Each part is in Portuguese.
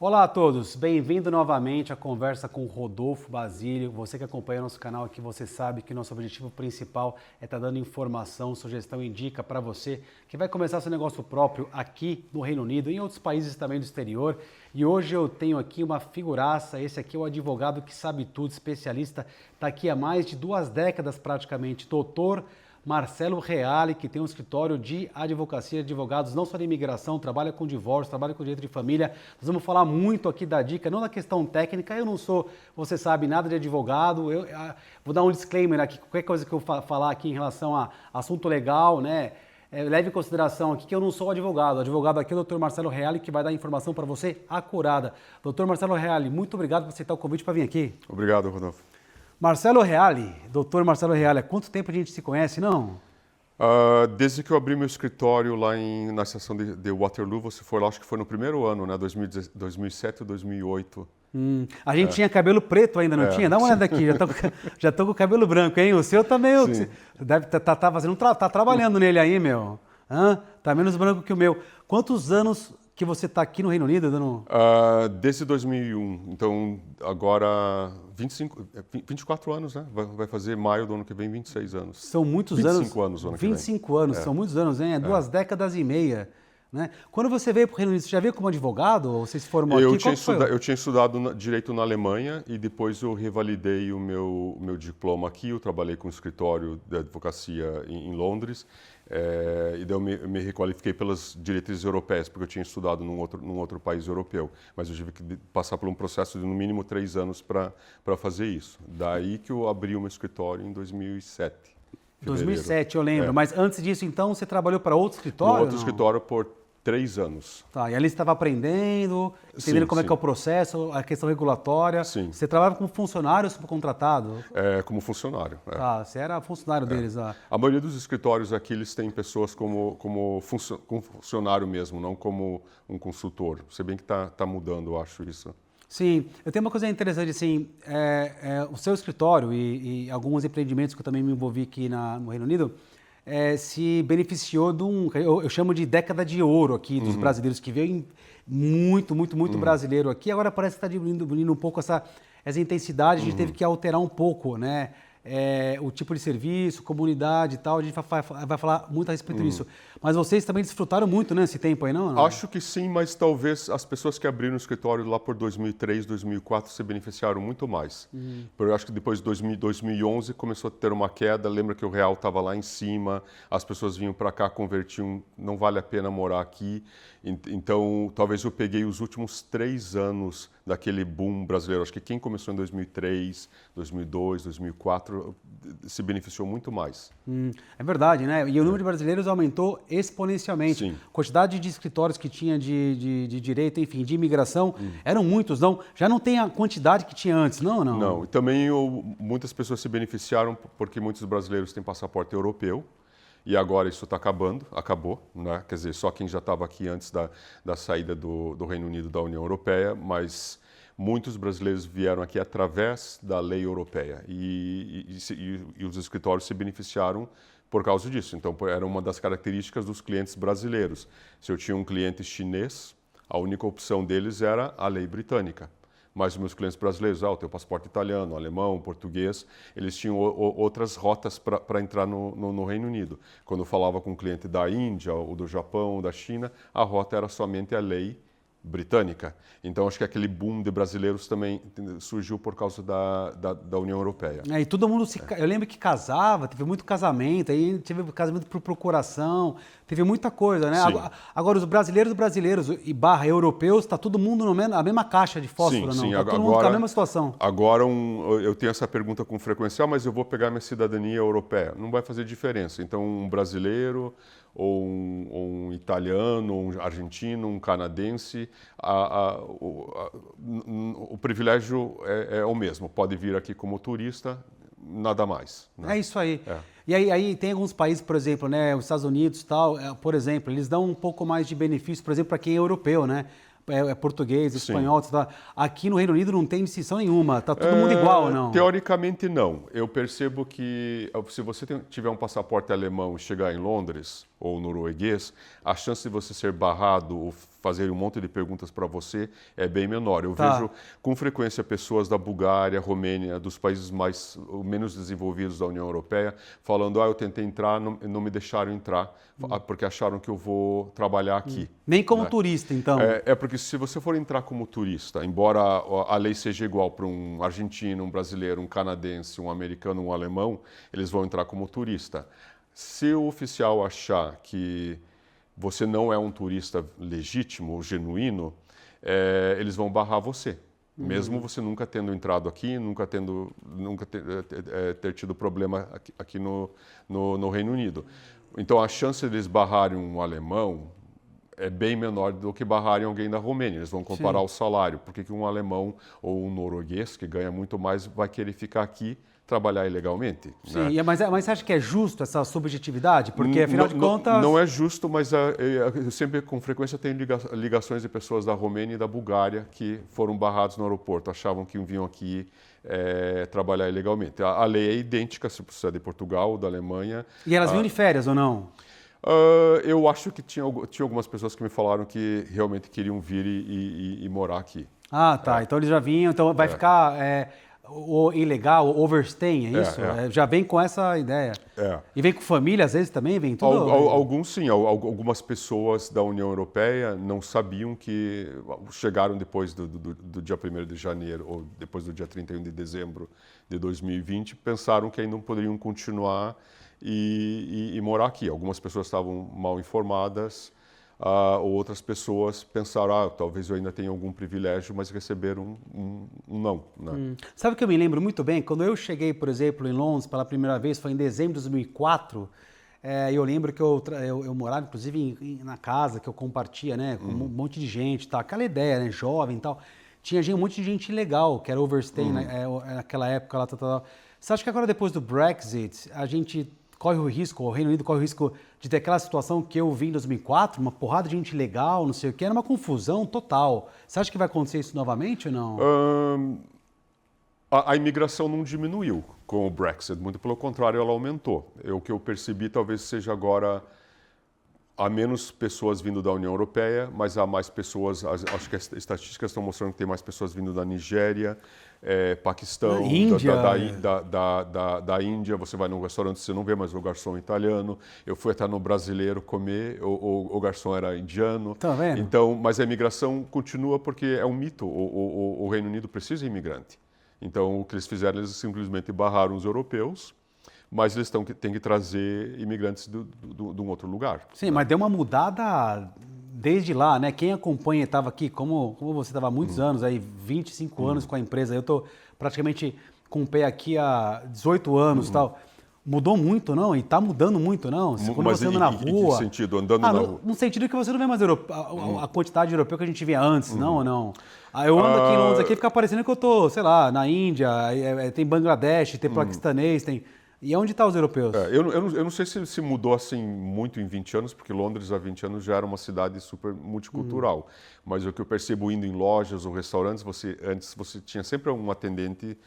Olá a todos, bem-vindo novamente à conversa com o Rodolfo Basílio. Você que acompanha nosso canal aqui, você sabe que nosso objetivo principal é estar dando informação, sugestão e dica para você que vai começar seu negócio próprio aqui no Reino Unido e em outros países também do exterior. E hoje eu tenho aqui uma figuraça, esse aqui é o advogado que sabe tudo, especialista, está aqui há mais de 2 décadas praticamente, doutor Marcelo Reale, que tem um escritório de advocacia de advogados, não só de imigração, trabalha com divórcio, trabalha com direito de família. Nós vamos falar muito aqui da dica, não da questão técnica. Eu não sou, você sabe, nada de advogado. Vou dar um disclaimer aqui, qualquer coisa que eu falar aqui em relação a assunto legal, né? Leve em consideração aqui que eu não sou advogado. O advogado aqui é o Dr. Marcelo Reale, que vai dar informação para você acurada. Dr. Marcelo Reale, muito obrigado por aceitar o convite para vir aqui. Obrigado, Rodolfo. Marcelo Reale, doutor Marcelo Reale, há quanto tempo a gente se conhece, não? Desde que eu abri meu escritório lá na estação de Waterloo, você foi lá, acho que foi no primeiro ano, né? 2007 ou 2008. A gente tinha cabelo preto ainda, não tinha? Dá uma olhada aqui, já tô com o cabelo branco, hein? O seu também, deve tá trabalhando nele aí, meu. Tá menos branco que o meu. Quantos anos que você está aqui no Reino Unido, dando? Desde 2001, então agora 24 anos, né? Vai fazer maio do ano que vem 26 anos. São muitos 25 anos no ano que vem. 25 anos, são muitos anos, hein? 2 décadas e meia. Né? Quando você veio para o Reino Unido, você já veio como advogado ou você se formou aqui? Eu tinha estudado Direito na Alemanha e depois eu revalidei o meu diploma aqui. Eu trabalhei com um escritório de advocacia em Londres e daí eu me requalifiquei pelas diretrizes europeias, porque eu tinha estudado num outro país europeu. Mas eu tive que passar por um processo de no mínimo 3 anos para fazer isso. Daí que eu abri o meu escritório em 2007. 2007, eu lembro. Mas antes disso, então, você trabalhou para outro escritório? Outro escritório por 3 anos. Tá, e ali você estava aprendendo, entendendo como é que é o processo, a questão regulatória. Sim. Você trabalhava como funcionário ou subcontratado? Como funcionário. Tá, você era funcionário deles. A maioria dos escritórios aqui, eles têm pessoas como funcionário mesmo, não como um consultor. Se bem que está mudando, eu acho isso. Sim, eu tenho uma coisa interessante, assim, o seu escritório e alguns empreendimentos que eu também me envolvi aqui no Reino Unido, se beneficiou de eu chamo de década de ouro aqui dos brasileiros, que veio muito brasileiro aqui. Agora parece que está diminuindo um pouco essa intensidade, a gente teve que alterar um pouco, né? O tipo de serviço, comunidade e tal, a gente vai falar muito a respeito disso. Mas vocês também desfrutaram muito, né, esse tempo aí, não? Acho que sim, mas talvez as pessoas que abriram o escritório lá por 2003, 2004 se beneficiaram muito mais. Eu acho que depois de 2011 começou a ter uma queda, lembra que o real estava lá em cima, as pessoas vinham para cá, convertiam, não vale a pena morar aqui. Então, talvez eu peguei os últimos 3 anos daquele boom brasileiro. Acho que quem começou em 2003, 2002, 2004 se beneficiou muito mais. É verdade, né? E o número de brasileiros aumentou exponencialmente. Sim. A quantidade de escritórios que tinha de direito, enfim, de imigração, eram muitos, não? Já não tem a quantidade que tinha antes, não? Não, e também muitas pessoas se beneficiaram porque muitos brasileiros têm passaporte europeu. E agora isso está acabou, né? Quer dizer, só quem já estava aqui antes da saída do Reino Unido da União Europeia, mas muitos brasileiros vieram aqui através da lei europeia e os escritórios se beneficiaram por causa disso. Então, era uma das características dos clientes brasileiros. Se eu tinha um cliente chinês, a única opção deles era a lei britânica. Mas os meus clientes brasileiros, eu tenho passaporte italiano, alemão, português, eles tinham outras rotas para entrar no Reino Unido. Quando eu falava com um cliente da Índia, ou do Japão, ou da China, a rota era somente a lei britânica. Então, acho que aquele boom de brasileiros também surgiu por causa da União Europeia. E todo mundo eu lembro que casava, teve muito casamento, aí teve casamento por procuração, teve muita coisa, né? Agora, os brasileiros e barra europeus, está todo mundo na mesma caixa de fósforo, sim, não? Está todo mundo com a mesma situação. Agora, eu tenho essa pergunta com frequência, mas eu vou pegar minha cidadania europeia. Não vai fazer diferença. Então, um brasileiro ou um italiano, um argentino, um canadense, o privilégio é o mesmo. Pode vir aqui como turista, nada mais. Né? É isso aí. E aí tem alguns países, por exemplo, né, os Estados Unidos e tal, por exemplo, eles dão um pouco mais de benefício, por exemplo, para quem é europeu, né? Português, espanhol, tá? Aqui no Reino Unido não tem distinção nenhuma, tá todo mundo igual, não? Teoricamente não. Eu percebo que se você tiver um passaporte alemão e chegar em Londres, ou norueguês, a chance de você ser barrado ou fazer um monte de perguntas para você é bem menor. Eu vejo com frequência pessoas da Bulgária, Romênia, dos países menos desenvolvidos da União Europeia, falando: eu tentei entrar, não me deixaram entrar, porque acharam que eu vou trabalhar aqui. Nem como turista, então? Porque se você for entrar como turista, embora a lei seja igual para um argentino, um brasileiro, um canadense, um americano, um alemão, eles vão entrar como turista. Se o oficial achar que você não é um turista legítimo ou genuíno, eles vão barrar você. Mesmo você nunca tendo entrado aqui, nunca ter tido problema aqui no Reino Unido. Então, a chance de eles barrarem um alemão é bem menor do que barrarem alguém da Romênia. Eles vão comparar o salário. Por que um alemão ou um norueguês, que ganha muito mais, vai querer ficar aqui trabalhar ilegalmente? Sim, né? mas você acha que é justo essa subjetividade? Porque, afinal de contas... Não é justo, mas eu sempre, com frequência, tenho ligações de pessoas da Romênia e da Bulgária que foram barrados no aeroporto, achavam que vinham aqui trabalhar ilegalmente. A lei é idêntica, se você é de Portugal ou da Alemanha. E elas vinham de férias ou não? Eu acho que tinha algumas pessoas que me falaram que realmente queriam vir e morar aqui. Ah, tá. Então eles já vinham, então vai ficar... o ilegal, o overstaying, é isso? Já vem com essa ideia. E vem com família, às vezes, também? Vem tudo? Alguns sim. Algumas pessoas da União Europeia não sabiam que... Chegaram depois do dia 1º de janeiro ou depois do dia 31 de dezembro de 2020, pensaram que ainda não poderiam continuar e morar aqui. Algumas pessoas estavam mal informadas, outras pessoas pensaram, talvez eu ainda tenha algum privilégio, mas receberam um não. Né? Sabe o que eu me lembro muito bem? Quando eu cheguei, por exemplo, em Londres pela primeira vez, foi em dezembro de 2004, eu lembro que eu morava, inclusive, na casa que eu compartia, né, com um monte de gente, tá? Aquela ideia, né, jovem e tal. Tinha um monte de gente legal, que era overstay naquela época lá, Você acha que agora, depois do Brexit, a gente corre o risco, o Reino Unido corre o risco de ter aquela situação que eu vi em 2004, uma porrada de gente legal, não sei o que, era uma confusão total. Você acha que vai acontecer isso novamente ou não? A imigração não diminuiu com o Brexit, muito pelo contrário, ela aumentou. O que eu percebi talvez seja agora, há menos pessoas vindo da União Europeia, mas há mais pessoas, acho que as estatísticas estão mostrando que tem mais pessoas vindo da Nigéria, Paquistão, Índia. da Índia. Você vai num restaurante, você não vê mais o garçom italiano. Eu fui até no brasileiro comer, o garçom era indiano. Tá vendo? Então, mas a imigração continua porque é um mito. O Reino Unido precisa de imigrante. Então, o que eles fizeram, eles simplesmente barraram os europeus, mas eles têm que trazer imigrantes de um outro lugar. Sim, mas deu uma mudada desde lá, né? Quem acompanha estava aqui, como você estava há muitos anos, aí 25 anos com a empresa, eu estou praticamente com o pé aqui há 18 anos e tal. Mudou muito, não? E está mudando muito, não? Quando Mas você anda na rua... Em que sentido? Andando na rua? No sentido que você não vê mais a quantidade de europeu que a gente via antes, não ou não? Eu ando aqui em Londres, aqui fica parecendo que eu tô, sei lá, na Índia, tem Bangladesh, tem paquistanês, tem... E onde estão os europeus? Eu não sei se mudou assim muito em 20 anos, porque Londres há 20 anos já era uma cidade super multicultural. Mas o que eu percebo indo em lojas ou restaurantes, antes você tinha sempre um atendente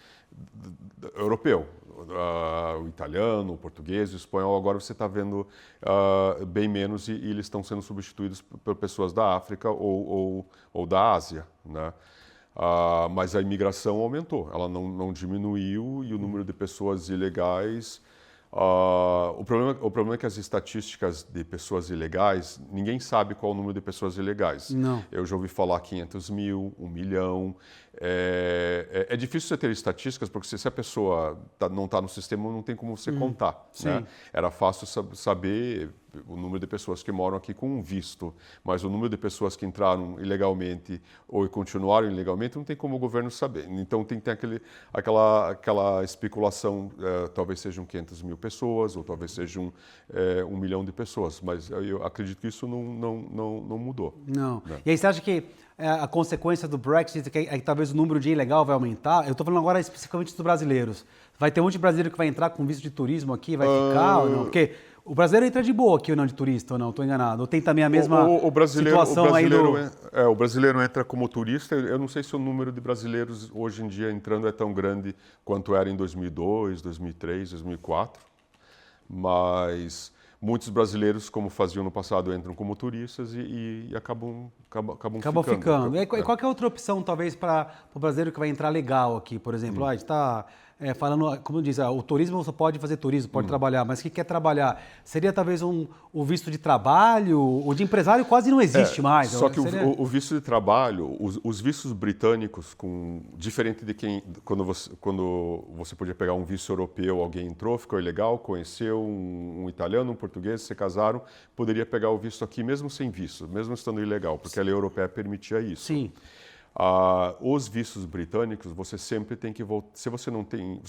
europeu. O italiano, o português, o espanhol. Agora você está vendo bem menos e eles estão sendo substituídos por pessoas da África ou da Ásia, né? Mas a imigração aumentou, ela não diminuiu e o número de pessoas ilegais... O problema é que as estatísticas de pessoas ilegais, ninguém sabe qual é o número de pessoas ilegais. Não. Eu já ouvi falar 500 mil, 1 milhão. É difícil você ter estatísticas, porque se a pessoa não está no sistema, não tem como você contar. Né? Era fácil saber o número de pessoas que moram aqui com um visto, mas o número de pessoas que entraram ilegalmente ou continuaram ilegalmente, não tem como o governo saber. Então tem que ter aquela especulação, talvez sejam 500 mil pessoas, ou talvez sejam 1 milhão de pessoas, mas eu acredito que isso não mudou. Não. Né? E aí você acha que a consequência do Brexit é que talvez o número de ilegal vai aumentar? Eu estou falando agora especificamente dos brasileiros. Vai ter um monte de brasileiro que vai entrar com visto de turismo aqui, vai ficar ou não? Porque o brasileiro entra de boa aqui ou não de turista ou não? Estou enganado. Ou tem também a mesma situação aí do... O brasileiro entra como turista. Eu não sei se o número de brasileiros hoje em dia entrando é tão grande quanto era em 2002, 2003, 2004. Mas muitos brasileiros, como faziam no passado, entram como turistas e acabam ficando. E É. qual que é outra opção, talvez, para o brasileiro que vai entrar legal aqui, por exemplo? A gente está falando, como diz, o turismo só pode fazer turismo, pode trabalhar, mas que quer trabalhar, seria talvez o visto de trabalho, o de empresário quase não existe mais. Só que o visto de trabalho, os vistos britânicos, diferente de quando você podia pegar um visto europeu, alguém entrou, ficou ilegal, conheceu um italiano, um português, se casaram, poderia pegar o visto aqui mesmo sem visto, mesmo estando ilegal, porque a lei europeia permitia isso. Sim. Os vistos britânicos, você sempre tem que voltar. Se você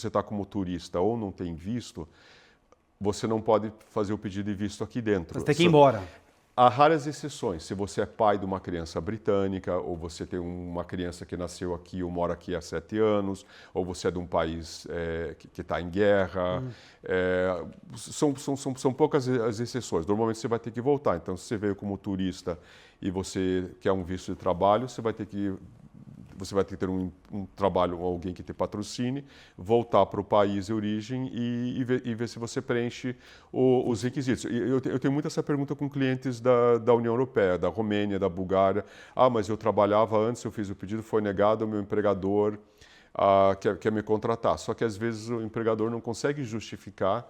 está como turista ou não tem visto, você não pode fazer o pedido de visto aqui dentro. Você tem que ir embora. Há raras exceções. Se você é pai de uma criança britânica, ou você tem uma criança que nasceu aqui ou mora aqui há 7 anos, ou você é de um país que está em guerra. São poucas as exceções. Normalmente você vai ter que voltar. Então, se você veio como turista e você quer um visto de trabalho, você vai ter que ter um trabalho, alguém que te patrocine, voltar para o país de origem e ver se você preenche os requisitos. Eu tenho muito essa pergunta com clientes da União Europeia, da Romênia, da Bulgária. Mas eu trabalhava antes, eu fiz o pedido, foi negado, o meu empregador quer me contratar. Só que às vezes o empregador não consegue justificar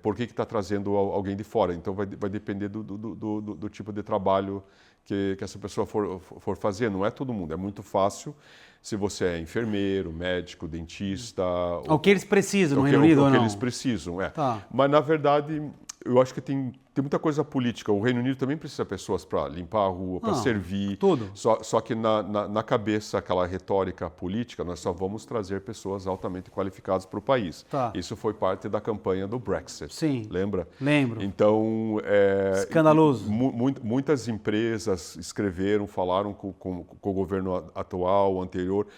por que está trazendo alguém de fora. Então vai depender do tipo de trabalho que essa pessoa for fazer. Não é todo mundo, é muito fácil se você é enfermeiro, médico, dentista. O que eles precisam no Reino Unido ou não? O que eles precisam, Tá. Mas na verdade, eu acho que tem muita coisa política. O Reino Unido também precisa de pessoas para limpar a rua, para servir. Tudo. Só que na cabeça, aquela retórica política, nós só vamos trazer pessoas altamente qualificadas para o país. Tá. Isso foi parte da campanha do Brexit. Sim. Lembra? Lembro. Então, escandaloso. Muitas empresas escreveram, falaram com o governo atual, anterior,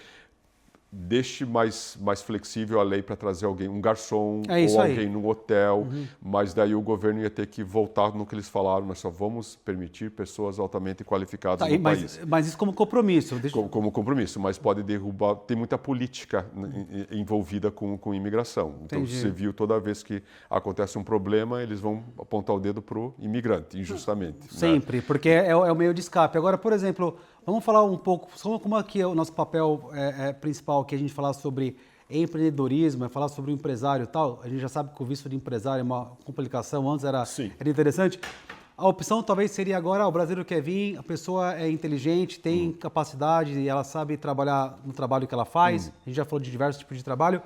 deixe mais flexível a lei para trazer alguém, um garçom ou alguém no hotel, mas daí o governo ia ter que voltar no que eles falaram, nós só vamos permitir pessoas altamente qualificadas no país. Mas isso como compromisso. Como compromisso, mas pode derrubar, tem muita política envolvida com imigração. Então, Entendi. você viu toda vez que acontece um problema, eles vão apontar o dedo para o imigrante, injustamente. Sempre, né? porque é o meio de escape. Agora, por exemplo, vamos falar um pouco, como aqui é o nosso papel principal, que a gente falar sobre empreendedorismo, falar sobre o empresário e tal. A gente já sabe que o visto de empresário é uma complicação, antes era interessante. A opção talvez seria agora, o brasileiro quer vir, a pessoa é inteligente, tem capacidade e ela sabe trabalhar no trabalho que ela faz. A gente já falou de diversos tipos de trabalho.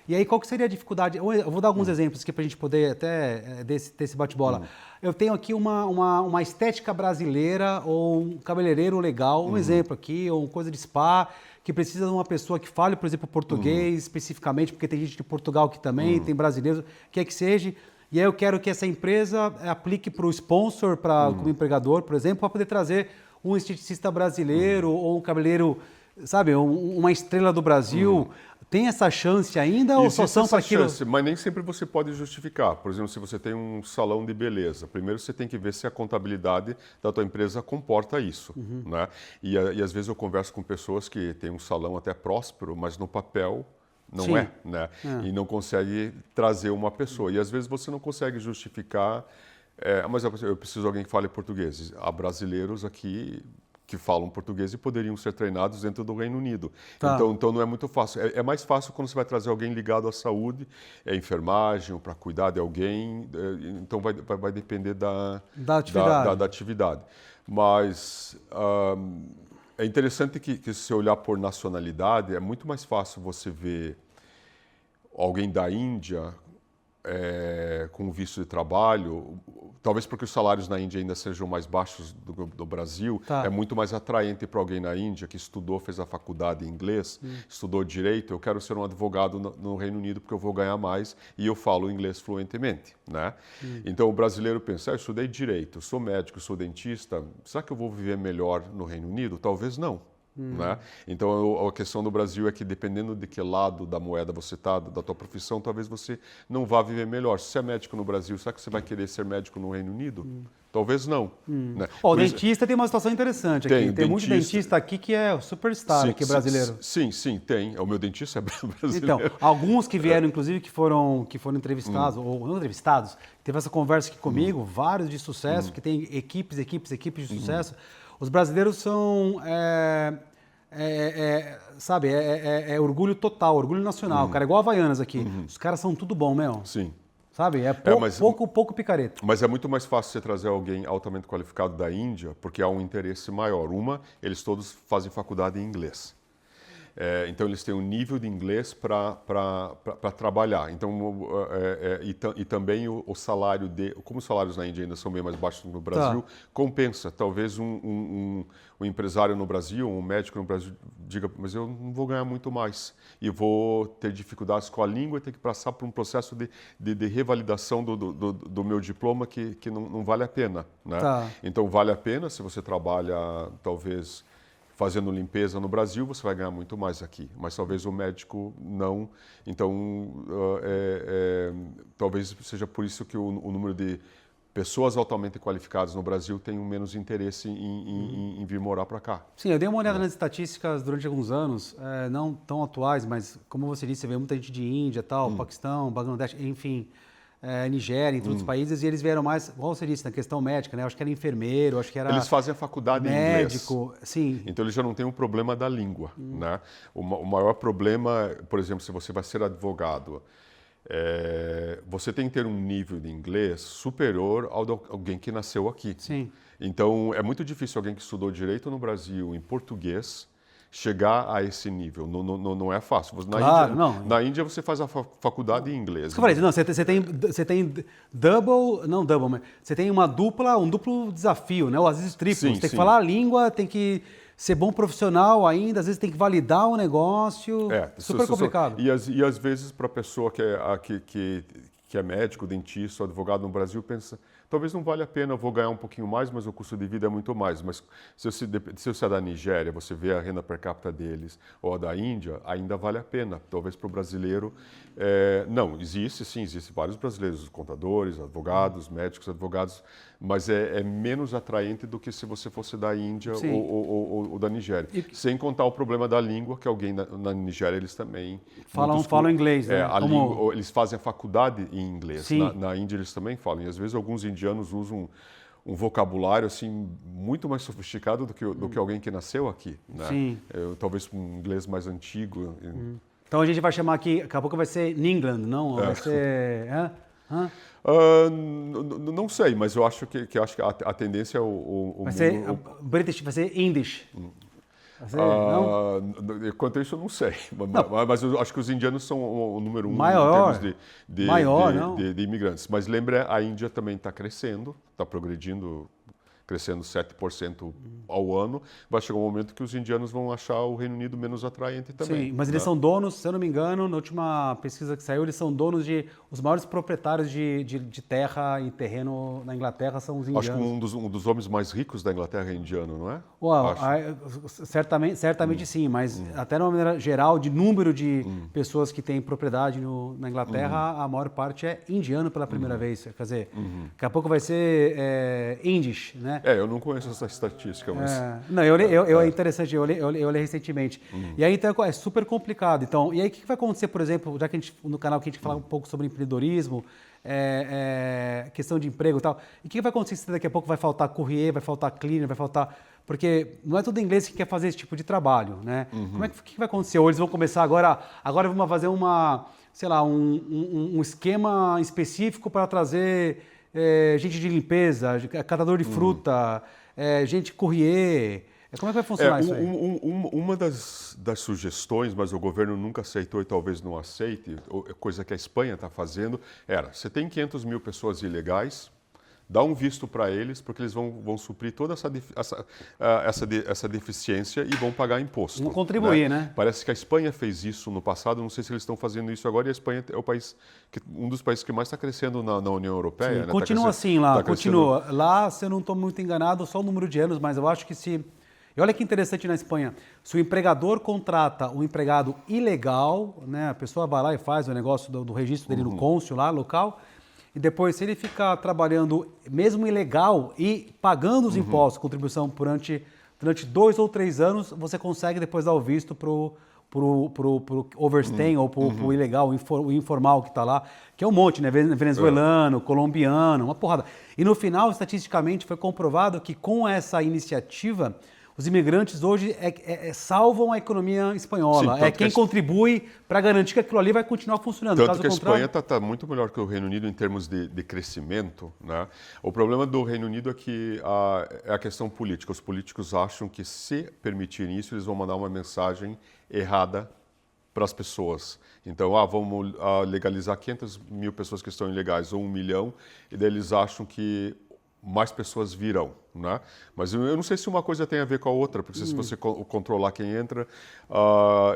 E aí, qual que seria a dificuldade? Eu vou dar alguns exemplos aqui para a gente poder até desse bate-bola. Eu tenho aqui uma estética brasileira ou um cabeleireiro legal, um exemplo aqui, ou uma coisa de spa, que precisa de uma pessoa que fale, por exemplo, português especificamente, porque tem gente de Portugal aqui também, tem brasileiros, quer que seja. E aí eu quero que essa empresa aplique para o sponsor, como empregador, por exemplo, para poder trazer um esteticista brasileiro ou um cabeleireiro, sabe, uma estrela do Brasil. Tem essa chance ainda ou só são para aquilo? Chance, mas nem sempre você pode justificar. Por exemplo, se você tem um salão de beleza, primeiro você tem que ver se a contabilidade da tua empresa comporta isso. Né? E às vezes eu converso com pessoas que têm um salão até próspero, mas no papel não é. Né? E não consegue trazer uma pessoa. E às vezes você não consegue justificar, mas eu preciso de alguém que fale português. Há brasileiros aqui que falam português e poderiam ser treinados dentro do Reino Unido. Tá. Então não é muito fácil. É mais fácil quando você vai trazer alguém ligado à saúde, enfermagem, para cuidar de alguém. Então vai depender da atividade. Mas é interessante que se você olhar por nacionalidade, é muito mais fácil você ver alguém da Índia com visto de trabalho, talvez porque os salários na Índia ainda sejam mais baixos do Brasil, é muito mais atraente para alguém na Índia que estudou, fez a faculdade em inglês, estudou direito, eu quero ser um advogado no Reino Unido porque eu vou ganhar mais e eu falo inglês fluentemente, né? Então o brasileiro pensa, eu estudei direito, sou médico, sou dentista, será que eu vou viver melhor no Reino Unido? Talvez não. Né? Então, a questão do Brasil é que, dependendo de que lado da moeda você está, da tua profissão, talvez você não vá viver melhor. Se você é médico no Brasil, será que você vai querer ser médico no Reino Unido? Talvez não. Né? O dentista tem uma situação interessante aqui. Tem muito dentista aqui que é superstar aqui brasileiro. Sim, tem. O meu dentista é brasileiro. Então, alguns que vieram, inclusive, que foram entrevistados, ou não entrevistados, teve essa conversa aqui comigo, vários de sucesso, que tem equipes de sucesso. Os brasileiros são, sabe, orgulho total, orgulho nacional. Cara, é igual Havaianas aqui. Os caras são tudo bom, meu. Sim. Sabe? Pouco picareta. Mas é muito mais fácil você trazer alguém altamente qualificado da Índia, porque há um interesse maior. Eles todos fazem faculdade em inglês. Então, eles têm um nível de inglês para trabalhar. Então, e também o salário como os salários na Índia ainda são bem mais baixos no Brasil, compensa. Talvez um empresário no Brasil, um médico no Brasil, diga, mas eu não vou ganhar muito mais. E vou ter dificuldades com a língua e ter que passar por um processo de revalidação do meu diploma que não vale a pena. Né? Então, vale a pena se você trabalha, talvez, fazendo limpeza no Brasil, você vai ganhar muito mais aqui. Mas talvez o médico não. Então, talvez seja por isso que o número de pessoas altamente qualificadas no Brasil tem menos interesse em vir morar para cá. Sim, eu dei uma olhada nas estatísticas durante alguns anos, não tão atuais, mas como você disse, você vê muita gente de Índia, Paquistão, Bangladesh, enfim, Nigéria, entre outros países, e eles vieram mais, igual você disse, na questão médica, né? Acho que era enfermeiro, acho que era eles fazem a faculdade médico, em inglês. Sim. Então eles já não têm um problema da língua, né? O maior problema, por exemplo, se você vai ser advogado, você tem que ter um nível de inglês superior ao de alguém que nasceu aqui. Sim. Então, é muito difícil alguém que estudou direito no Brasil, em português, chegar a esse nível. Não é fácil. Na Índia, você faz a faculdade em inglês. Isso que eu falei, não, você tem mas você tem um duplo desafio, né? Ou às vezes triplo. Você tem que falar a língua, tem que ser bom profissional ainda, às vezes tem que validar o negócio. Super complicado. E às vezes, para a pessoa que é médico, dentista, advogado no Brasil, pensa, talvez não vale a pena, eu vou ganhar um pouquinho mais, mas o custo de vida é muito mais. Mas se você é da Nigéria, você vê a renda per capita deles, ou a da Índia, ainda vale a pena. Talvez para o brasileiro, não, existe vários brasileiros, contadores, advogados, médicos, advogados, mas é menos atraente do que se você fosse da Índia ou da Nigéria. Sem contar o problema da língua, que alguém na Nigéria, eles também falam inglês, né? Eles fazem a faculdade em inglês. Na Índia eles também falam. E às vezes alguns indianos usam um vocabulário assim muito mais sofisticado do que alguém que nasceu aqui. Né? Sim. Talvez um inglês mais antigo. Então a gente vai chamar aqui, daqui a pouco vai ser England, não? Vai ser... Não sei, mas eu acho que a tendência é British, vai ser English. Quanto a isso, eu não sei. Mas eu acho que os indianos são o número um maior, em termos de imigrantes. Mas lembra, a Índia também está crescendo, está progredindo, crescendo 7% ao ano. Vai chegar um momento que os indianos vão achar o Reino Unido menos atraente também. Sim, mas eles são donos, se eu não me engano, na última pesquisa que saiu, eles são donos os maiores proprietários de terra e terreno na Inglaterra são os indianos. Acho que um dos homens mais ricos da Inglaterra é indiano, não é? Certamente sim, mas até de uma maneira geral, de número de pessoas que têm propriedade na Inglaterra, a maior parte é indiano pela primeira vez. Quer dizer, daqui a pouco vai ser Indish, né? Eu não conheço essa estatística, mas... É interessante, eu olhei recentemente. E aí, então, é super complicado. Então, e aí, o que vai acontecer, por exemplo, já que no canal que a gente fala um pouco sobre empreendedorismo, questão de emprego e tal, e o que vai acontecer se daqui a pouco vai faltar courrier, vai faltar cleaner, vai faltar... Porque não é todo inglês que quer fazer esse tipo de trabalho, né? O que vai acontecer? Ou eles vão começar agora vamos fazer um esquema específico para trazer gente de limpeza, catador de fruta, gente courrier. Como é que vai funcionar isso aí? Uma das sugestões, mas o governo nunca aceitou e talvez não aceite, coisa que a Espanha está fazendo, você tem 500 mil pessoas ilegais, dá um visto para eles, porque eles vão suprir toda essa deficiência e vão pagar imposto. Vão contribuir, né? Parece que a Espanha fez isso no passado, não sei se eles estão fazendo isso agora, e a Espanha é um dos países que mais está crescendo na União Europeia. Sim, continua assim lá, continua. Lá, se eu não estou muito enganado, só o número de anos, mas eu acho que E olha que interessante na Espanha, se o empregador contrata um empregado ilegal, né, a pessoa vai lá e faz o negócio do registro dele no cônsul lá, local, e depois se ele ficar trabalhando mesmo ilegal e pagando os impostos, contribuição durante 2 ou 3 anos, você consegue depois dar o visto pro overstaying ou pro ilegal, o informal que está lá, que é um monte, né? Venezuelano, colombiano, uma porrada. E no final, estatisticamente, foi comprovado que com essa iniciativa, os imigrantes hoje salvam a economia espanhola. Sim, é quem contribui para garantir que aquilo ali vai continuar funcionando. Tanto que a Espanha está muito melhor que o Reino Unido em termos de crescimento, né? O problema do Reino Unido é que é a questão política. Os políticos acham que se permitirem isso, eles vão mandar uma mensagem errada para as pessoas. Então, vamos legalizar 500 mil pessoas que estão ilegais ou 1 milhão, e daí eles acham que mais pessoas virão, né? Mas eu não sei se uma coisa tem a ver com a outra, porque se você controlar quem entra,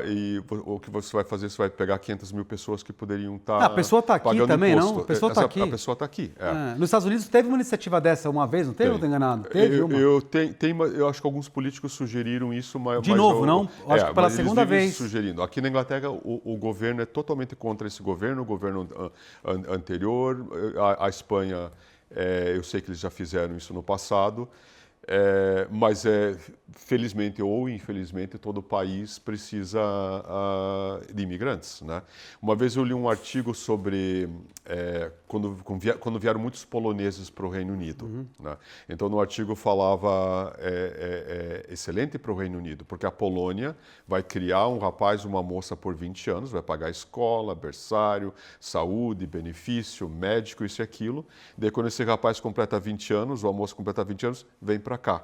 e o que você vai fazer, você vai pegar 500 mil pessoas que poderiam estar a pessoa está aqui também, imposto. não? A pessoa está aqui. A pessoa está aqui, Nos Estados Unidos teve uma iniciativa dessa uma vez, não teve? Ou estou enganado? Teve uma. Eu acho que alguns políticos sugeriram isso, mas... De novo, não? Acho que pela segunda vez. Sugerindo. Aqui na Inglaterra, o governo é totalmente contra esse governo, o governo anterior, a Espanha... eu sei que eles já fizeram isso no passado, mas felizmente ou infelizmente todo o país precisa de imigrantes, né? Uma vez eu li um artigo sobre quando vieram muitos poloneses para o Reino Unido, né? Então no artigo falava excelente para o Reino Unido, porque a Polônia vai criar um rapaz, uma moça por 20 anos, vai pagar escola, berçário, saúde, benefício, médico, isso e aquilo. Daí quando esse rapaz completa 20 anos, ou a moça completa 20 anos, vem para cá.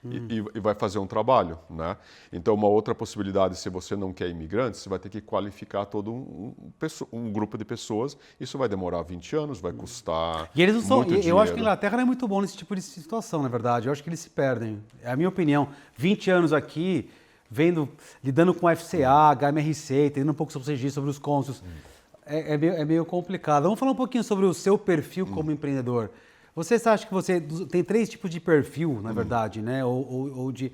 E vai fazer um trabalho, né? Então, uma outra possibilidade, se você não quer imigrantes, você vai ter que qualificar todo um grupo de pessoas. Isso vai demorar 20 anos, vai custar E eles não são. muito Eu dinheiro. acho que a Inglaterra não é muito bom nesse tipo de situação, na verdade. Eu acho que eles se perdem. É a minha opinião. 20 anos aqui, lidando com FCA, HMRC, entendendo um pouco sobre o CG, sobre os cônsuls. É meio complicado. Vamos falar um pouquinho sobre o seu perfil como empreendedor. Você acha que você tem 3 tipos de perfil, na verdade, né? Ou de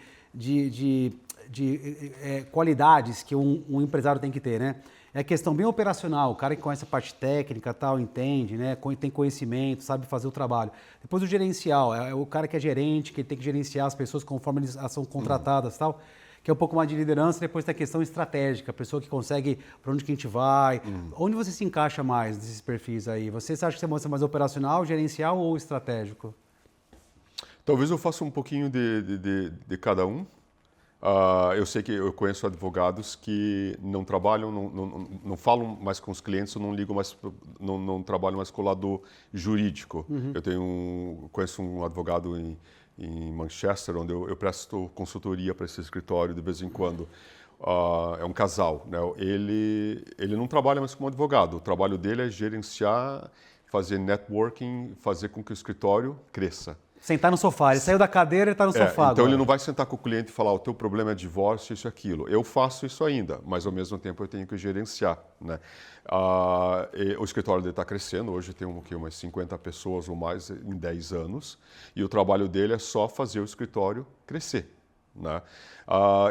qualidades que um empresário tem que ter, né? É a questão bem operacional, o cara que conhece a parte técnica, tal, entende, né? Tem conhecimento, sabe fazer o trabalho. Depois o gerencial, é o cara que é gerente, que tem que gerenciar as pessoas conforme eles são contratadas, tal. Que é um pouco mais de liderança. Depois tem a questão estratégica, a pessoa que consegue para onde que a gente vai. Onde você se encaixa mais desses perfis aí? Você acha que você é mais operacional, gerencial ou estratégico? Talvez eu faça um pouquinho de cada um. Eu sei que eu conheço advogados que não trabalham, não falam mais com os clientes, não ligam mais, não trabalham mais com o lado jurídico. Eu conheço um advogado em Manchester, onde eu presto consultoria para esse escritório de vez em quando. É um casal, né? Ele não trabalha mais como advogado. O trabalho dele é gerenciar, fazer networking, fazer com que o escritório cresça. Sentar no sofá. Ele saiu da cadeira e está no sofá Então agora. ele não vai sentar com o cliente e falar: o teu problema é divórcio, isso e aquilo. Eu faço isso ainda, mas ao mesmo tempo eu tenho que gerenciar, né? O escritório dele está crescendo, hoje tem umas 50 pessoas ou mais em 10 anos, e o trabalho dele é só fazer o escritório crescer, né?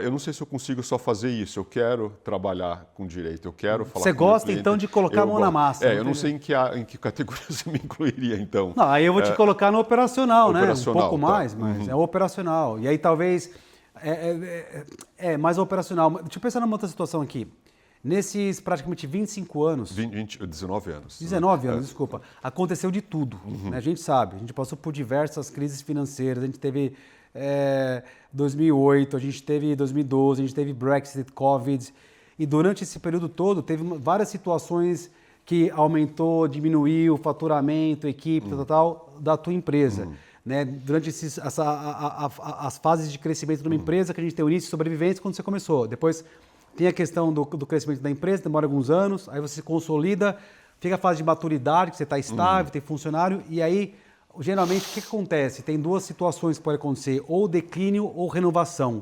Eu não sei se eu consigo só fazer isso. Eu quero trabalhar com direito, eu quero falar Você com o meu gosta cliente. então de colocar a mão na massa? Eu não sei em que categoria você me incluiria, então. Não, aí eu vou te colocar no operacional, né? Um pouco tá. mais, mas é o operacional. E aí talvez mais operacional. Deixa eu pensar numa outra situação aqui. Nesses praticamente 25 anos... 19 anos. 19 anos, desculpa. Aconteceu de tudo, né? A gente sabe. A gente passou por diversas crises financeiras. A gente teve 2008, a gente teve 2012, a gente teve Brexit, Covid. E durante esse período todo, teve várias situações que aumentou, diminuiu o faturamento, equipe, tal, da tua empresa. Né? Durante as fases de crescimento de uma empresa, que a gente tem o início e sobrevivência quando você começou. Depois tem a questão do crescimento da empresa, demora alguns anos, aí você se consolida, fica a fase de maturidade, que você está estável, tem funcionário, e aí, geralmente, o que acontece? Tem 2 situações que podem acontecer, ou declínio ou renovação.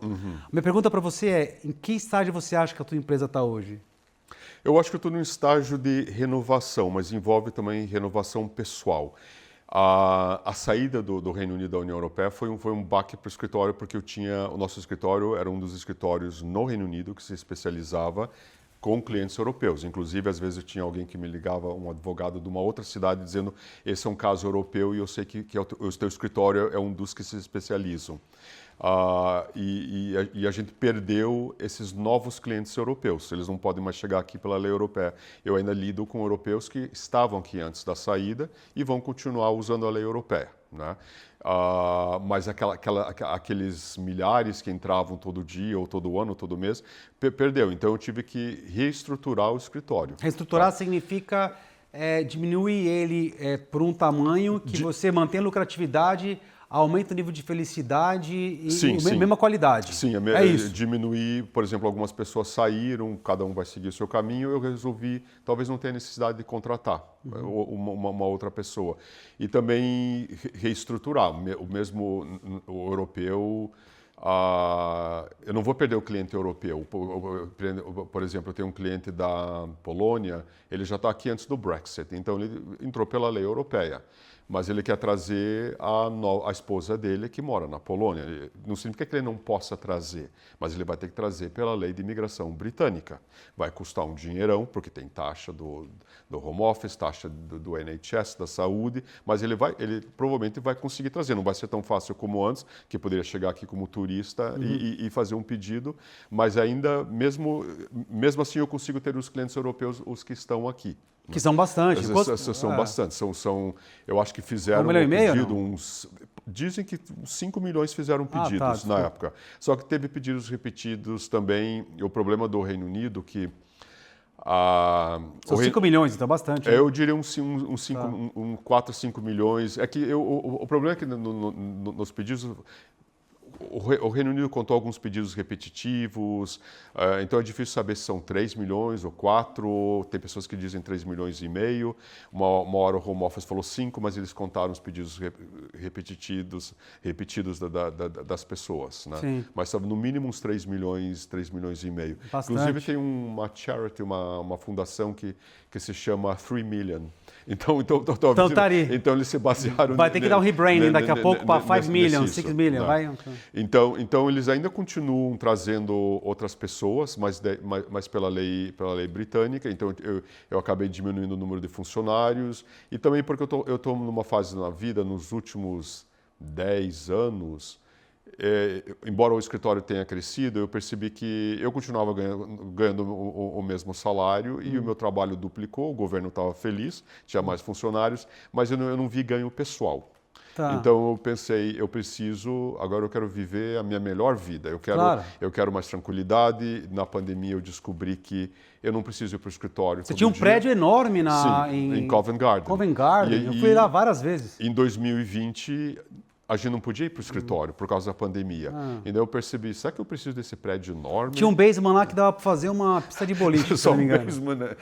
Minha pergunta para você é, em que estágio você acha que a tua empresa está hoje? Eu acho que eu estou num estágio de renovação, mas envolve também renovação pessoal. A saída do Reino Unido da União Europeia foi um baque para o escritório, porque o nosso escritório era um dos escritórios no Reino Unido que se especializava com clientes europeus. Inclusive, às vezes eu tinha alguém que me ligava, um advogado de uma outra cidade, dizendo: esse é um caso europeu e eu sei que o teu escritório é um dos que se especializam. E a gente perdeu esses novos clientes europeus. Eles não podem mais chegar aqui pela lei europeia. Eu ainda lido com europeus que estavam aqui antes da saída e vão continuar usando a lei europeia, né? Mas aqueles milhares que entravam todo dia, ou todo ano, ou todo mês, perdeu. Então eu tive que reestruturar o escritório. Reestruturar significa diminuir ele por um tamanho que você mantém a lucratividade, aumenta o nível de felicidade e mesma qualidade. Sim, é isso. Diminuir, por exemplo, algumas pessoas saíram, cada um vai seguir o seu caminho, eu resolvi, talvez não tenha necessidade de contratar uma outra pessoa. E também reestruturar, o europeu. Eu não vou perder o cliente europeu. Por exemplo, eu tenho um cliente da Polônia, ele já está aqui antes do Brexit, então ele entrou pela lei europeia. Mas ele quer trazer a esposa dele, que mora na Polônia. Não significa que ele não possa trazer, mas ele vai ter que trazer pela lei de imigração britânica. Vai custar um dinheirão, porque tem taxa do home office, taxa do NHS, da saúde, mas ele provavelmente vai conseguir trazer. Não vai ser tão fácil como antes, que poderia chegar aqui como turista e fazer um pedido, mas ainda, mesmo assim, eu consigo ter os clientes europeus, os que estão aqui. Que são bastante. São bastante. Eu acho que fizeram um pedido, dizem que 5 milhões fizeram pedidos na época. Só que teve pedidos repetidos também. E o problema do Reino Unido que... São 5 milhões, então bastante. Eu diria uns 4, 5 milhões. É que o problema é que nos pedidos... O Reino Unido contou alguns pedidos repetitivos, então é difícil saber se são 3 milhões ou 4, tem pessoas que dizem 3 milhões e meio, uma hora o Home Office falou 5, mas eles contaram os pedidos repetidos das pessoas, né? Sim. Mas no mínimo uns 3 milhões e meio. Bastante. Inclusive tem uma charity, uma fundação que se chama 3 Million. Então eles se basearam... Vai ter que dar um rebranding daqui a pouco para 5 million, 6 million, vai? Então eles ainda continuam trazendo outras pessoas, mas pela lei britânica. Então eu acabei diminuindo o número de funcionários e também porque eu estou numa fase na vida, nos últimos 10 anos, embora o escritório tenha crescido, eu percebi que eu continuava ganhando o mesmo salário e o meu trabalho duplicou, o governo estava feliz, tinha mais funcionários, mas eu não vi ganho pessoal. Tá. Então eu pensei, agora eu quero viver a minha melhor vida, eu quero mais tranquilidade. Na pandemia eu descobri que eu não preciso ir para o escritório. Você tinha um prédio enorme em Covent Garden. Covent Garden, eu fui lá várias vezes. Em 2020... a gente não podia ir para o escritório por causa da pandemia. Então eu percebi, será que eu preciso desse prédio enorme? Tinha um basement lá que dava para fazer uma pista de boliche, se não me engano. Basement,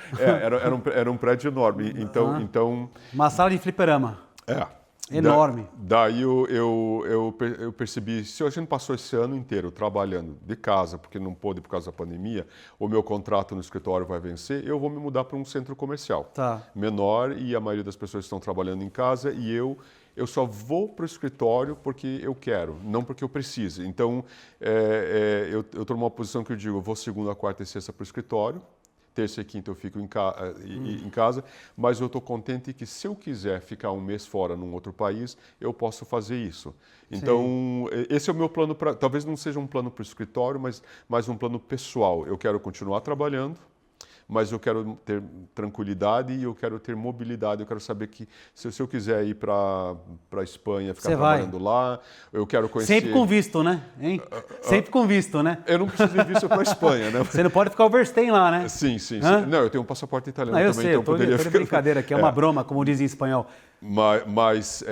era um prédio enorme. Então, uma sala de fliperama. Enorme. Daí eu percebi, se a gente passou esse ano inteiro trabalhando de casa, porque não pôde por causa da pandemia, o meu contrato no escritório vai vencer, eu vou me mudar para um centro comercial menor e a maioria das pessoas estão trabalhando em casa e eu só vou para o escritório porque eu quero, não porque eu preciso. Então, eu estou numa posição que eu digo, eu vou segunda, quarta e sexta para o escritório, terça e quinta eu fico em casa, mas eu estou contente que se eu quiser ficar um mês fora num outro país, eu posso fazer isso. Então, esse é o meu plano, talvez não seja um plano para o escritório, mas um plano pessoal. Eu quero continuar trabalhando, mas eu quero ter tranquilidade e eu quero ter mobilidade. Eu quero saber que se eu quiser ir para a Espanha, ficar trabalhando lá, eu quero conhecer... Sempre com visto, né? Sempre com visto, né? Eu não preciso de visto para a Espanha, né? Você não pode ficar overstaying lá, né? Sim. Não, eu tenho um passaporte italiano eu também, sei, então eu poderia ficar... brincadeira aqui, é uma broma, como dizem em espanhol. Mas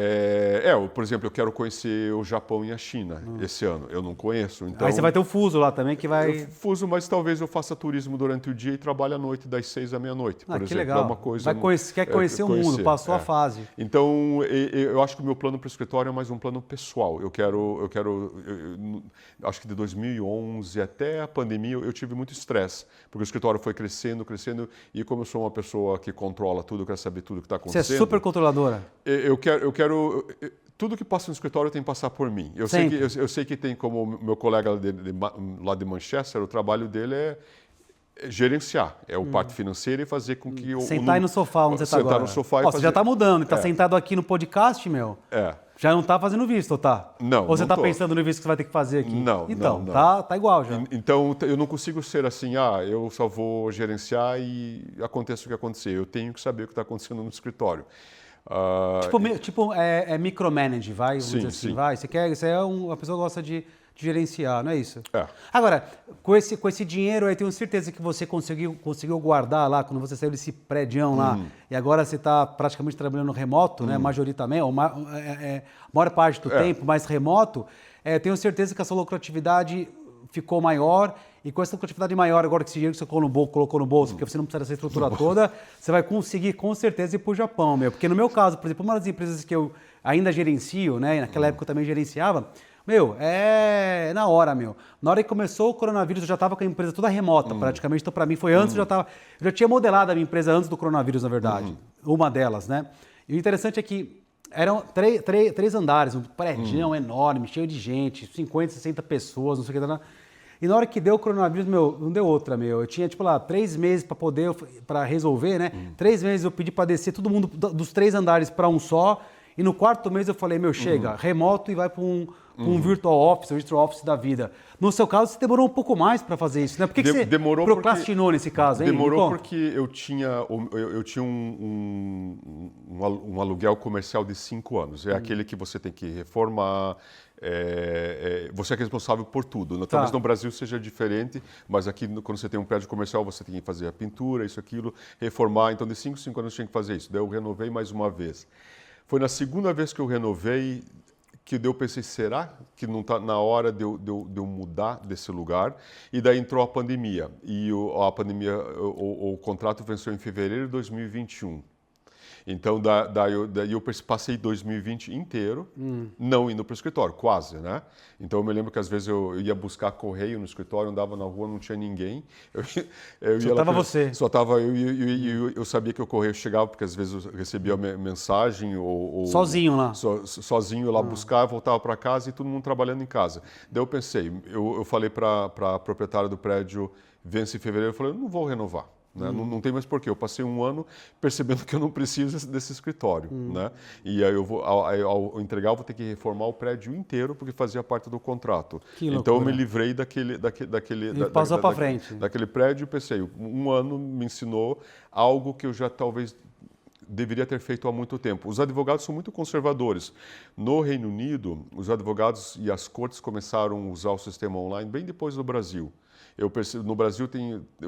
por exemplo, eu quero conhecer o Japão e a China esse ano. Eu não conheço. Então... Aí você vai ter o fuso lá também que vai... Fuso, mas talvez eu faça turismo durante o dia e trabalhe à noite, das 6 à meia-noite, por exemplo. Que legal. É uma coisa... Quer conhecer o mundo, passou a fase. Então, eu acho que o meu plano para o escritório é mais um plano pessoal. Acho que de 2011 até a pandemia eu tive muito estresse, porque o escritório foi crescendo, e como eu sou uma pessoa que controla tudo, quer saber tudo que está acontecendo... Você é super controladora. Eu quero tudo que passa no escritório tem que passar por mim. Eu sei que tem como meu colega lá de Manchester, o trabalho dele é gerenciar, é o parte financeira e fazer com que... Sentar aí no sofá onde você está agora. Sentar no sofá e fazer... Você já está mudando, está sentado aqui no podcast, meu? Já não está fazendo visto, tá? Não, ou você está pensando no visto que você vai ter que fazer aqui? Não, então, não. Tá igual já. Então, eu não consigo ser assim, eu só vou gerenciar e aconteça o que acontecer. Eu tenho que saber o que está acontecendo no escritório. Micromanage, vai? Vamos dizer assim, vai? Você é uma pessoa que gosta de gerenciar, não é isso? Agora, com esse dinheiro aí, tenho certeza que você conseguiu guardar lá, quando você saiu desse prédião lá, e agora você está praticamente trabalhando remoto, né? Majoritariamente, maior parte do tempo, mais remoto. Tenho certeza que a sua lucratividade ficou maior, e com essa lucratividade maior, agora que esse dinheiro que você colocou no bolso, porque você não precisa dessa estrutura toda, você vai conseguir com certeza ir para o Japão, meu. Porque no meu caso, por exemplo, uma das empresas que eu ainda gerencio, né? Naquela época eu também gerenciava, na hora, meu. Na hora que começou o coronavírus, eu já estava com a empresa toda remota, praticamente. Então, para mim, foi antes, eu já tinha modelado a minha empresa antes do coronavírus, na verdade. Uma delas, né? E o interessante é que eram três andares, um prédio enorme, cheio de gente, 50, 60 pessoas, não sei o que. E na hora que deu o coronavírus, não deu outra, meu. Eu tinha, 3 meses para resolver, né? 3 meses eu pedi para descer todo mundo dos 3 andares para um só. E no 4º mês eu falei, chega, remoto e vai para um virtual office da vida. No seu caso, você demorou um pouco mais para fazer isso, né? Por que você procrastinou nesse caso, hein? Demorou porque eu tinha um aluguel comercial de 5 anos. É aquele que você tem que reformar, você é responsável por tudo. Talvez no Brasil seja diferente, mas aqui, quando você tem um prédio comercial, você tem que fazer a pintura, isso, aquilo, reformar. Então, de 5 anos eu tinha que fazer isso. Daí eu renovei mais uma vez. Foi na segunda vez que eu renovei que eu pensei, será que não está na hora de eu mudar desse lugar? E daí entrou a pandemia. E o contrato venceu em fevereiro de 2021. Então, daí eu passei 2020 inteiro não indo para o escritório, quase, né? Então, eu me lembro que às vezes eu ia buscar correio no escritório, andava na rua, não tinha ninguém. Só estava você. Só estava eu e eu sabia que o correio chegava, porque às vezes eu recebia mensagem ou sozinho lá. Sozinho lá buscar, voltava para casa e todo mundo trabalhando em casa. Daí eu pensei, eu falei para a proprietária do prédio, vence em fevereiro, eu falei, eu não vou renovar. Né? Não tem mais porquê. Eu passei um ano percebendo que eu não preciso desse escritório. Né? E aí ao entregar, eu vou ter que reformar o prédio inteiro, porque fazia parte do contrato. Então eu me livrei daquele prédio e pensei, um ano me ensinou algo que eu já talvez deveria ter feito há muito tempo. Os advogados são muito conservadores. No Reino Unido, os advogados e as cortes começaram a usar o sistema online bem depois do Brasil. Eu percebo, no Brasil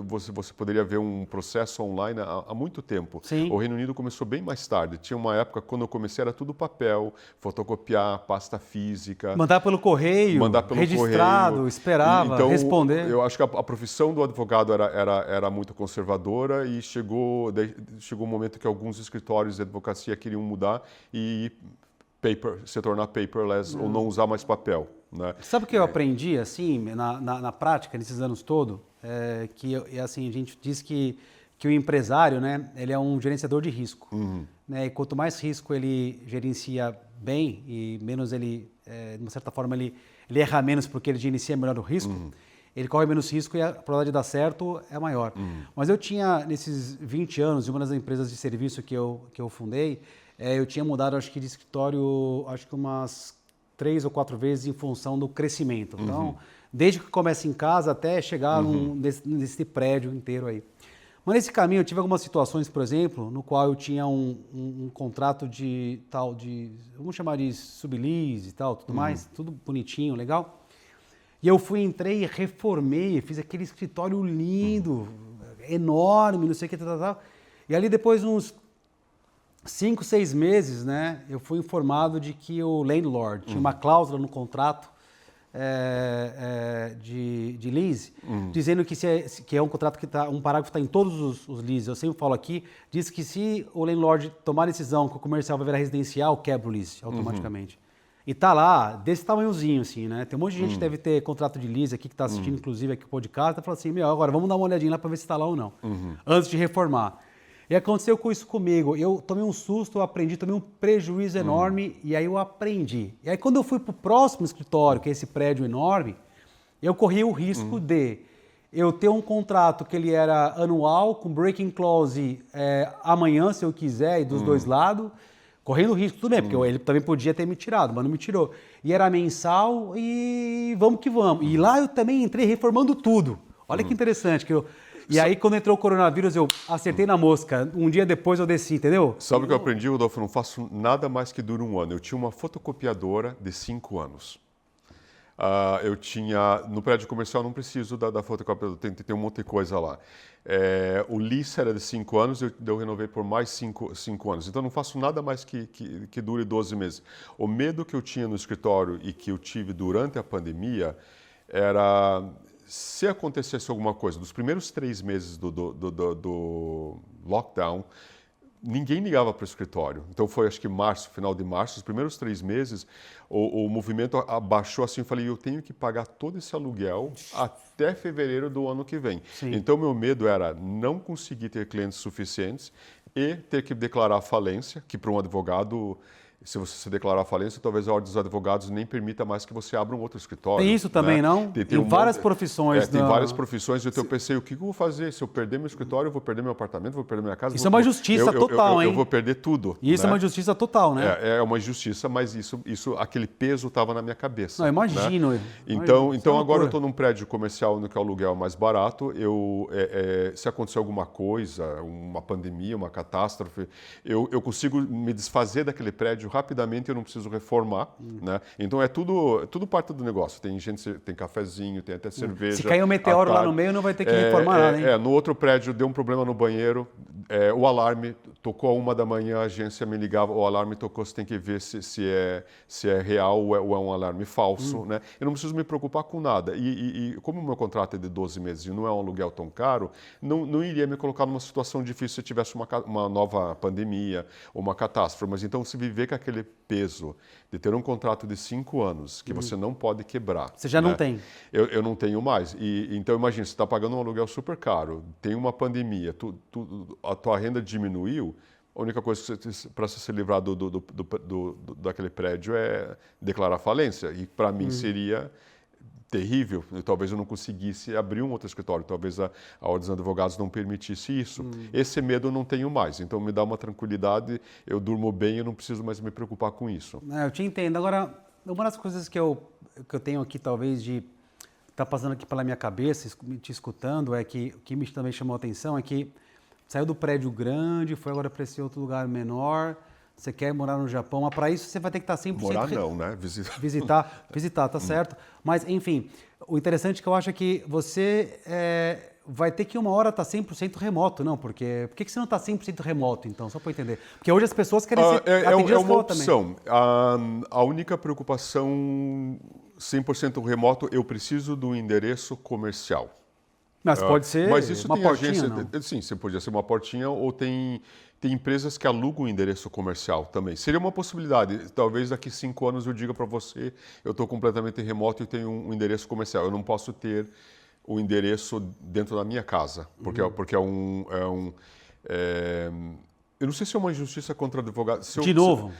você poderia ver um processo online há muito tempo. Sim. O Reino Unido começou bem mais tarde. Tinha uma época, quando eu comecei, era tudo papel, fotocopiar, pasta física. Mandar pelo correio, registrado, esperava, então, responder. Eu acho que a profissão do advogado era muito conservadora e chegou um momento que alguns escritórios de advocacia queriam mudar e se tornar paperless ou não usar mais papel. Né? Sabe o que eu aprendi, assim, na prática, nesses anos todos? Assim, a gente diz que o empresário, né, ele é um gerenciador de risco. Né? E quanto mais risco ele gerencia bem e menos ele, de uma certa forma, ele erra menos porque ele gerencia melhor o risco, ele corre menos risco e a probabilidade de dar certo é maior. Mas eu tinha, nesses 20 anos, em uma das empresas de serviço que eu fundei, eu tinha mudado, acho que, de escritório, acho que umas 3 ou 4 vezes em função do crescimento. Então, desde que começa em casa até chegar nesse prédio inteiro aí. Mas nesse caminho eu tive algumas situações, por exemplo, no qual eu tinha um contrato vamos chamar de sublease e tal, tudo mais, tudo bonitinho, legal. E eu entrei, reformei, fiz aquele escritório lindo, enorme, não sei o que, tal. E ali depois uns 5, 6 meses, né, eu fui informado de que o landlord tinha uma cláusula no contrato de lease, dizendo que é um contrato que um parágrafo está em todos os leases. Eu sempre falo aqui, diz que se o landlord tomar a decisão que o comercial vai virar residencial, quebra o lease automaticamente. E tá lá, desse tamanhozinho, assim, né? Tem um monte de gente que deve ter contrato de lease aqui, que está assistindo, inclusive, aqui o podcast, tá falando assim, agora vamos dar uma olhadinha lá para ver se está lá ou não, antes de reformar. E aconteceu com isso comigo. Eu tomei um susto, eu aprendi, tomei um prejuízo enorme e aí eu aprendi. E aí quando eu fui para o próximo escritório, que é esse prédio enorme, eu corri o risco de eu ter um contrato que ele era anual, com breaking clause amanhã, se eu quiser, e dos dois lados, correndo risco, tudo bem, porque ele também podia ter me tirado, mas não me tirou. E era mensal e vamos que vamos. E lá eu também entrei reformando tudo. Olha que interessante. E aí, quando entrou o coronavírus, eu acertei na mosca. Um dia depois eu desci, entendeu? Sabe o que eu aprendi, Rodolfo? Eu não faço nada mais que dura um ano. Eu tinha uma fotocopiadora de 5 anos. Eu tinha... No prédio comercial não preciso da fotocopiadora, tem um monte de coisa lá. O lease era de 5 anos, eu renovei por mais 5 anos. Então, eu não faço nada mais que dure 12 meses. O medo que eu tinha no escritório e que eu tive durante a pandemia era... Se acontecesse alguma coisa, dos primeiros 3 meses do lockdown, ninguém ligava para o escritório. Então foi, acho que março, final de março, os primeiros 3 meses, o movimento abaixou assim, eu falei, eu tenho que pagar todo esse aluguel até fevereiro do ano que vem. Sim. Então meu medo era não conseguir ter clientes suficientes e ter que declarar falência, que para um advogado... Se você se declarar falência, talvez a ordem dos advogados nem permita mais que você abra um outro escritório. Tem isso também, né? não? Tem várias profissões. Tem várias profissões. Então eu pensei, o que eu vou fazer? Se eu perder meu escritório, eu vou perder meu apartamento, vou perder minha casa. Isso é uma justiça total, hein? Eu vou perder tudo. E isso é uma justiça total, né? É uma injustiça, mas aquele peso estava na minha cabeça. Não, imagino. Né? Então agora eu estou num prédio comercial no que é o aluguel mais barato. Se acontecer alguma coisa, uma pandemia, uma catástrofe, eu consigo me desfazer daquele prédio rapidamente, eu não preciso reformar, né? Então é tudo parte do negócio. Tem gente, tem cafezinho, tem até cerveja. Se cair um meteoro lá no meio, não vai ter que reformar nada, hein? No outro prédio deu um problema no banheiro, o alarme tocou 1 da manhã, a agência me ligava, o alarme tocou, você tem que ver se é real ou é um alarme falso, né? Eu não preciso me preocupar com nada. E como o meu contrato é de 12 meses e não é um aluguel tão caro, não iria me colocar numa situação difícil se tivesse uma nova pandemia ou uma catástrofe. Mas então, se viver com aquele peso de ter um contrato de 5 anos que você não pode quebrar. Você já não tem? Eu não tenho mais. Então, imagina, você está pagando um aluguel super caro, tem uma pandemia, a tua renda diminuiu, a única coisa para se livrar daquele prédio é declarar falência. E para mim seria terrível. Talvez eu não conseguisse abrir um outro escritório. Talvez a Ordem dos Advogados não permitisse isso. Esse medo eu não tenho mais. Então me dá uma tranquilidade, eu durmo bem, eu não preciso mais me preocupar com isso. Eu te entendo. Agora, uma das coisas que eu tenho aqui, talvez, de estar passando aqui pela minha cabeça, te escutando, é que o que também chamou a atenção é que saiu do prédio grande, foi agora para esse outro lugar menor. Você quer morar no Japão, mas para isso você vai ter que estar 100%... Morar não, né? Visitar, tá certo. Mas, enfim, o interessante que eu acho é que você vai ter que uma hora estar 100% remoto, não? Por que você não está 100% remoto, então? Só para entender. Porque hoje as pessoas querem ser atendidas uma opção. Também. A única preocupação 100% remoto, eu preciso do endereço comercial. Mas pode ser mas isso uma tem portinha, agência, não? Sim, você podia ser uma portinha ou tem empresas que alugam o endereço comercial também. Seria uma possibilidade. Talvez daqui 5 anos eu diga para você, eu estou completamente remoto e tenho um endereço comercial. Eu não posso ter o endereço dentro da minha casa, porque eu não sei se é uma injustiça contra advogados. De novo?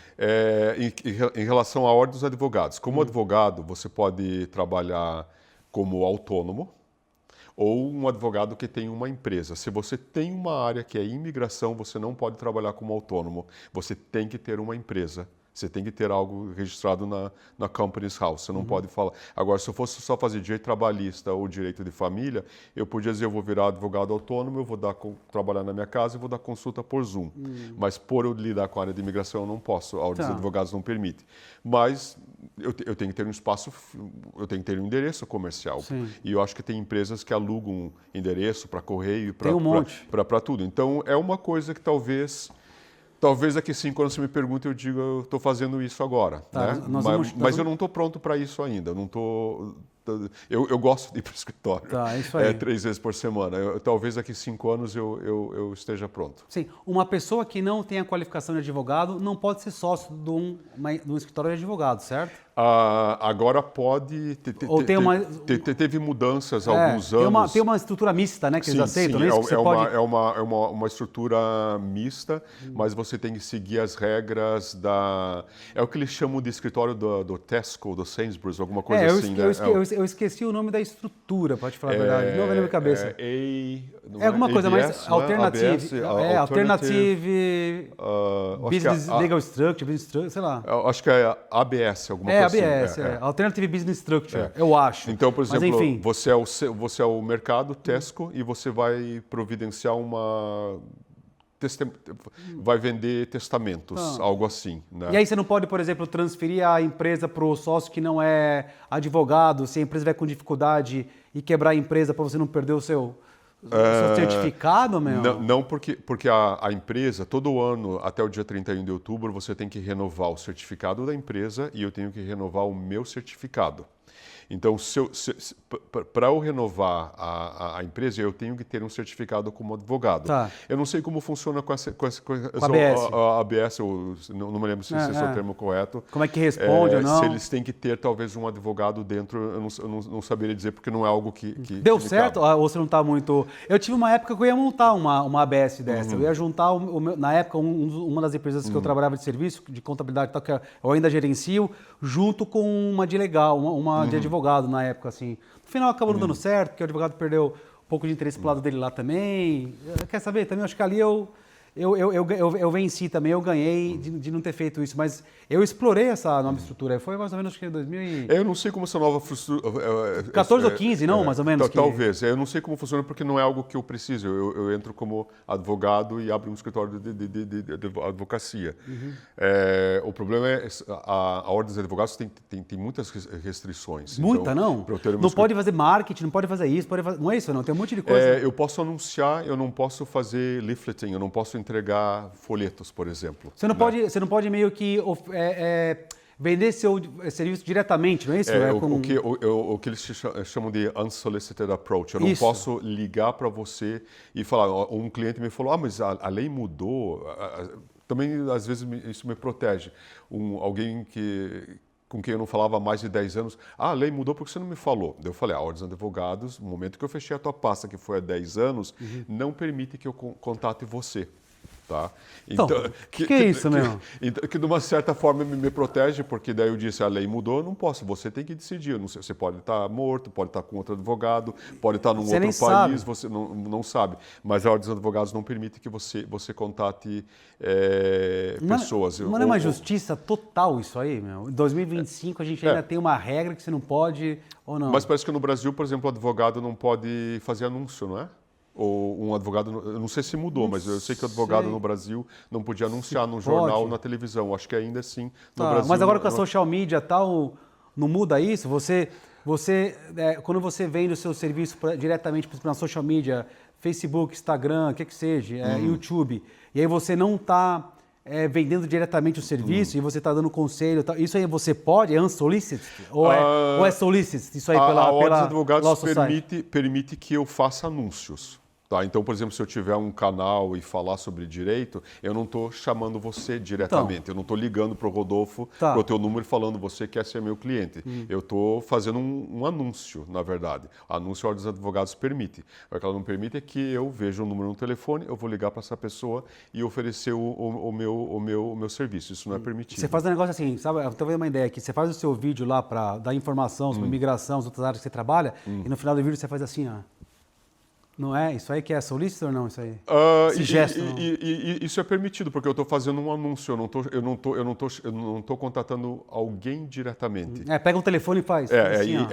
Em relação à ordem dos advogados. Como advogado, você pode trabalhar como autônomo, ou um advogado que tem uma empresa. Se você tem uma área que é imigração, você não pode trabalhar como autônomo. Você tem que ter uma empresa. Você tem que ter algo registrado na Companies House. Você não pode falar. Agora, se eu fosse só fazer direito trabalhista ou direito de família, eu podia dizer, eu vou virar advogado autônomo, eu vou trabalhar na minha casa e vou dar consulta por Zoom. Mas por eu lidar com a área de imigração, eu não posso. A ordem dos advogados não permite. Mas eu tenho que ter um espaço, eu tenho que ter um endereço comercial. Sim. E eu acho que tem empresas que alugam endereço para correio, para tudo. Então, é uma coisa que talvez daqui 5 anos você me pergunte e eu digo, eu estou fazendo isso agora. Tá, né? mas eu não estou pronto para isso ainda. Eu não estou Eu gosto de ir para o escritório. Tá, isso aí. 3 vezes por semana. Talvez daqui 5 anos eu esteja pronto. Sim, uma pessoa que não tem a qualificação de advogado não pode ser sócio de um escritório de advogado, certo? Agora pode. Ou tem uma... Teve mudanças há alguns anos. Tem uma estrutura mista, né, que eles aceitam, sim, não é isso que você pode... uma estrutura mista, mas você tem que seguir as regras da... É o que eles chamam de escritório do Tesco, do Sainsbury's, alguma coisa assim, né? Eu esqueci o nome da estrutura, pode falar a verdade. Não vem na minha cabeça. Alguma coisa mais alternative. Alternative Business Legal Structure, sei lá. Acho que é ABS, alguma coisa ABS, assim. Alternative Business Structure, eu acho. Então, por exemplo, mas, enfim, você é o mercado Tesco e você vai providenciar vai vender testamentos, algo assim. Né? E aí você não pode, por exemplo, transferir a empresa para o sócio que não é advogado, se a empresa vai com dificuldade e quebrar a empresa para você não perder o seu certificado, meu? Não, porque a empresa, todo ano, até o dia 31 de outubro, você tem que renovar o certificado da empresa e eu tenho que renovar o meu certificado. Então, para eu renovar a empresa, eu tenho que ter um certificado como advogado. Tá. Eu não sei como funciona com a ABS, não me lembro se esse é o termo correto. Como é que responde ou não? Se eles têm que ter, talvez, um advogado dentro, eu não saberia dizer, porque não é algo que Deu certo? Ou você não está muito... Eu tive uma época que eu ia montar uma ABS dessa. Eu ia juntar, na época, uma das empresas que eu trabalhava de serviço, de contabilidade e tal, que eu ainda gerencio, junto com uma de legal, uma de advogado na época, assim. No final acabou não dando certo, porque o advogado perdeu um pouco de interesse pro lado dele lá também. Quer saber? Também acho que ali eu venci também, eu ganhei de não ter feito isso, mas eu explorei essa nova estrutura. Foi mais ou menos em 2000 Eu não sei como essa nova estrutura... 14 ou 15, não? Mais ou menos? Talvez. Eu não sei como funciona porque não é algo que eu preciso. Eu entro como advogado e abro um escritório de advocacia. O problema é a ordem dos advogados tem muitas restrições. Muita, então, não? Não pode fazer marketing, não pode fazer isso, não é isso, não? Tem um monte de coisa. Eu posso anunciar, eu não posso fazer leafleting, eu não posso entregar folhetos, por exemplo. Você não pode meio que vender seu serviço diretamente, não é isso? O que eles chamam de unsolicited approach. Eu não posso ligar para você e falar, um cliente me falou, mas a lei mudou. Também, às vezes, isso me protege. Alguém com quem eu não falava há mais de 10 anos, a lei mudou porque você não me falou. Eu falei, a Ordem dos Advogados, no momento que eu fechei a tua pasta, que foi há 10 anos, não permite que eu contate você. Tá? Então, que é isso mesmo? Que de uma certa forma me protege, porque daí eu disse, a lei mudou, eu não posso, você tem que decidir. Não sei, você pode estar morto, pode estar com outro advogado, pode estar num outro país, você não sabe. Mas a Ordem dos Advogados não permite que você contate pessoas. Não é uma justiça total isso aí, meu? Em 2025 a gente ainda tem uma regra que você não pode ou não. Mas parece que no Brasil, por exemplo, o advogado não pode fazer anúncio, não é? Ou um advogado, eu não sei se mudou, mas eu sei que o advogado no Brasil não podia anunciar no jornal ou na televisão. Acho que ainda assim no Brasil. Mas agora com a social media e tal, não muda isso? Quando você vende o seu serviço diretamente na social media, Facebook, Instagram, o que seja, YouTube, e aí você não está vendendo diretamente o serviço e você está dando conselho, isso aí você pode? É unsolicited? Ou é solicited? Isso aí a Ordem dos Advogados permite que eu faça anúncios. Tá? Então, por exemplo, se eu tiver um canal e falar sobre direito, eu não estou chamando você diretamente. Então, eu não estou ligando para o Rodolfo, para o teu número, falando você quer ser meu cliente. Eu estou fazendo um anúncio, na verdade. Anúncio a Ordem dos Advogados permite. O que ela não permite é que eu veja um número no telefone, eu vou ligar para essa pessoa e oferecer o meu serviço. Isso não é permitido. Você faz um negócio assim, sabe? Eu estou vendo uma ideia aqui. Você faz o seu vídeo lá para dar informação sobre imigração, as outras áreas que você trabalha, e no final do vídeo você faz assim, ó. Não é? Isso aí que é solícito ou não? Isso aí? Esse gesto. Isso é permitido, porque eu estou fazendo um anúncio, eu não tô contatando alguém diretamente. Pega um telefone e faz.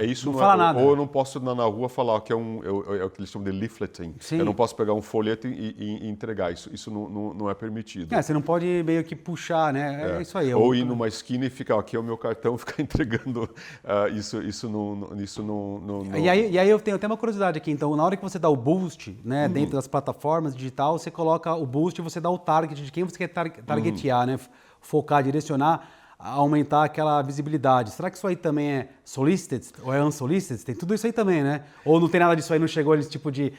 Isso não fala nada. Ou eu não posso ir na rua falar que é o que eles chamam de leafleting. Sim. Eu não posso pegar um folheto e entregar. Isso não é permitido. Você não pode meio que puxar, né? É isso aí. Ou ir numa esquina e ficar, aqui é o meu cartão, ficar entregando. Isso não... E aí eu tenho até uma curiosidade aqui. Então, na hora que você dá o boost, né, dentro das plataformas digital, você coloca o boost e você dá o target de quem você quer targetear, né, focar, direcionar. aumentar aquela visibilidade. Será que isso aí também é solicited ou é unsolicited? Tem tudo isso aí também, né? Ou não tem nada disso aí, não chegou esse tipo de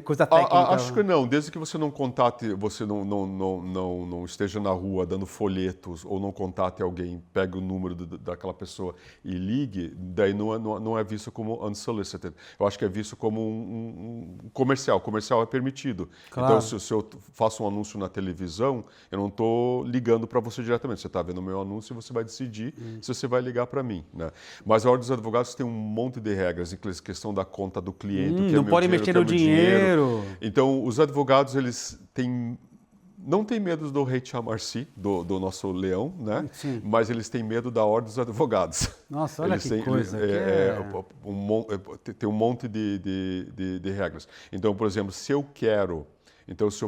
coisa técnica? Acho que não, desde que você não contate, você não esteja na rua dando folhetos ou não contate alguém, pegue o número daquela pessoa e ligue, daí não é visto como unsolicited. Eu acho que é visto como um comercial. Comercial é permitido. Claro. Então, se eu faço um anúncio na televisão, eu não estou ligando para você diretamente. Você está vendo o meu anúncio e você vai decidir se você vai ligar para mim, né? Mas a Ordem dos Advogados tem um monte de regras, inclusive questão da conta do cliente, o que não pode mexer no dinheiro. Então, os advogados, eles não têm medo do rei Chamarci, do nosso leão, né? Sim. Mas eles têm medo da Ordem dos Advogados. Nossa, olha que coisa. Tem um monte de regras. Então, por exemplo, se eu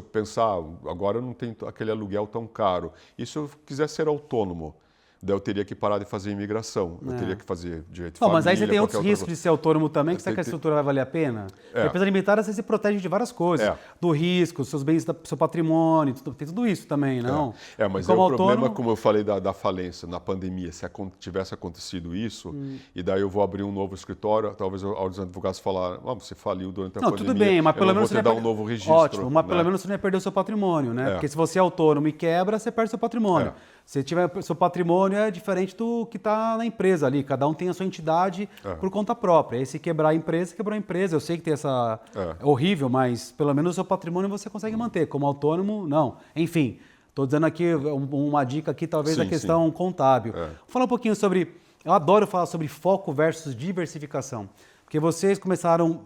pensar, agora eu não tenho aquele aluguel tão caro, e se eu quiser ser autônomo, daí eu teria que parar de fazer imigração, eu teria que fazer direito de família. Mas aí você tem outros riscos de ser autônomo também, que será que a estrutura vai valer a pena? A empresa limitada você se protege de várias coisas, do risco, seus bens, seu patrimônio, tem tudo isso também, não? Mas o problema, como eu falei da falência, na pandemia, se tivesse acontecido isso, e daí eu vou abrir um novo escritório, talvez os advogados falaram, você faliu durante a pandemia, tudo bem, mas pelo menos você dar um novo registro. Ótimo, mas pelo menos você não ia perder o seu patrimônio, né? Porque se você é autônomo e quebra, você perde seu patrimônio. Se tiver seu patrimônio é diferente do que está na empresa ali. Cada um tem a sua entidade por conta própria. Aí se quebrar a empresa, quebrou a empresa. Eu sei que tem essa... É horrível, mas pelo menos o seu patrimônio você consegue manter. Como autônomo, não. Enfim, estou dando aqui uma dica aqui, talvez, da questão contábil. Vou falar um pouquinho sobre... Eu adoro falar sobre foco versus diversificação. Porque vocês começaram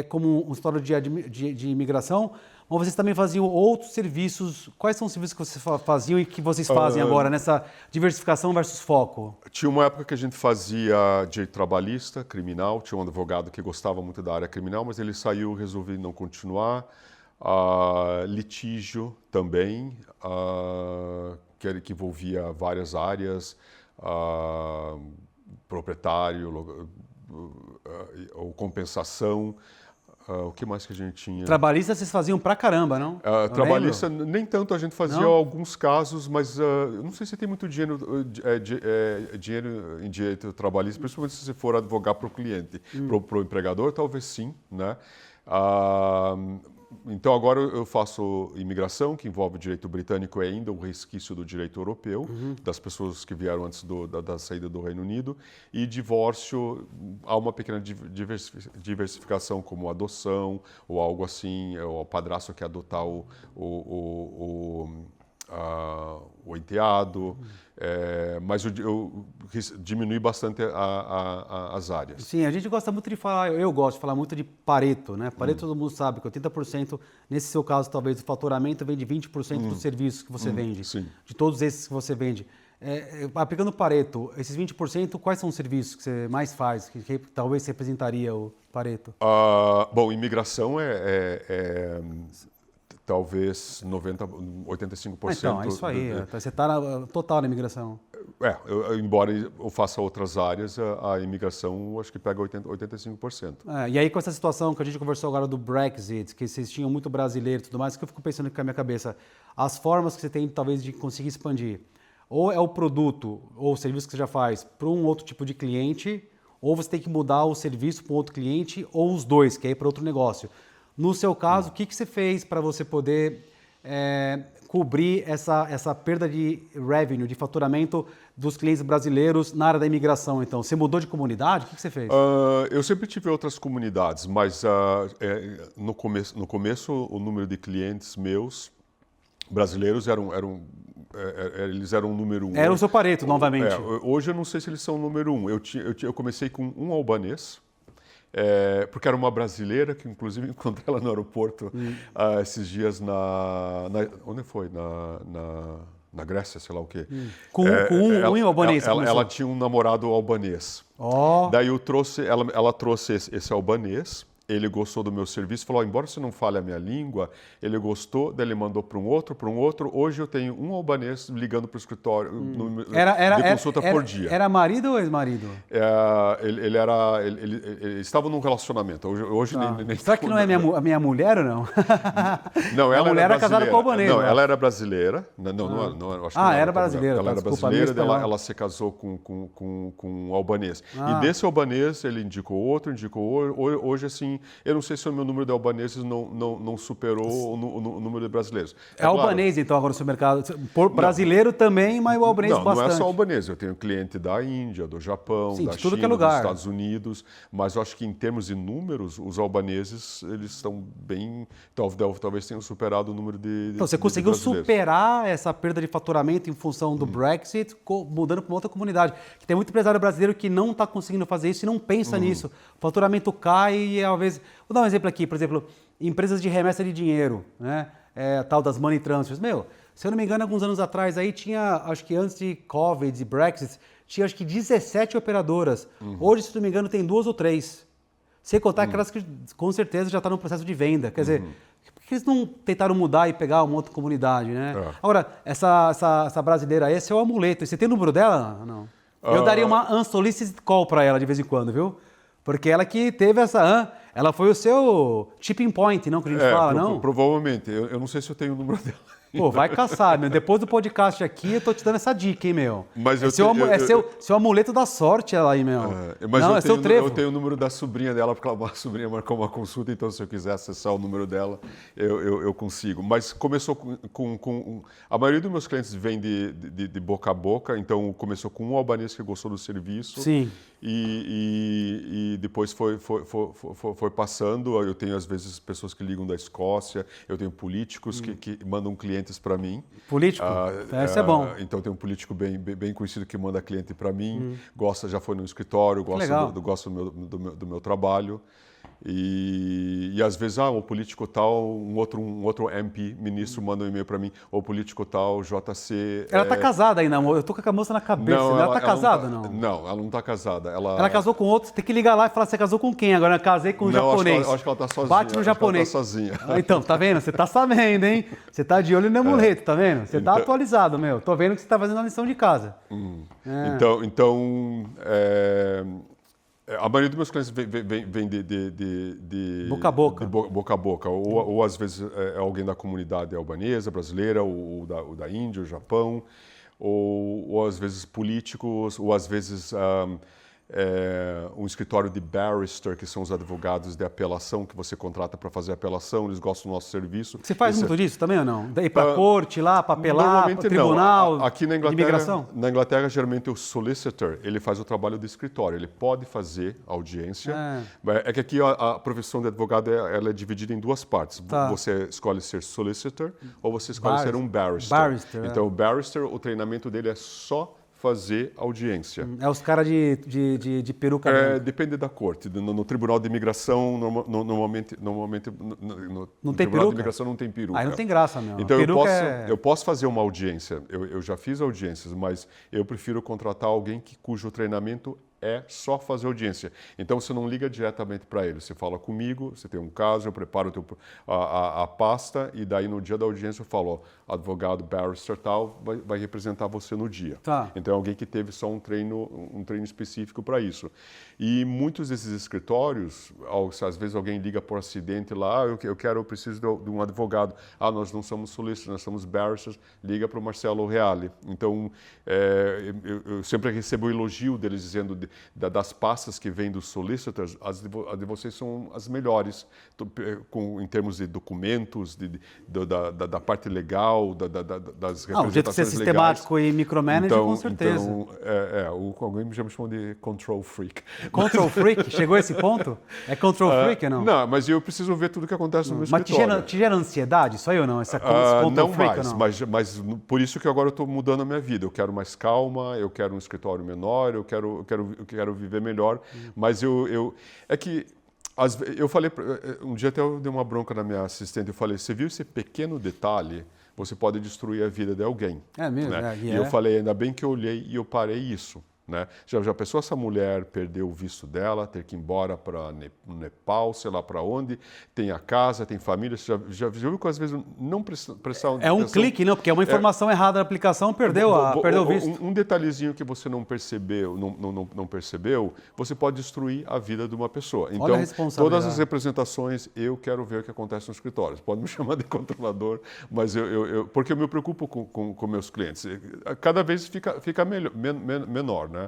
como um história de imigração, mas vocês também faziam outros serviços. Quais são os serviços que vocês faziam e que vocês fazem agora nessa diversificação versus foco? Tinha uma época que a gente fazia direito trabalhista, criminal. Tinha um advogado que gostava muito da área criminal, mas ele saiu, resolvi não continuar. Litígio também, que envolvia várias áreas, proprietário, ou compensação. O que mais que a gente tinha? Trabalhista vocês faziam pra caramba, não? Trabalhista, nem tanto. A gente fazia alguns casos, mas não sei se tem muito dinheiro em direito trabalhista, principalmente se você for advogar para o cliente. Para o empregador, talvez sim, né? Então, agora eu faço imigração, que envolve o direito britânico e ainda um resquício do direito europeu, das pessoas que vieram antes da saída do Reino Unido. E divórcio, há uma pequena diversificação, como adoção ou algo assim, o padrasto quer adotar o enteado, mas eu diminui bastante as áreas. Sim, a gente gosta muito de falar, eu gosto de falar muito de Pareto, né? Pareto todo mundo sabe que 80%, nesse seu caso talvez, o faturamento vem de 20% dos serviços que você vende, de todos esses que você vende. Aplicando Pareto, esses 20%, quais são os serviços que você mais faz, que talvez representaria o Pareto? Bom, imigração talvez 85%. Então, é isso aí. Você está total na imigração. Embora eu faça outras áreas, a imigração acho que pega 85%. E aí com essa situação que a gente conversou agora do Brexit, que vocês tinham muito brasileiro e tudo mais, que eu fico pensando aqui com a minha cabeça, as formas que você tem talvez de conseguir expandir, ou é o produto ou o serviço que você já faz para um outro tipo de cliente, ou você tem que mudar o serviço para um outro cliente, ou os dois, que é para outro negócio. No seu caso, o que você fez para você poder cobrir essa perda de revenue, de faturamento dos clientes brasileiros na área da imigração? Então, você mudou de comunidade? O que você fez? Eu sempre tive outras comunidades, mas no começo o número de clientes meus brasileiros eles eram o número 1. Era o seu Pareto, novamente. Hoje eu não sei se eles são o número 1. Eu comecei com um albanês, porque era uma brasileira, que inclusive encontrei ela no aeroporto esses dias onde foi? Na Grécia, sei lá o quê. Com um albanês. Ela tinha um namorado albanês. Daí ela trouxe esse albanês ele gostou do meu serviço, falou, embora você não fale a minha língua, ele gostou, daí ele mandou para um outro. Hoje eu tenho um albanês ligando para o escritório de consulta por dia. Era marido ou ex-marido? Ele estava num relacionamento. Hoje nem Será que não é a minha mulher ou não? Não, ela a mulher era casada com o albanês. Não, ela era brasileira. Não, acho que não era brasileira. Ela era brasileira, ela se casou com um albanês. E desse albanês ele indicou outro. Hoje, assim, eu não sei se o meu número de albaneses não superou o número de brasileiros. Albanês, então, agora no seu mercado. Brasileiro também, mas o albanês bastante. Não é só albanês. Eu tenho cliente da Índia, do Japão, da tudo China, que é lugar. dos Estados Unidos. Mas eu acho que em termos de números, os albaneses, eles estão bem... Talvez tenham superado o número de Então, você conseguiu superar essa perda de faturamento em função do Brexit, mudando para uma outra comunidade. Que tem muito empresário brasileiro que não está conseguindo fazer isso e não pensa nisso. O faturamento cai e, às vezes... Vou dar um exemplo aqui. Por exemplo, empresas de remessa de dinheiro, né? Tal das money transfers. Se eu não me engano, alguns anos atrás, aí tinha, acho que antes de Covid e Brexit, tinha acho que 17 operadoras. Hoje, se não me engano, tem 2 ou 3. Sem contar aquelas que com certeza já estão no processo de venda. Quer dizer, por que eles não tentaram mudar e pegar uma outra comunidade, né? Agora, essa brasileira, esse é o amuleto. Você tem o número dela? Não. Eu daria uma unsolicited call para ela de vez em quando, viu? Porque ela que teve essa... Ela foi o seu tipping point, não? Que a gente fala, não? Provavelmente. Eu não sei se eu tenho o número dela. Pô, vai caçar, meu. Depois do podcast aqui, eu tô te dando essa dica, hein, meu. Mas seu amuleto da sorte, ela aí, meu. Mas seu trevo. Eu tenho o número da sobrinha dela, porque a sobrinha marcou uma consulta, então se eu quiser acessar o número dela, eu consigo. Mas começou com... A maioria dos meus clientes vem de boca a boca, então começou com um albanês que gostou do serviço. Sim. E depois foi passando. Eu tenho, às vezes, pessoas que ligam da Escócia, eu tenho políticos que mandam clientes para mim. Político? Isso é bom. Então tem um político bem conhecido que manda cliente para mim, já foi no escritório, gosta do meu trabalho. E às vezes, o político tal, um outro MP, ministro, manda um e-mail para mim, ou político tal, JC... Ela está casada ainda, amor. Eu tô com a moça na cabeça. Não, ela está casada, não? Não, ela não está casada. Ela casou com outro, tem que ligar lá e falar, você casou com quem? Agora eu casei com um japonês. Acho que ela está sozinha. Bate no japonês. Ela tá sozinha. Então, tá vendo? Você tá sabendo, hein? Você tá de olho no amuleto, tá vendo? Você tá atualizado, meu. Tô vendo que você tá fazendo a lição de casa. A maioria dos meus clientes vem de boca a boca. Boca a boca. Ou às vezes é alguém da comunidade albanesa, brasileira, ou da Índia, o Japão, ou às vezes políticos, ou às vezes um escritório de barrister, que são os advogados de apelação que você contrata para fazer apelação, eles gostam do nosso serviço. Você faz muito disso também ou não? Ir para a corte lá, para apelar, para o tribunal, não. Aqui na Inglaterra, geralmente o solicitor, ele faz o trabalho do escritório, ele pode fazer audiência. É que aqui a profissão de advogado ela é dividida em 2 partes. Tá. Você escolhe ser solicitor ou você escolhe ser um barrister. Então o barrister, o treinamento dele é só fazer audiência. É os caras de peruca. Depende da corte. No tribunal de imigração, normalmente no tribunal de imigração não tem peruca. Aí não tem graça, meu. Então eu posso fazer uma audiência. Eu já fiz audiências, mas eu prefiro contratar alguém cujo treinamento é só fazer audiência. Então você não liga diretamente para ele. Você fala comigo, você tem um caso, eu preparo a pasta e daí no dia da audiência eu falo, advogado, barrister tal, vai representar você no dia. Tá. Então é alguém que teve só um treino específico para isso. E muitos desses escritórios, às vezes alguém liga por acidente lá, eu preciso de um advogado. Nós não somos solicitors, nós somos barristers, liga para o Marcelo Reale. Então eu sempre recebo o elogio deles dizendo das pastas que vêm dos solicitors, as de vocês são as melhores, em termos de documentos, da parte legal, das representações legais. O jeito de ser sistemático e micromanager, com certeza. Alguém me chamou de control freak. Control freak? Chegou a esse ponto? É control freak ou não? Não, mas eu preciso ver tudo o que acontece no meu escritório. Mas te gera ansiedade? Isso aí ou não? Esse control não freak mais, ou não? mas por isso que agora eu estou mudando a minha vida. Eu quero mais calma, eu quero um escritório menor, eu quero viver melhor, mas é que eu falei, um dia até eu dei uma bronca na minha assistente, eu falei, você viu esse pequeno detalhe, você pode destruir a vida de alguém. É mesmo? Né? E eu falei, ainda bem que eu olhei e eu parei isso. Né? Já pensou essa mulher perder o visto dela, ter que ir embora para Nepal, sei lá para onde, tem a casa, tem família, você já viu que às vezes não prestar É um atenção? clique, não, porque é uma informação errada da aplicação, perdeu o visto. Um detalhezinho que você não percebeu, não percebeu, você pode destruir a vida de uma pessoa. Então, Olha a responsabilidade. todas as representações, eu quero ver o que acontece nos escritórios. Pode me chamar de controlador, mas porque eu me preocupo com meus clientes. Cada vez fica menor, né?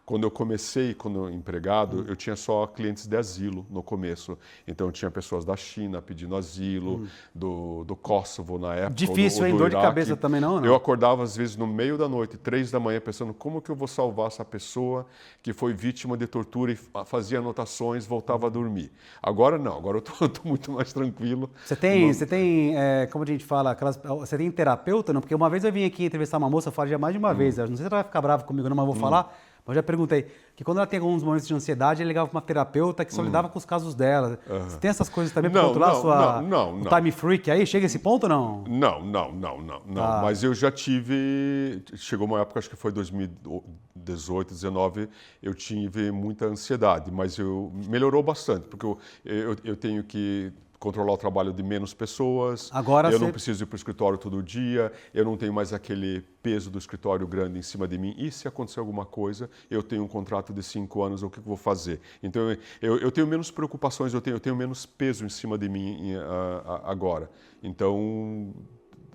Quando eu comecei, como empregado, eu tinha só clientes de asilo no começo. Então, eu tinha pessoas da China pedindo asilo, do Kosovo na época. Difícil, ou hein? do Dor de Iraque. cabeça também não? Eu acordava, às vezes, no meio da noite, 3 da manhã, pensando como que eu vou salvar essa pessoa que foi vítima de tortura e fazia anotações, voltava a dormir. Agora, não. Agora eu estou muito mais tranquilo. Você tem como a gente fala, você tem terapeuta, não? Porque uma vez eu vim aqui entrevistar uma moça, eu falei já mais de uma vez, eu não sei se ela vai ficar brava comigo, não, mas vou falar. Mas eu já perguntei, que quando ela tem alguns momentos de ansiedade, ela ligava para uma terapeuta que só lidava com os casos dela. Você tem essas coisas também para controlar o time freak aí? Chega a esse ponto ou não? Não. Mas eu já tive... Chegou uma época, acho que foi 2018, 2019, eu tive muita ansiedade, mas melhorou bastante, porque eu tenho que controlar o trabalho de menos pessoas, agora eu não preciso ir para o escritório todo dia, eu não tenho mais aquele peso do escritório grande em cima de mim. E se acontecer alguma coisa, eu tenho um contrato de 5 anos, o que eu vou fazer? Então, eu tenho menos preocupações, eu tenho menos peso em cima de mim agora. Então...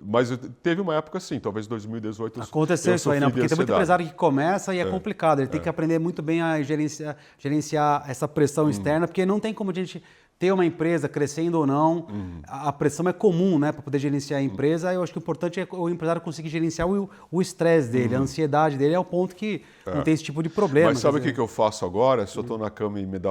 Mas teve uma época assim, talvez 2018... Aconteceu isso aí, não, porque tem muito empresário que começa e é complicado. Ele tem que aprender muito bem a gerenciar essa pressão externa, porque não tem como a gente ter uma empresa crescendo ou não. A pressão é comum, né, para poder gerenciar a empresa. Eu acho que o importante é o empresário conseguir gerenciar o estresse dele, a ansiedade dele, é o ponto que não tem esse tipo de problema. Mas sabe o que eu faço agora? Se eu estou na cama e me dá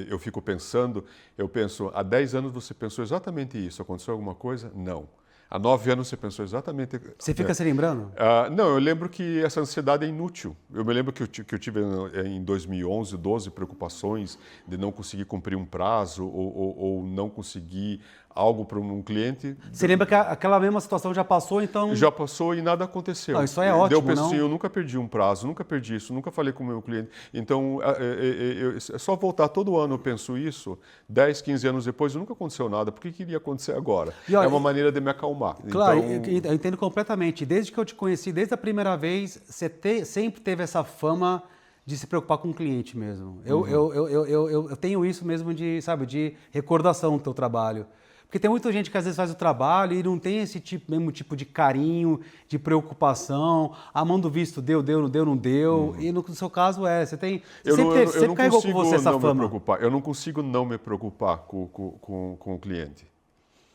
eu fico pensando, eu penso, há 10 anos você pensou exatamente isso, aconteceu alguma coisa? Não. Há 9 anos você pensou exatamente... Você fica se lembrando? Não, eu lembro que essa ansiedade é inútil. Eu me lembro que eu tive em 2011, 12 preocupações de não conseguir cumprir um prazo ou não conseguir algo para um cliente. Você lembra que aquela mesma situação já passou, então... Já passou e nada aconteceu. Isso aí é ótimo, Deu não? Assim, eu nunca perdi um prazo, nunca perdi isso, nunca falei com o meu cliente. Então, é só voltar todo ano, eu penso isso, 10, 15 anos depois, nunca aconteceu nada. Por que iria acontecer agora? É uma maneira de me acalmar. Claro, então... eu entendo completamente. Desde que eu te conheci, desde a primeira vez, você sempre teve essa fama de se preocupar com o cliente mesmo. Eu tenho isso mesmo de recordação do teu trabalho. Porque tem muita gente que às vezes faz o trabalho e não tem esse mesmo tipo de carinho, de preocupação. A mão do visto deu, não deu. E no seu caso você sempre carregou com você essa fama. Eu não consigo não me preocupar com o cliente.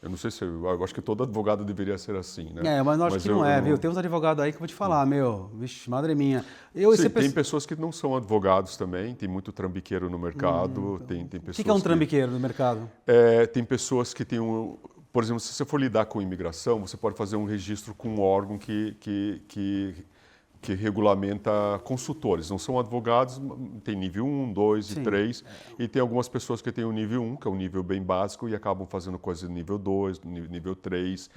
Eu não sei se... Eu acho que todo advogado deveria ser assim, né? Mas eu acho que não é, viu? Tem uns advogados aí que eu vou te falar, vixe, madre minha. Tem pessoas que não são advogados também, tem muito trambiqueiro no mercado. Tem pessoas o que é um trambiqueiro no mercado? Tem pessoas que têm por exemplo, se você for lidar com imigração, você pode fazer um registro com um órgão que regulamenta consultores. Não são advogados, tem nível 1, 2 e 3. E tem algumas pessoas que têm o nível 1, que é um nível bem básico, e acabam fazendo coisas de nível 2, nível 3.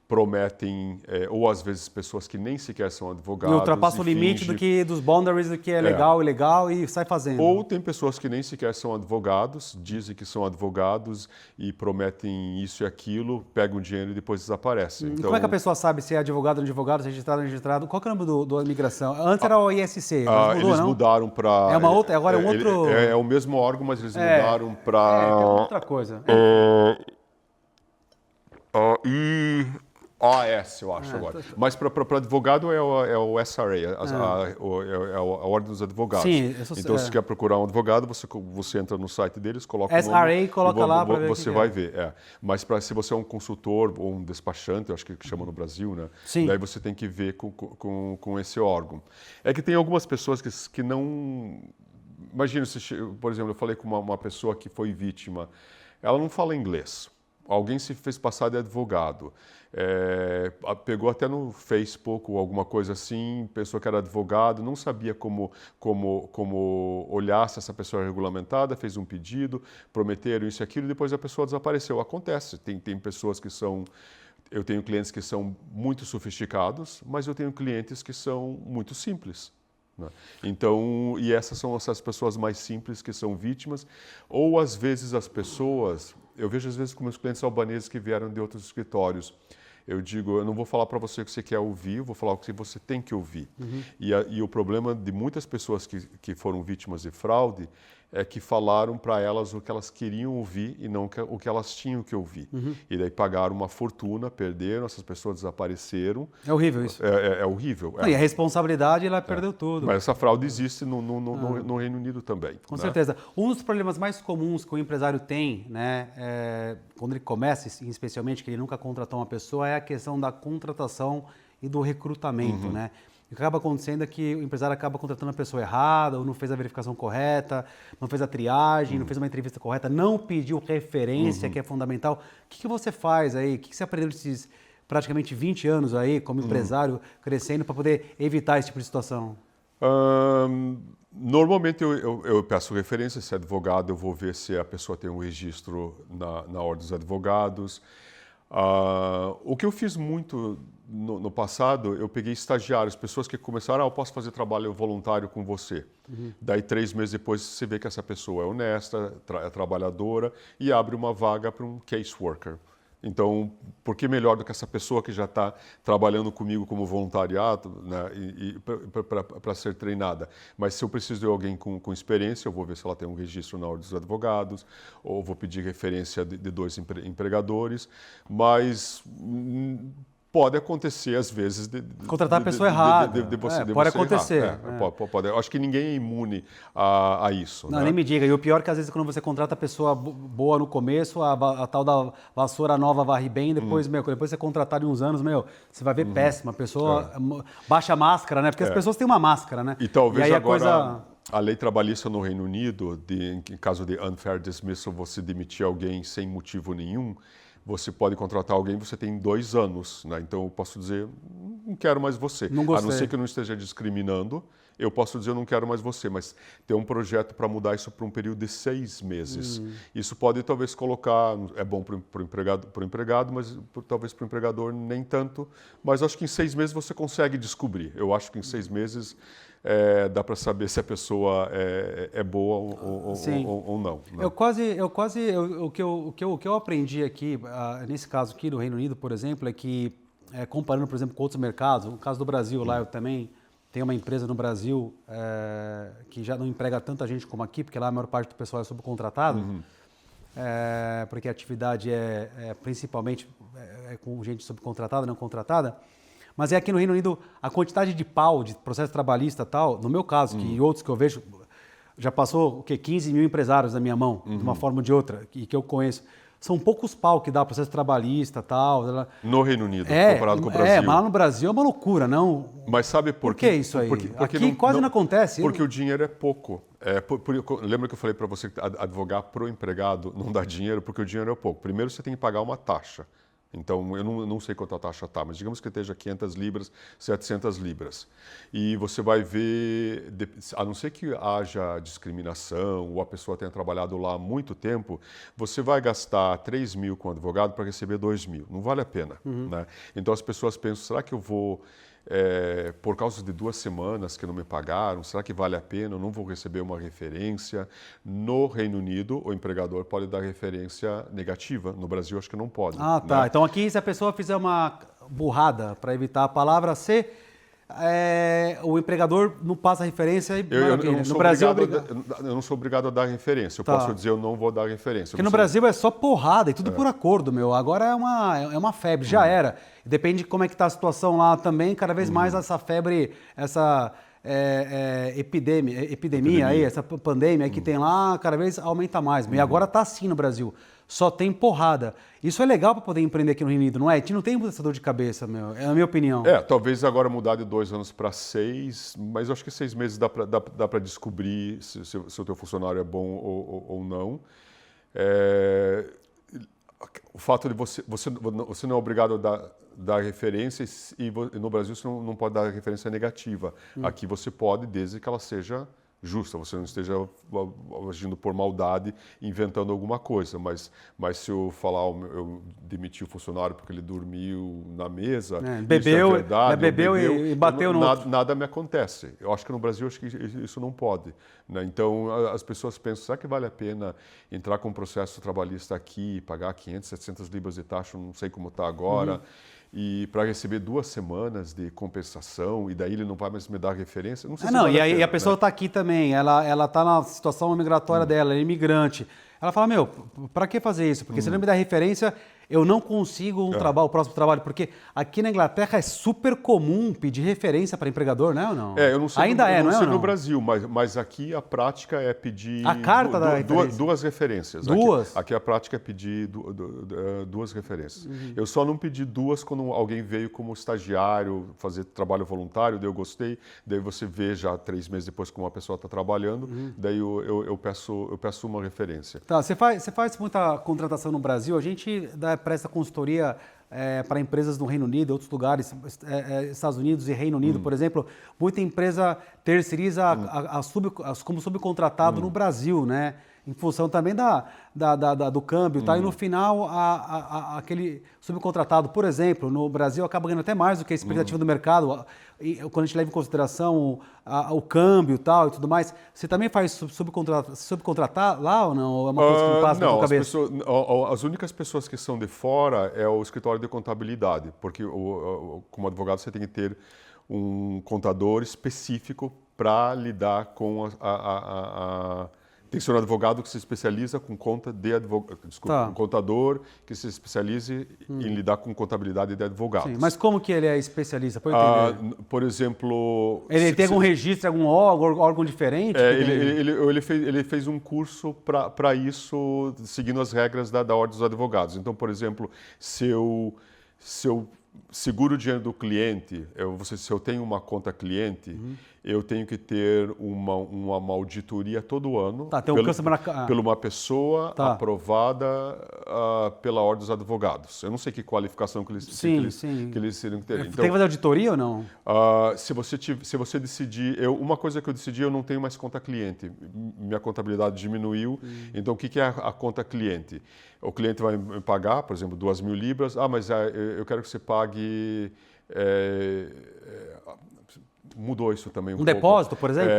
Prometem, ou às vezes pessoas que nem sequer são advogados. E ultrapassa o limite dos boundaries do que é legal, ilegal e sai fazendo. Ou tem pessoas que nem sequer são advogados, dizem que são advogados e prometem isso e aquilo, pegam dinheiro e depois desaparecem. Então, como é que a pessoa sabe se é advogado ou não advogado, registrado ou não registrado? Qual que é o nome do imigração? Antes era o ISC, mas mudou, eles mudaram para... É uma outra, agora é um outro... É o mesmo órgão, mas eles mudaram para... tem outra coisa. OAS, eu acho agora. Mas para advogado é o SRA, a Ordem dos Advogados. Sim, então, se quer procurar um advogado, você entra no site deles, coloca SRA, o nome, coloca lá para ver você vai ver. Mas se você é um consultor ou um despachante, eu acho que chama no Brasil, né? Sim. Daí você tem que ver com esse órgão. É que tem algumas pessoas que não... Imagina, por exemplo, eu falei com uma pessoa que foi vítima, ela não fala inglês. Alguém se fez passar de advogado. Pegou até no Facebook ou alguma coisa assim, pensou que era advogado, não sabia como olhar se essa pessoa é regulamentada, fez um pedido, prometeram isso e aquilo, e depois a pessoa desapareceu. Acontece, tem pessoas que são... Eu tenho clientes que são muito sofisticados, mas eu tenho clientes que são muito simples. né? Então, e essas são essas pessoas mais simples que são vítimas, ou às vezes as pessoas, eu vejo às vezes com meus clientes albaneses que vieram de outros escritórios, eu digo, eu não vou falar para você o que você quer ouvir, eu vou falar o que você tem que ouvir. E o problema de muitas pessoas que foram vítimas de fraude é que falaram para elas o que elas queriam ouvir e não o que elas tinham que ouvir. E daí pagaram uma fortuna, perderam, essas pessoas desapareceram. É horrível isso. É horrível. Não, e a responsabilidade, ela perdeu tudo. Mas essa fraude existe no Reino Unido também. Com né? certeza. Um dos problemas mais comuns que o empresário tem, né, quando ele começa, especialmente, que ele nunca contratou uma pessoa, é a questão da contratação e do recrutamento, né? O que acaba acontecendo é que o empresário acaba contratando a pessoa errada, ou não fez a verificação correta, não fez a triagem, não fez uma entrevista correta, não pediu referência, que é fundamental. O que você faz aí? O que você aprendeu nesses praticamente 20 anos aí, como empresário, crescendo, para poder evitar esse tipo de situação? Normalmente eu peço referência, se é advogado, eu vou ver se a pessoa tem um registro na Ordem dos Advogados. O que eu fiz muito no passado, eu peguei estagiários, pessoas que começaram, eu posso fazer trabalho voluntário com você. Daí 3 meses depois você vê que essa pessoa é honesta, é trabalhadora e abre uma vaga para um caseworker. Então, por que melhor do que essa pessoa que já está trabalhando comigo como voluntariado, né, para ser treinada? Mas se eu preciso de alguém com experiência, eu vou ver se ela tem um registro na Ordem dos Advogados, ou vou pedir referência de 2 empregadores, mas pode acontecer, às vezes, contratar a pessoa errada. Pode acontecer. Pode. Eu acho que ninguém é imune a isso. Não, né? nem me diga. E o pior é que, às vezes, quando você contrata a pessoa boa no começo, a tal da vassoura nova varre bem, depois, depois você contratar em uns anos, você vai ver péssima. A pessoa baixa a máscara, né? Porque as pessoas têm uma máscara, né? E talvez aí agora a lei trabalhista no Reino Unido, em caso de unfair dismissal, você demitir alguém sem motivo nenhum, você pode contratar alguém, você tem 2 anos, né? Então eu posso dizer, não quero mais você. Não gostei. A não ser que eu não esteja discriminando, eu posso dizer, eu não quero mais você, mas ter um projeto para mudar isso para um período de 6 meses. Isso pode talvez colocar, é bom para o empregado, mas talvez para o empregador nem tanto, mas acho que em 6 meses você consegue descobrir. Eu acho que em 6 meses dá para saber se a pessoa é boa ou não. Né? O que eu aprendi aqui, nesse caso aqui do Reino Unido, por exemplo, é que, comparando, por exemplo, com outros mercados, no caso do Brasil, lá eu também tenho uma empresa no Brasil que já não emprega tanta gente como aqui, porque lá a maior parte do pessoal é subcontratado, porque a atividade principalmente com gente subcontratada, não contratada. Mas aqui no Reino Unido, a quantidade de pau, de processo trabalhista e tal, no meu caso, e outros que eu vejo, já passou o quê? 15 mil empresários na minha mão, de uma forma ou de outra, e que eu conheço. São poucos pau que dá processo trabalhista e tal. No Reino Unido, comparado com o Brasil. Mas lá no Brasil é uma loucura, não? Mas sabe por quê? Por que isso aí? Porque aqui quase não acontece. Porque o dinheiro é pouco. Lembra que eu falei para você que advogar pro empregado não dá dinheiro, porque o dinheiro é pouco. Primeiro você tem que pagar uma taxa. Então, eu não sei quanto a taxa está, mas digamos que esteja 500 libras, 700 libras. E você vai ver, a não ser que haja discriminação ou a pessoa tenha trabalhado lá há muito tempo, você vai gastar 3 mil com advogado para receber 2 mil. Não vale a pena. Né? Então, as pessoas pensam, será que eu vou... por causa de 2 semanas que não me pagaram, será que vale a pena? Eu não vou receber uma referência. No Reino Unido, o empregador pode dar referência negativa. No Brasil, acho que não pode. Ah, tá. Né? Então aqui, se a pessoa fizer uma burrada, para evitar a palavra C, o empregador não passa referência e no Brasil eu não sou obrigado a dar referência. Eu posso dizer eu não vou dar referência. Porque no Brasil é só porrada e tudo por acordo, meu. Agora é uma febre, já era. Depende de como é que está a situação lá também, cada vez mais essa febre, essa epidemia aí, essa pandemia que tem lá, cada vez aumenta mais. E agora está assim no Brasil. Só tem porrada. Isso é legal para poder empreender aqui no Reino Unido, não é? A gente não tem muita dor de cabeça, meu. É a minha opinião. Talvez agora mudar de 2 anos para 6, mas eu acho que 6 meses dá para descobrir se o teu funcionário é bom ou não. O fato de você não é obrigado a dar referência e no Brasil você não pode dar referência negativa. Aqui você pode, desde que ela seja justa, você não esteja agindo por maldade, inventando alguma coisa, mas se eu falar, eu demiti o funcionário porque ele dormiu na mesa, bebeu, isso é verdade, bebeu e bateu no outro. Nada me acontece. Eu acho que no Brasil acho que isso não pode, né? Então as pessoas pensam, será que vale a pena entrar com um processo trabalhista aqui, pagar 500, 700 libras de taxa, não sei como está agora, e para receber 2 semanas de compensação, e daí ele não vai mais me dar referência, não sei se vale a pena, e a pessoa está aqui também, ela está na situação migratória dela, ela é imigrante. Ela fala, para que fazer isso? Porque se não me dá referência, eu não consigo o próximo trabalho. Porque aqui na Inglaterra é super comum pedir referência para empregador, né ou não? Eu não sei, Ainda eu não sei não? no Brasil, mas aqui a prática é pedir a carta da referência. 2 referências. Duas? Aqui a prática é pedir 2 referências. Eu só não pedi 2 quando alguém veio como estagiário, fazer trabalho voluntário, daí eu gostei, daí você vê já 3 meses depois como a pessoa está trabalhando, daí eu peço uma referência. Tá, você faz muita contratação no Brasil, a gente presta consultoria para empresas no Reino Unido, outros lugares, Estados Unidos e Reino Unido, por exemplo. Muita empresa terceiriza como subcontratado no Brasil, né? Em função também do câmbio, tá? E no final, aquele subcontratado, por exemplo, no Brasil acaba ganhando até mais do que a expectativa do mercado, quando a gente leva em consideração o câmbio tal, e tudo mais. Você também faz subcontratar lá ou não? Ou é uma coisa que não passa pela cabeça? As únicas pessoas que são de fora é o escritório de contabilidade, porque como advogado você tem que ter um contador específico para lidar com tem que ser um advogado que se especializa com conta de advogado. Desculpa, um contador que se especialize em lidar com contabilidade de advogados. Sim, mas como que ele é especialista? Por exemplo... Ele tem algum registro, algum órgão diferente? Ele fez um curso para isso, seguindo as regras da Ordem dos Advogados. Então, por exemplo, se eu seguro o dinheiro do cliente, se eu tenho uma conta cliente, eu tenho que ter uma auditoria todo ano pela uma pessoa aprovada pela Ordem dos Advogados. Eu não sei que qualificação que eles teriam que ter. Então, tem que fazer auditoria ou não? Se você decidir... uma coisa que eu decidi, eu não tenho mais conta cliente. Minha contabilidade diminuiu. Então, o que é a conta cliente? O cliente vai me pagar, por exemplo, 2.000 libras. Mas eu quero que você pague... mudou isso também um pouco. Depósito, por exemplo?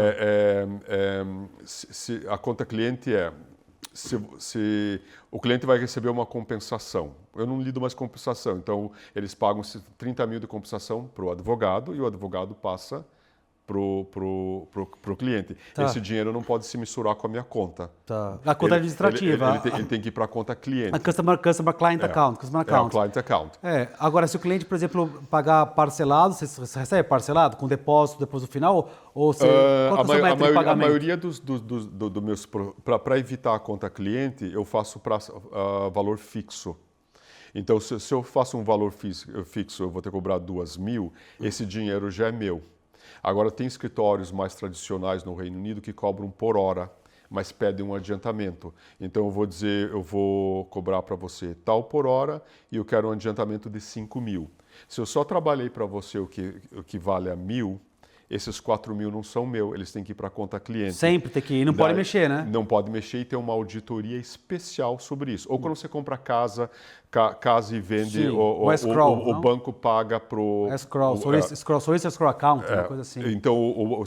A conta cliente se o cliente vai receber uma compensação. Eu não lido mais compensação, então eles pagam 30 mil de compensação para o advogado e o advogado passa pro cliente. Esse dinheiro não pode se misturar com a minha conta. A conta administrativa. Ele tem que ir para a conta cliente. A customer client account. Customer account. Client account. Agora, se o cliente, por exemplo, pagar parcelado, você recebe parcelado com depósito depois do final? Ou você, qual é o seu método de pagamento? A maioria dos meus... Para evitar a conta cliente, eu faço valor fixo. Então, se eu faço um valor fixo, eu vou ter que cobrar 2.000, esse dinheiro já é meu. Agora, tem escritórios mais tradicionais no Reino Unido que cobram por hora, mas pedem um adiantamento. Então, eu vou dizer, eu vou cobrar para você tal por hora e eu quero um adiantamento de 5.000. Se eu só trabalhei para você o que vale a 1.000, esses 4.000 não são meus, eles têm que ir para a conta cliente. Sempre tem que ir, não pode mexer, né? Não pode mexer e ter uma auditoria especial sobre isso. Ou quando você compra casa e vende, o banco paga para o... Escrow account, uma coisa assim. Então,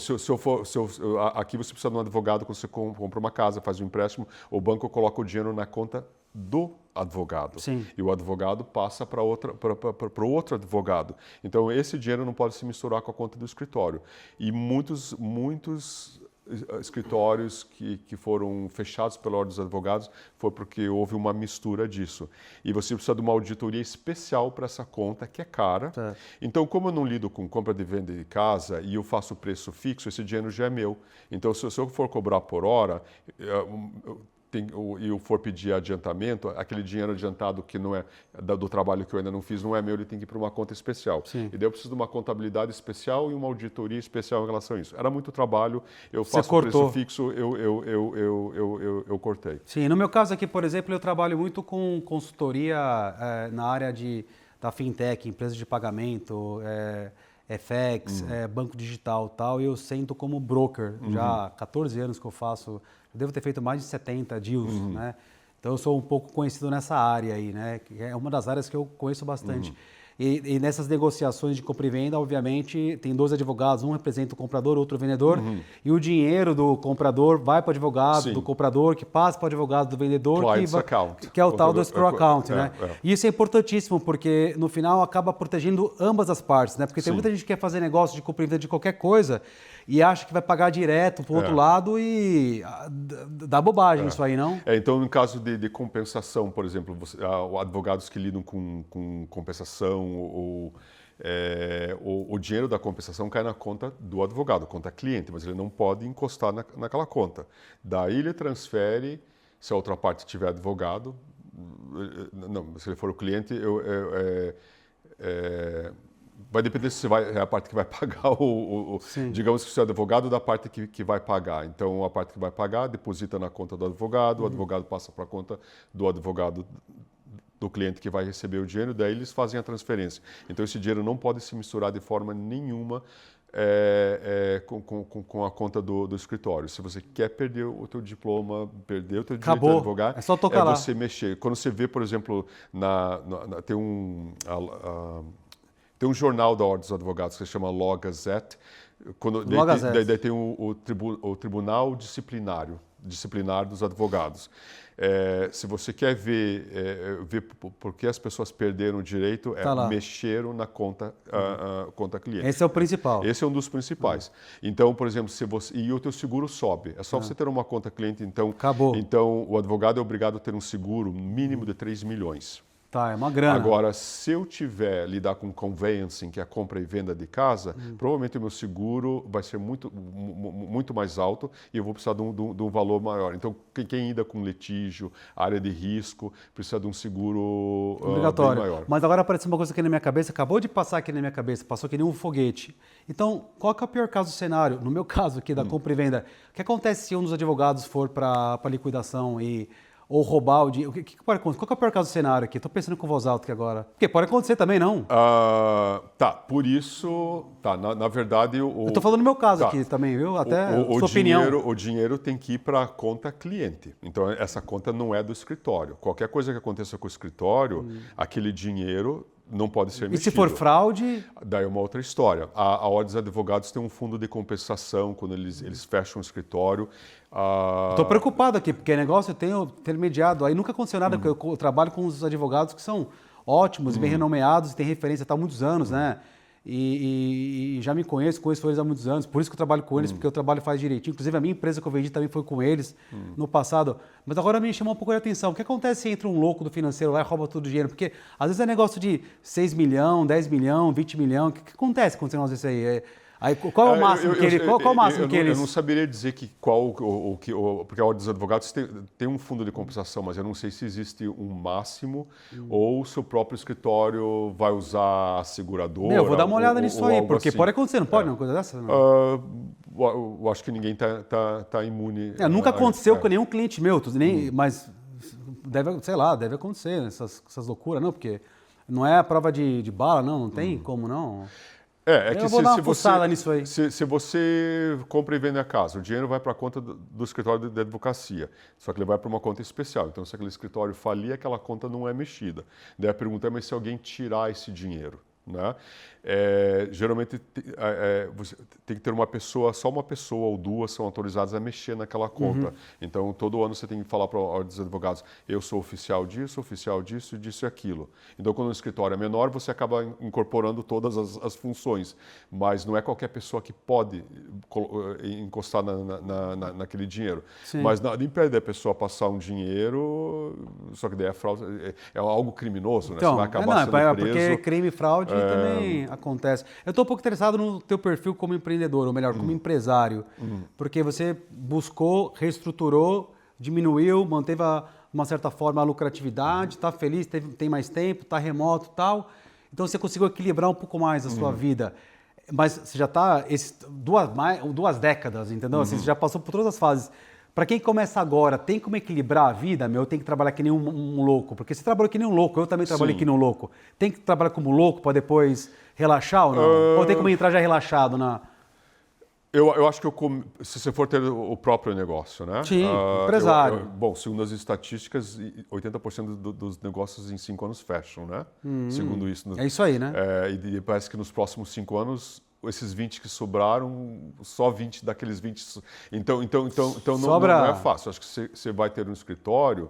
aqui você precisa de um advogado, quando você compra uma casa, faz um empréstimo, o banco coloca o dinheiro na conta do advogado. Sim. E o advogado passa para o outro advogado. Então, esse dinheiro não pode se misturar com a conta do escritório. E muitos escritórios que foram fechados pela Ordem dos Advogados foi porque houve uma mistura disso. E você precisa de uma auditoria especial para essa conta, que é cara. Então, como eu não lido com compra e venda de casa e eu faço preço fixo, esse dinheiro já é meu. Então, se eu for cobrar por hora... e eu for pedir adiantamento, aquele dinheiro adiantado que não é do trabalho que eu ainda não fiz, não é meu, ele tem que ir para uma conta especial. Sim. E daí eu preciso de uma contabilidade especial e uma auditoria especial em relação a isso. Era muito trabalho, eu faço preço fixo, eu cortei. Sim, no meu caso aqui, por exemplo, eu trabalho muito com consultoria na área da fintech, empresas de pagamento. FX, banco digital e tal, e eu sento como broker. Já há 14 anos que eu faço, eu devo ter feito mais de 70 deals, né? Então eu sou um pouco conhecido nessa área aí, né? Que é uma das áreas que eu conheço bastante. E nessas negociações de compra e venda, obviamente, tem 2 advogados, um representa o comprador, outro o vendedor, e o dinheiro do comprador vai para o advogado, do comprador, que passa para o advogado do vendedor, que é o tal do escrow account, né? E isso é importantíssimo, porque no final acaba protegendo ambas as partes, né? Porque tem muita gente que quer fazer negócio de compra e venda de qualquer coisa e acha que vai pagar direto para o outro lado e dá bobagem isso aí, não? Então, no caso de compensação, por exemplo, advogados que lidam com compensação, o dinheiro da compensação cai na conta do advogado, conta cliente, mas ele não pode encostar naquela conta. Daí ele transfere, se a outra parte tiver advogado, não, se ele for o cliente, vai depender se é a parte que vai pagar digamos que se é o advogado da parte que vai pagar. Então, a parte que vai pagar deposita na conta do advogado, o advogado passa para a conta do advogado do cliente que vai receber o dinheiro, daí eles fazem a transferência. Então, esse dinheiro não pode se misturar de forma nenhuma com a conta do escritório. Se você quer perder o teu diploma, perder o teu direito de advogado, é só tocar lá. Você mexer. Quando você vê, por exemplo, tem um jornal da Ordem dos Advogados que se chama Law Gazette. Daí tem o Tribunal Disciplinar dos Advogados. Se você quer ver por que as pessoas perderam o direito, mexeram na conta cliente. Esse é o principal. Esse é um dos principais. Então, por exemplo, e o teu seguro sobe. É só você ter uma conta cliente, então... Acabou. Então, o advogado é obrigado a ter um seguro mínimo de 3 milhões. Tá, é uma grana. Agora, se eu lidar com conveyancing, que é a compra e venda de casa, provavelmente o meu seguro vai ser muito mais alto e eu vou precisar de um valor maior. Então, quem lida com litígio, área de risco, precisa de um seguro obrigatório. Bem maior. Mas agora apareceu uma coisa aqui na minha cabeça, acabou de passar aqui na minha cabeça, passou que nem um foguete. Então, qual que é o pior caso do cenário? No meu caso aqui da compra e venda, o que acontece se um dos advogados for para liquidação ou roubar o dinheiro? O que pode acontecer? Qual que é o pior caso do cenário aqui? Estou pensando com voz alta aqui agora. Porque pode acontecer também, não? Por isso... na verdade... Eu estou falando no meu caso aqui também, viu? Até sua opinião. O dinheiro tem que ir para a conta cliente. Então, essa conta não é do escritório. Qualquer coisa que aconteça com o escritório, aquele dinheiro não pode ser mexido. E se for fraude? Daí é uma outra história. A Ordem dos Advogados tem um fundo de compensação quando eles fecham o escritório. Estou preocupado aqui, porque negócio eu tenho intermediado. Aí nunca aconteceu nada, porque eu trabalho com os advogados que são ótimos, bem renomeados, têm referência há muitos anos, né? E já me conheço eles há muitos anos, por isso que eu trabalho com eles, porque o trabalho faz direitinho. Inclusive, a minha empresa que eu vendi também foi com eles no passado. Mas agora me chamou um pouco de atenção. O que acontece se entra um louco do financeiro lá e rouba todo o dinheiro? Porque às vezes é negócio de 6 milhões, 10 milhões, 20 milhões. O que acontece quando você não faz isso aí? Aí, qual é o máximo que eles... Qual é o máximo que eles... Eu não saberia dizer porque a Ordem dos Advogados tem um fundo de compensação, mas eu não sei se existe um máximo ou se o próprio escritório vai usar a seguradora. Eu vou dar uma olhada nisso aí, porque pode acontecer, não pode uma coisa dessa? Não? Eu acho que ninguém está imune. Nunca aconteceu com nenhum cliente meu, mas deve acontecer essas loucuras, não? Porque não é a prova de bala, não tem como não. Eu vou dar uma fuçada nisso aí. Se você compra e vende a casa, o dinheiro vai para a conta do escritório de advocacia, só que ele vai para uma conta especial. Então, se aquele escritório falir, aquela conta não é mexida. Daí a pergunta é, mas se alguém tirar esse dinheiro? Né? Geralmente você tem que ter só uma pessoa ou duas são autorizadas a mexer naquela conta. Então, todo ano você tem que falar para a Ordem dos Advogados, eu sou oficial disso, disso e aquilo. Então, quando o escritório é menor, você acaba incorporando todas as funções, mas não é qualquer pessoa que pode encostar naquele dinheiro. Sim. Mas nada impede a pessoa passar um dinheiro, só que daí é fraude, é algo criminoso, né? Então, você vai acabar sendo preso. Porque crime e fraude também acontece. Eu estou um pouco interessado no teu perfil como empreendedor, ou melhor, como empresário, porque você buscou, reestruturou, diminuiu, manteve uma certa forma a lucratividade, está feliz, tem mais tempo, está remoto e tal. Então você conseguiu equilibrar um pouco mais a sua vida. Mas você já está duas décadas, entendeu? Assim, você já passou por todas as fases. Para quem começa agora, tem como equilibrar a vida, meu? Tem que trabalhar que nem um louco? Porque você trabalhou que nem um louco, eu também trabalhei que nem um louco. Tem que trabalhar como louco para depois relaxar ou não? Ou tem como entrar já relaxado na... Eu acho que se você for ter o próprio negócio, né? Sim, empresário. Bom, segundo as estatísticas, 80% dos negócios em 5 anos fecham, né? Segundo isso. É isso aí, né? E parece que nos próximos 5 anos, esses 20 que sobraram, só 20 daqueles 20... Então não é fácil. Acho que você vai ter um escritório,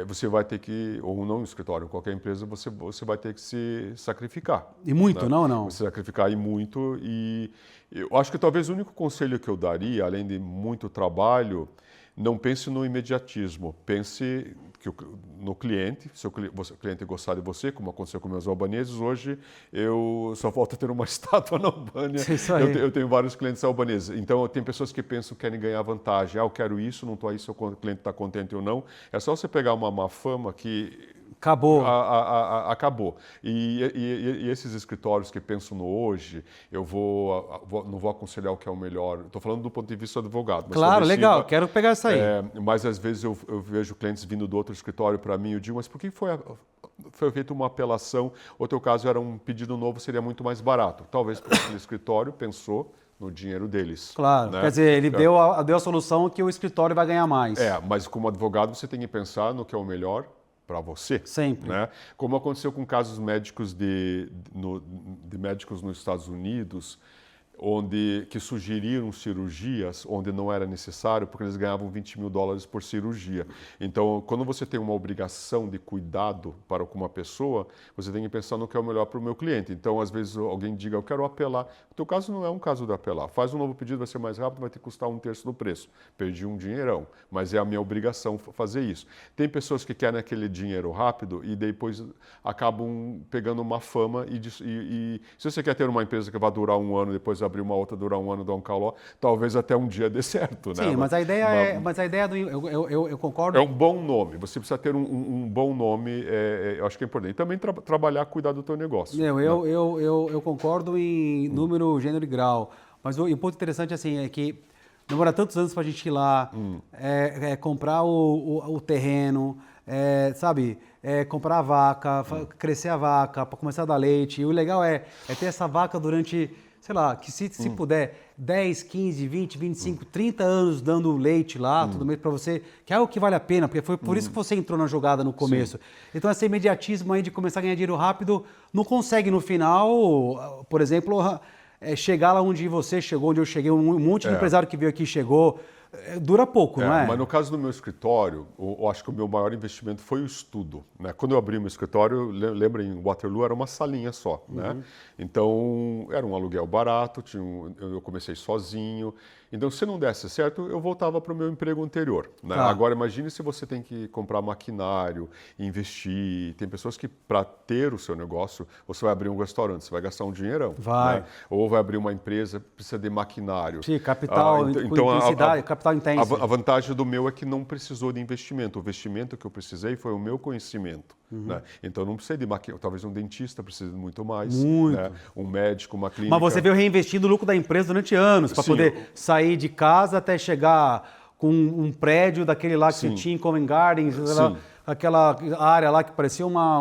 você vai ter que, ou não um escritório, qualquer empresa, você vai ter que se sacrificar. E muito, né? não? Se sacrificar e muito. E eu acho que talvez o único conselho que eu daria, além de muito trabalho, não pense no imediatismo. Pense no cliente, se o cliente gostar de você, como aconteceu com meus albaneses, hoje eu só falta ter uma estátua na Albânia. Eu tenho vários clientes albaneses. Então, tem pessoas que pensam que querem ganhar vantagem. Eu quero isso, não estou aí se o cliente está contente ou não. É só você pegar uma má fama que... Acabou. Acabou. E esses escritórios que pensam no hoje, eu não vou aconselhar o que é o melhor. Estou falando do ponto de vista do advogado. Claro, legal. Quero pegar isso aí. Mas às vezes eu vejo clientes vindo do outro escritório para mim e eu digo, mas por que foi feita uma apelação? O teu caso era um pedido novo, seria muito mais barato. Talvez porque aquele escritório pensou no dinheiro deles. Claro, né? Quer dizer, ele deu a solução que o escritório vai ganhar mais. Mas como advogado você tem que pensar no que é o melhor para você. Sempre. Né? Como aconteceu com casos médicos de médicos nos Estados Unidos, que sugeriram cirurgias onde não era necessário, porque eles ganhavam $20 mil por cirurgia. Então, quando você tem uma obrigação de cuidado para com uma pessoa, você tem que pensar no que é o melhor para o meu cliente. Então, às vezes, alguém diga, eu quero apelar. O teu caso não é um caso de apelar. Faz um novo pedido, vai ser mais rápido, vai te custar 1/3 do preço. Perdi um dinheirão, mas é a minha obrigação fazer isso. Tem pessoas que querem aquele dinheiro rápido e depois acabam pegando uma fama e se você quer ter uma empresa que vai durar 1 ano, depois abrir uma outra, durar 1 ano, dar um caló, talvez até um dia dê certo, né? Sim, mas a ideia do... Eu concordo. É um bom nome, você precisa ter um bom nome, eu acho que é importante. E também trabalhar, cuidar do teu negócio. Eu concordo em número, gênero e grau, mas o ponto interessante assim, é que demora tantos anos para a gente ir lá, comprar o terreno, sabe? Comprar a vaca, crescer a vaca, para começar a dar leite. E o legal é ter essa vaca durante... sei lá, que se puder, 10, 15, 20, 25, 30 anos dando leite lá, tudo meio para você, que é algo que vale a pena, porque foi por isso que você entrou na jogada no começo. Sim. Então, esse imediatismo aí de começar a ganhar dinheiro rápido, não consegue no final, por exemplo, chegar lá onde você chegou, onde eu cheguei, um monte de empresário que veio aqui chegou, dura pouco, não é? Mas no caso do meu escritório, eu acho que o meu maior investimento foi o estudo. Né? Quando eu abri meu escritório, lembra em Waterloo, era uma salinha só. Né? Então, era um aluguel barato, eu comecei sozinho. Então, se não desse certo, eu voltava para o meu emprego anterior. Né? Tá. Agora, imagine se você tem que comprar maquinário, investir. Tem pessoas que, para ter o seu negócio, você vai abrir um restaurante, você vai gastar um dinheirão. Vai. Né? Ou vai abrir uma empresa, precisa de maquinário. Sim, capital, intensidade, capital intenso. A vantagem do meu é que não precisou de investimento. O investimento que eu precisei foi o meu conhecimento. Né? Então, eu não precisei de maquinário. Talvez um dentista precise de muito mais. Muito. Né? Um médico, uma clínica. Mas você veio reinvestindo o lucro da empresa durante anos, para poder sair de casa até chegar com um prédio daquele lá que tinha em Covent Garden, aquela área lá que parecia uma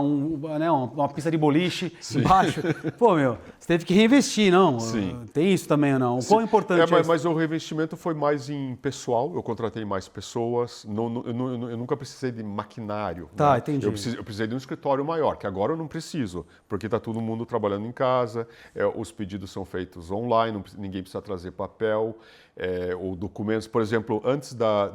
pista de boliche embaixo. Pô, meu, você teve que reinvestir, não? Sim. Tem isso também ou não? O quão importante é isso? Mas o reinvestimento foi mais em pessoal, eu contratei mais pessoas, eu nunca precisei de maquinário. Tá, né? entendi. Eu precisei de um escritório maior, que agora eu não preciso, porque está todo mundo trabalhando em casa, os pedidos são feitos online, ninguém precisa trazer papel ou documentos. Por exemplo, antes da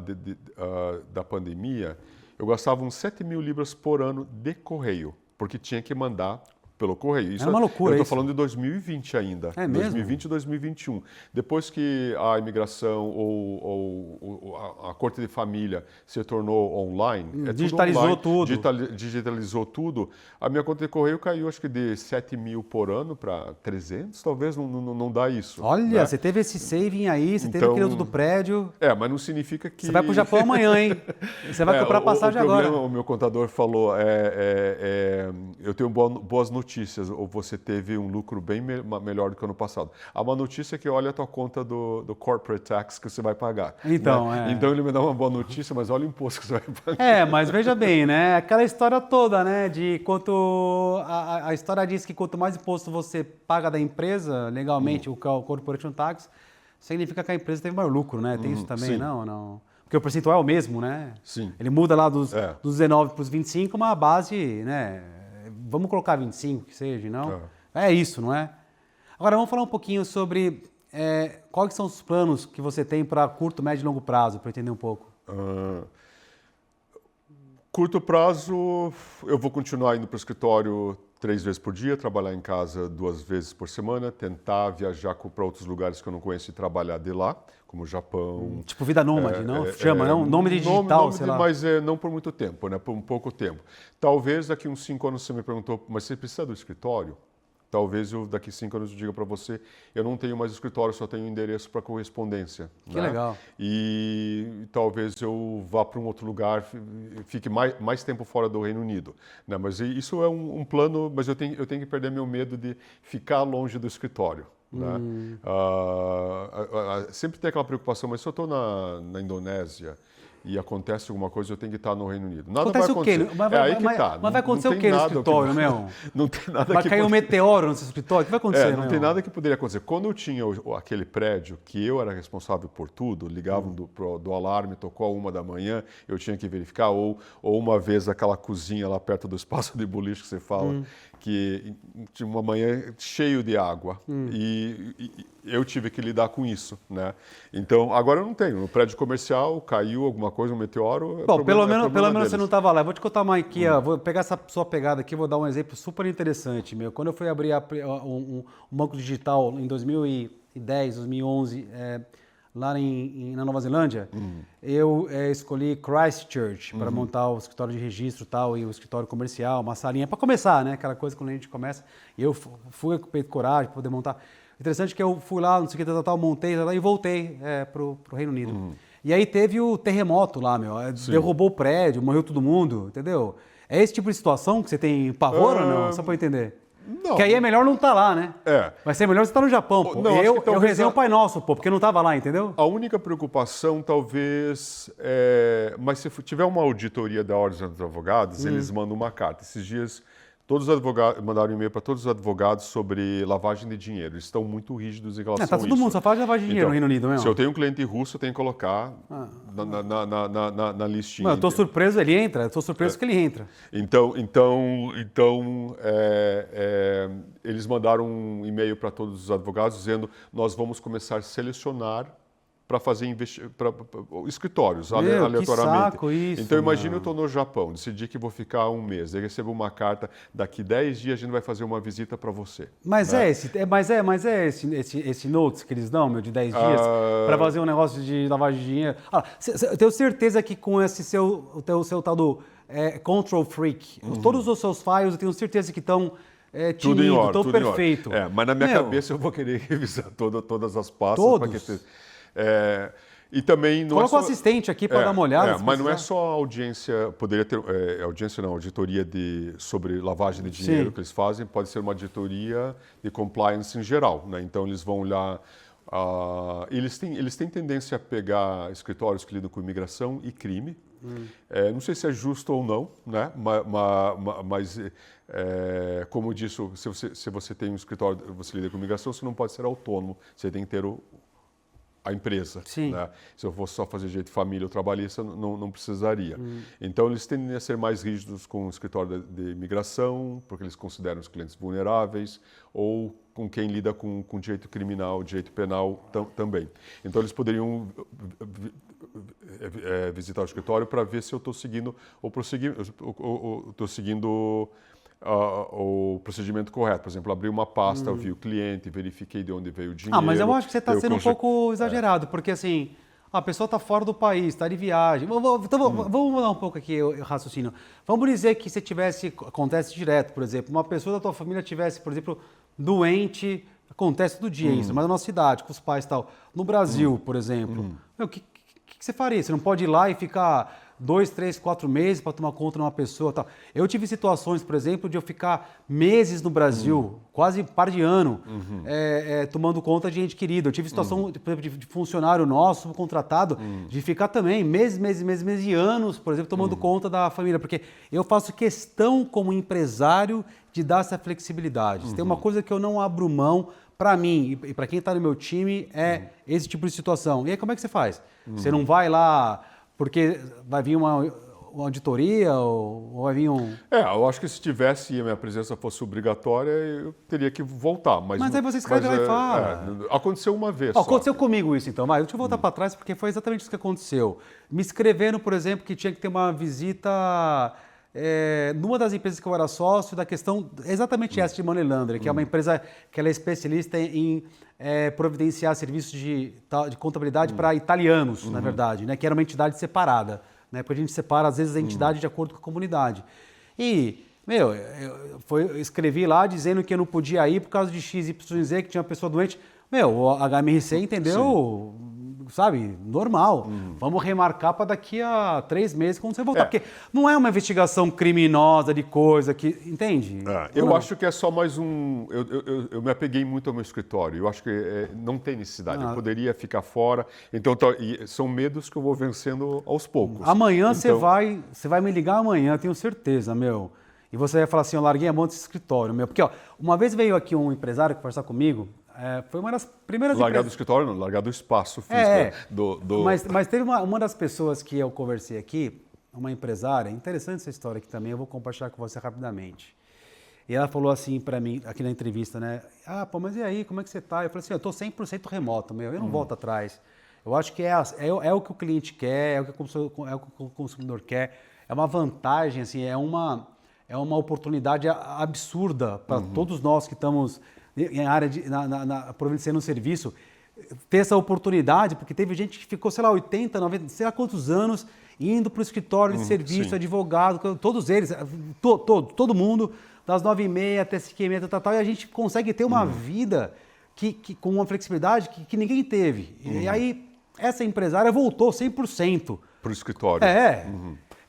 pandemia, eu gastava uns 7 mil libras por ano de correio, porque tinha que mandar pelo correio. Isso é uma loucura. Eu estou falando de 2020 ainda. É mesmo? 2020 e 2021. Depois que a imigração ou a corte de família se tornou online, digitalizou tudo. Digitalizou tudo. A minha conta de correio caiu, acho que de 7 mil por ano para 300, talvez não dá isso. Olha, né? você teve esse saving aí, você teve aquele outro do prédio. Mas não significa que... Você vai para o Japão amanhã, hein? Você vai comprar passagem agora. O meu contador falou, eu tenho boas notícias notícias, ou você teve um lucro bem melhor do que o ano passado. A má notícia é que olha a tua conta do corporate tax que você vai pagar. Então, né? Então ele me dá uma boa notícia, mas olha o imposto que você vai pagar. Mas veja bem, né? Aquela história toda, né? De quanto. A história diz que quanto mais imposto você paga da empresa, legalmente, o corporation tax, significa que a empresa teve maior lucro, né? Tem isso também, sim. não? Porque o percentual é o mesmo, né? Sim. Ele muda lá dos 19 para os 25, mas a base, né? Vamos colocar 25 que seja, não? É isso, não é? Agora vamos falar um pouquinho sobre quais são os planos que você tem para curto, médio e longo prazo, para entender um pouco. Curto prazo, eu vou continuar indo para o escritório 3 vezes por dia, trabalhar em casa 2 vezes por semana, tentar viajar para outros lugares que eu não conheço e trabalhar de lá, como o Japão. Tipo vida nômade, não? Chama, não? Nome de digital, sei lá. Mas não por muito tempo, né? Por um pouco tempo. Talvez daqui uns 5 anos você me perguntou, mas você precisa do escritório? Talvez daqui 5 anos eu diga para você, eu não tenho mais escritório, só tenho endereço para correspondência. Que legal. E talvez eu vá para um outro lugar, fique mais tempo fora do Reino Unido. Né? Mas isso é um plano, mas eu tenho que perder meu medo de ficar longe do escritório. Né? Sempre tem aquela preocupação, mas se eu estou na Indonésia e acontece alguma coisa, eu tenho que estar no Reino Unido. Nada acontece vai acontecer. O quê? Mas vai acontecer o quê no escritório, meu? Não tem nada vai cair um meteoro no seu escritório? O que vai acontecer, não tem nada que poderia acontecer. Quando eu tinha aquele prédio, que eu era responsável por tudo, ligavam do alarme, tocou a 1h, eu tinha que verificar, ou uma vez aquela cozinha lá perto do espaço de boliche que você fala, que tinha uma manhã cheio de água. E eu tive que lidar com isso, né? Então, agora eu não tenho. No prédio comercial, caiu alguma coisa, um meteoro... Bom, pelo menos você não estava lá. Eu vou te contar uma aqui, vou pegar essa sua pegada aqui, vou dar um exemplo super interessante, meu. Quando eu fui abrir um banco digital em 2010, 2011, lá na Nova Zelândia, eu escolhi Christchurch para montar o escritório de registro e o escritório comercial, uma salinha para começar, né? Aquela coisa quando a gente começa. E eu fui com peito coragem para poder montar. Interessante que eu fui lá, não sei o que, montei e voltei pro Reino Unido. E aí teve o terremoto lá, meu. Derrubou o prédio, morreu todo mundo, entendeu? É esse tipo de situação que você tem pavor ou não? Só para eu entender. Não. Que aí é melhor não estar lá, né? Vai ser melhor você estar no Japão, pô. Não, eu rezei o Pai Nosso, pô, porque não estava lá, entendeu? A única preocupação, talvez, mas se tiver uma auditoria da Ordem dos Advogados, eles mandam uma carta. Esses dias, todos os advogados mandaram um e-mail para todos os advogados sobre lavagem de dinheiro. Eles estão muito rígidos em relação a isso. Tá todo mundo, só fala de lavagem de dinheiro no Reino Unido mesmo. Se eu tenho um cliente russo, eu tenho que colocar na listinha. Eu estou surpreso, ele entra. Eu estou surpreso que ele entra. Então eles mandaram um e-mail para todos os advogados dizendo: nós vamos começar a selecionar para fazer escritórios, aleatoriamente. Que saco isso, então imagina, eu estou no Japão, decidi que vou ficar um mês, aí recebo uma carta, daqui 10 dias a gente vai fazer uma visita para você. Mas né? esse notes que eles dão, meu, de 10 dias, para fazer um negócio de lavagem de dinheiro. Eu tenho certeza que com esse seu tal do Control Freak, todos os seus files, eu tenho certeza que estão... tinido, tão perfeito. Mas na minha cabeça eu vou querer revisar todas as pastas. Todos? E também não coloca o assistente aqui para dar uma olhada. Mas não é só audiência, poderia ter auditoria sobre lavagem de dinheiro que eles fazem, pode ser uma auditoria de compliance em geral. Né? Então eles vão olhar. Eles têm tendência a pegar escritórios que lidam com imigração e crime. Não sei se é justo ou não, né? mas como eu disse, se você tem um escritório, você lida com imigração, você não pode ser autônomo, você tem que ter a empresa. Né? Se eu fosse só fazer jeito de família ou trabalhista, não precisaria. Então, eles tendem a ser mais rígidos com o escritório de imigração, porque eles consideram os clientes vulneráveis, ou com quem lida com direito criminal, direito penal também. Então, eles poderiam visitar o escritório para ver se eu estou seguindo o procedimento correto. Por exemplo, abri uma pasta, eu vi o cliente, verifiquei de onde veio o dinheiro. Mas eu acho que você está sendo um pouco exagerado, porque assim, a pessoa está fora do país, está de viagem. Então, vamos mudar um pouco aqui o raciocínio. Vamos dizer que se acontece direto, por exemplo, uma pessoa da tua família tivesse, por exemplo, doente, acontece todo dia isso, mas na nossa cidade, com os pais e tal. No Brasil, por exemplo, o que você faria? Você não pode ir lá e ficar 2, 3, 4 meses para tomar conta de uma pessoa. Tal. Eu tive situações, por exemplo, de eu ficar meses no Brasil, quase par de ano, tomando conta de ente querido. Eu tive situação, por exemplo, de funcionário nosso, contratado, de ficar também meses e anos, por exemplo, tomando conta da família. Porque eu faço questão, como empresário, de dar essa flexibilidade. Se tem uma coisa que eu não abro mão, para mim e para quem está no meu time, é esse tipo de situação. E aí, como é que você faz? Você não vai lá porque vai vir uma auditoria ou vai vir um... Eu acho que se tivesse e a minha presença fosse obrigatória, eu teria que voltar. Mas aí você escreve lá e fala. Aconteceu uma vez só. Aconteceu comigo isso, então. Deixa eu voltar para trás, porque foi exatamente isso que aconteceu. Me escreveram, por exemplo, que tinha que ter uma visita... numa das empresas que eu era sócio, da questão exatamente essa de Money Laundering, que é uma empresa que ela é especialista em providenciar serviços de contabilidade para italianos, na verdade, né, que era uma entidade separada, né, porque a gente separa às vezes a entidade de acordo com a comunidade. E, eu escrevi lá dizendo que eu não podia ir por causa de X, Y, Z, que tinha uma pessoa doente. O HMRC entendeu... Sabe, normal. Vamos remarcar para daqui a 3 meses quando você voltar. Porque não é uma investigação criminosa de coisa que... Entende? Eu acho que é só mais um... Eu me apeguei muito ao meu escritório. Eu acho que não tem necessidade. Eu poderia ficar fora. Então, são medos que eu vou vencendo aos poucos. Amanhã você vai me ligar amanhã, tenho certeza, E você vai falar assim, eu larguei a mão desse escritório, Porque, uma vez veio aqui um empresário conversar comigo, foi uma das primeiras largar do escritório, não, largar do espaço físico. Mas teve uma das pessoas que eu conversei aqui, uma empresária, interessante essa história aqui também, eu vou compartilhar com você rapidamente. E ela falou assim para mim, aqui na entrevista, né? Mas e aí, como é que você tá? Eu falei assim, eu estou 100% remoto, eu não volto atrás. Eu acho que é o que o cliente quer, é o que o consumidor quer, é uma vantagem, assim, é uma oportunidade absurda para todos nós que estamos... em área providenciando um serviço, ter essa oportunidade, porque teve gente que ficou, 80, 90, sei lá quantos anos, indo para o escritório de serviço, advogado, todos eles, todo mundo, das 9h30 até 5h30, e a gente consegue ter uma vida com uma flexibilidade que ninguém teve. E aí, essa empresária voltou 100%. Para o escritório.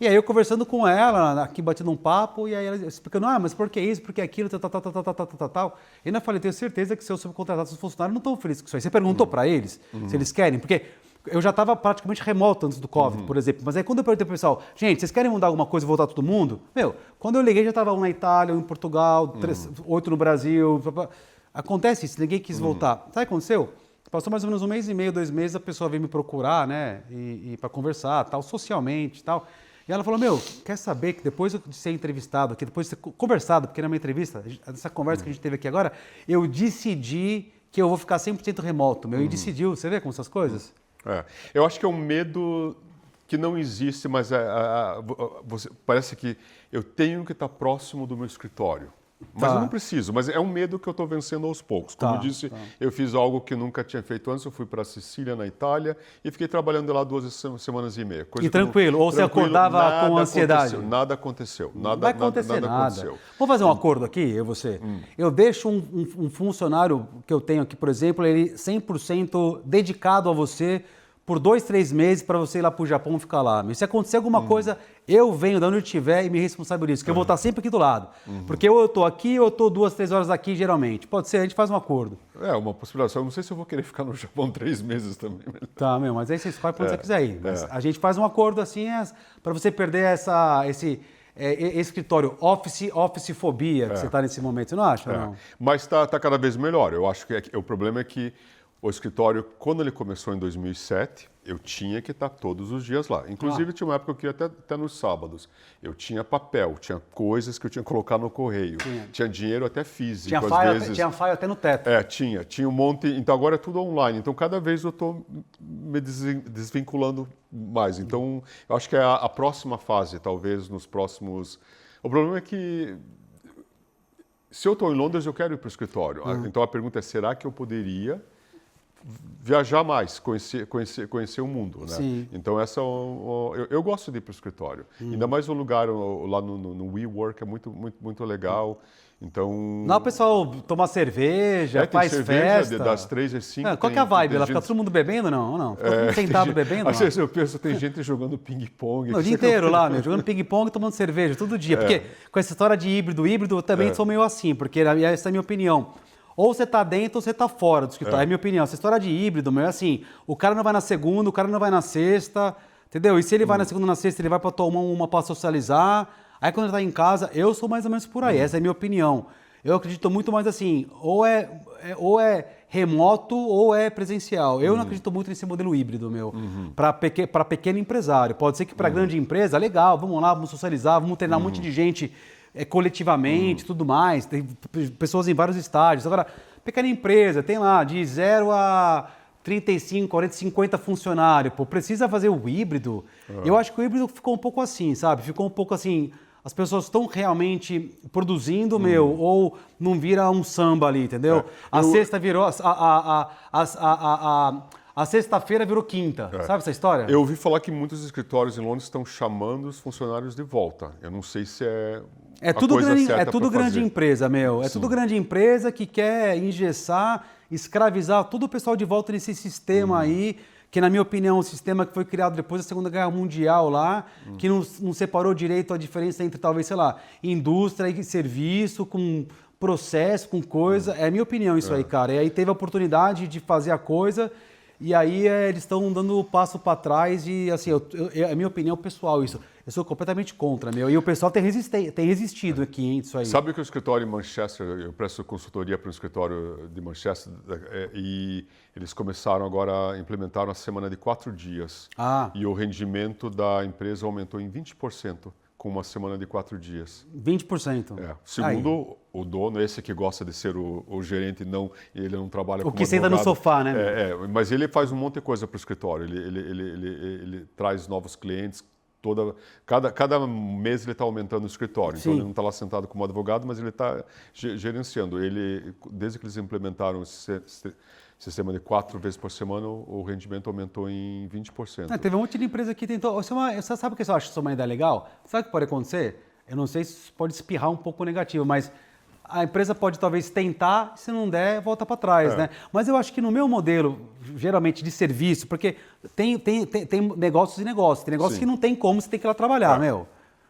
E aí eu conversando com ela, aqui batendo um papo, e aí ela explicando, mas por que isso, por que aquilo, tal. E ainda falei, tenho certeza que seus subcontratados, os funcionários não estão felizes com isso aí. Você perguntou para eles se eles querem? Porque eu já estava praticamente remoto antes do Covid, por exemplo. Mas aí quando eu perguntei para o pessoal, gente, vocês querem mudar alguma coisa e voltar todo mundo? Quando eu liguei já estava um na Itália, um em Portugal, 8 no Brasil. Acontece isso, ninguém quis voltar. Sabe o que aconteceu? Passou mais ou menos 1 mês e meio, 2 meses, a pessoa veio me procurar, né, e para conversar, tal, socialmente, tal. E ela falou, quer saber que depois de ser entrevistado aqui, depois de ser conversado, porque na minha entrevista, essa conversa que a gente teve aqui agora, eu decidi que eu vou ficar 100% remoto, e decidiu, você vê como essas coisas? Eu acho que é um medo que não existe, mas parece que eu tenho que estar próximo do meu escritório. Mas eu não preciso, mas é um medo que eu estou vencendo aos poucos. Como eu disse, eu fiz algo que eu nunca tinha feito antes, eu fui para a Sicília, na Itália, e fiquei trabalhando lá 2 semanas e meia. E tranquilo? Ou você acordava com ansiedade? Nada aconteceu. Não vai acontecer nada. Aconteceu. Vamos fazer um acordo aqui, eu e você? Eu deixo um funcionário que eu tenho aqui, por exemplo, ele 100% dedicado a você, por 2, 3 meses para você ir lá para o Japão e ficar lá. Se acontecer alguma coisa, eu venho de onde eu estiver e me responsabilizo, porque eu vou estar sempre aqui do lado. Porque ou eu estou aqui ou eu estou 2, 3 horas aqui, geralmente. Pode ser, a gente faz um acordo. Uma possibilidade. Eu não sei se eu vou querer ficar no Japão 3 meses também. Mas aí você escolhe para onde você quiser ir. Mas a gente faz um acordo assim, para você perder esse escritório, office fobia que você está nesse momento. Você não acha? Não? Mas está cada vez melhor. Eu acho que o problema é que o escritório, quando ele começou em 2007, eu tinha que estar todos os dias lá. Inclusive, tinha uma época que eu ia até nos sábados. Eu tinha papel, tinha coisas que eu tinha que colocar no correio. Tinha dinheiro até físico, às vezes. Tinha file até no teto. Tinha um monte. Então, agora é tudo online. Então, cada vez eu estou me desvinculando mais. Então, eu acho que é a próxima fase, talvez, nos próximos... O problema é que, se eu estou em Londres, eu quero ir para o escritório. Então, a pergunta é, será que eu poderia viajar mais, conhecer o mundo, né? Sim. Então eu gosto de ir para o escritório. Ainda mais o lugar lá no WeWork é muito legal. Então... Lá o pessoal toma cerveja, faz festa. Das 3 às 5. Qual que é a vibe? Ela fica todo mundo bebendo, não? Não? Fica todo mundo sentado bebendo? Às vezes eu penso, tem gente jogando ping-pong. O dia inteiro lá, jogando ping-pong e tomando cerveja, todo dia. Porque com essa história de híbrido eu também sou meio assim, porque essa é a minha opinião. Ou você tá dentro ou você tá fora do escritório. É a minha opinião. Essa história de híbrido, é assim, o cara não vai na segunda, o cara não vai na sexta, entendeu? E se ele vai na segunda ou na sexta, ele vai para tomar uma para socializar. Aí quando ele tá em casa, eu sou mais ou menos por aí. Essa é a minha opinião. Eu acredito muito mais assim, ou é remoto ou é presencial. Eu não acredito muito nesse modelo híbrido, meu. Para pequeno empresário. Pode ser que para grande empresa, legal, vamos lá, vamos socializar, vamos treinar um monte de gente coletivamente, tudo mais. Tem pessoas em vários estágios. Agora, pequena empresa, tem lá de 0 a 35, 40, 50 funcionários. Pô, precisa fazer o híbrido? Eu acho que o híbrido ficou um pouco assim, sabe? Ficou um pouco assim... As pessoas estão realmente produzindo, ou não vira um samba ali, entendeu? A sexta virou... A sexta-feira virou quinta. Sabe essa história? Eu ouvi falar que muitos escritórios em Londres estão chamando os funcionários de volta. Eu não sei se é tudo grande empresa, meu. É tudo grande empresa que quer engessar, escravizar todo o pessoal de volta nesse sistema aí, que na minha opinião é um sistema que foi criado depois da Segunda Guerra Mundial lá, que não separou direito a diferença entre, talvez, sei lá, indústria e serviço, com processo, com coisa. É a minha opinião isso aí, cara. E aí teve a oportunidade de fazer a coisa, e aí eles estão dando o passo para trás e, assim, é a minha opinião pessoal isso. Eu sou completamente contra, meu. E o pessoal tem resistido aqui, hein, isso aí. Sabe que o escritório em Manchester, eu presto consultoria para um escritório de Manchester, e eles começaram agora, implementaram a semana de 4 dias. E o rendimento da empresa aumentou em 20% com uma semana de 4 dias. 20%? Segundo o dono, esse que gosta de ser o gerente, ele não trabalha como advogado. O que senta no sofá, né? Mas ele faz um monte de coisa para o escritório. Ele traz novos clientes. Cada mês ele está aumentando o escritório. Então ele não está lá sentado como advogado, mas ele está gerenciando. Desde que eles implementaram esse sistema de 4 vezes por semana, o rendimento aumentou em 20%. Teve um monte de empresa que tentou. Você sabe o que eu acho que isso é uma ideia legal? Sabe o que pode acontecer? Eu não sei se pode espirrar um pouco negativo, mas a empresa pode talvez tentar, se não der, volta para trás, né? Mas eu acho que no meu modelo, geralmente de serviço, porque tem negócios e negócios, tem negócios que não tem como, você tem que ir lá trabalhar, meu.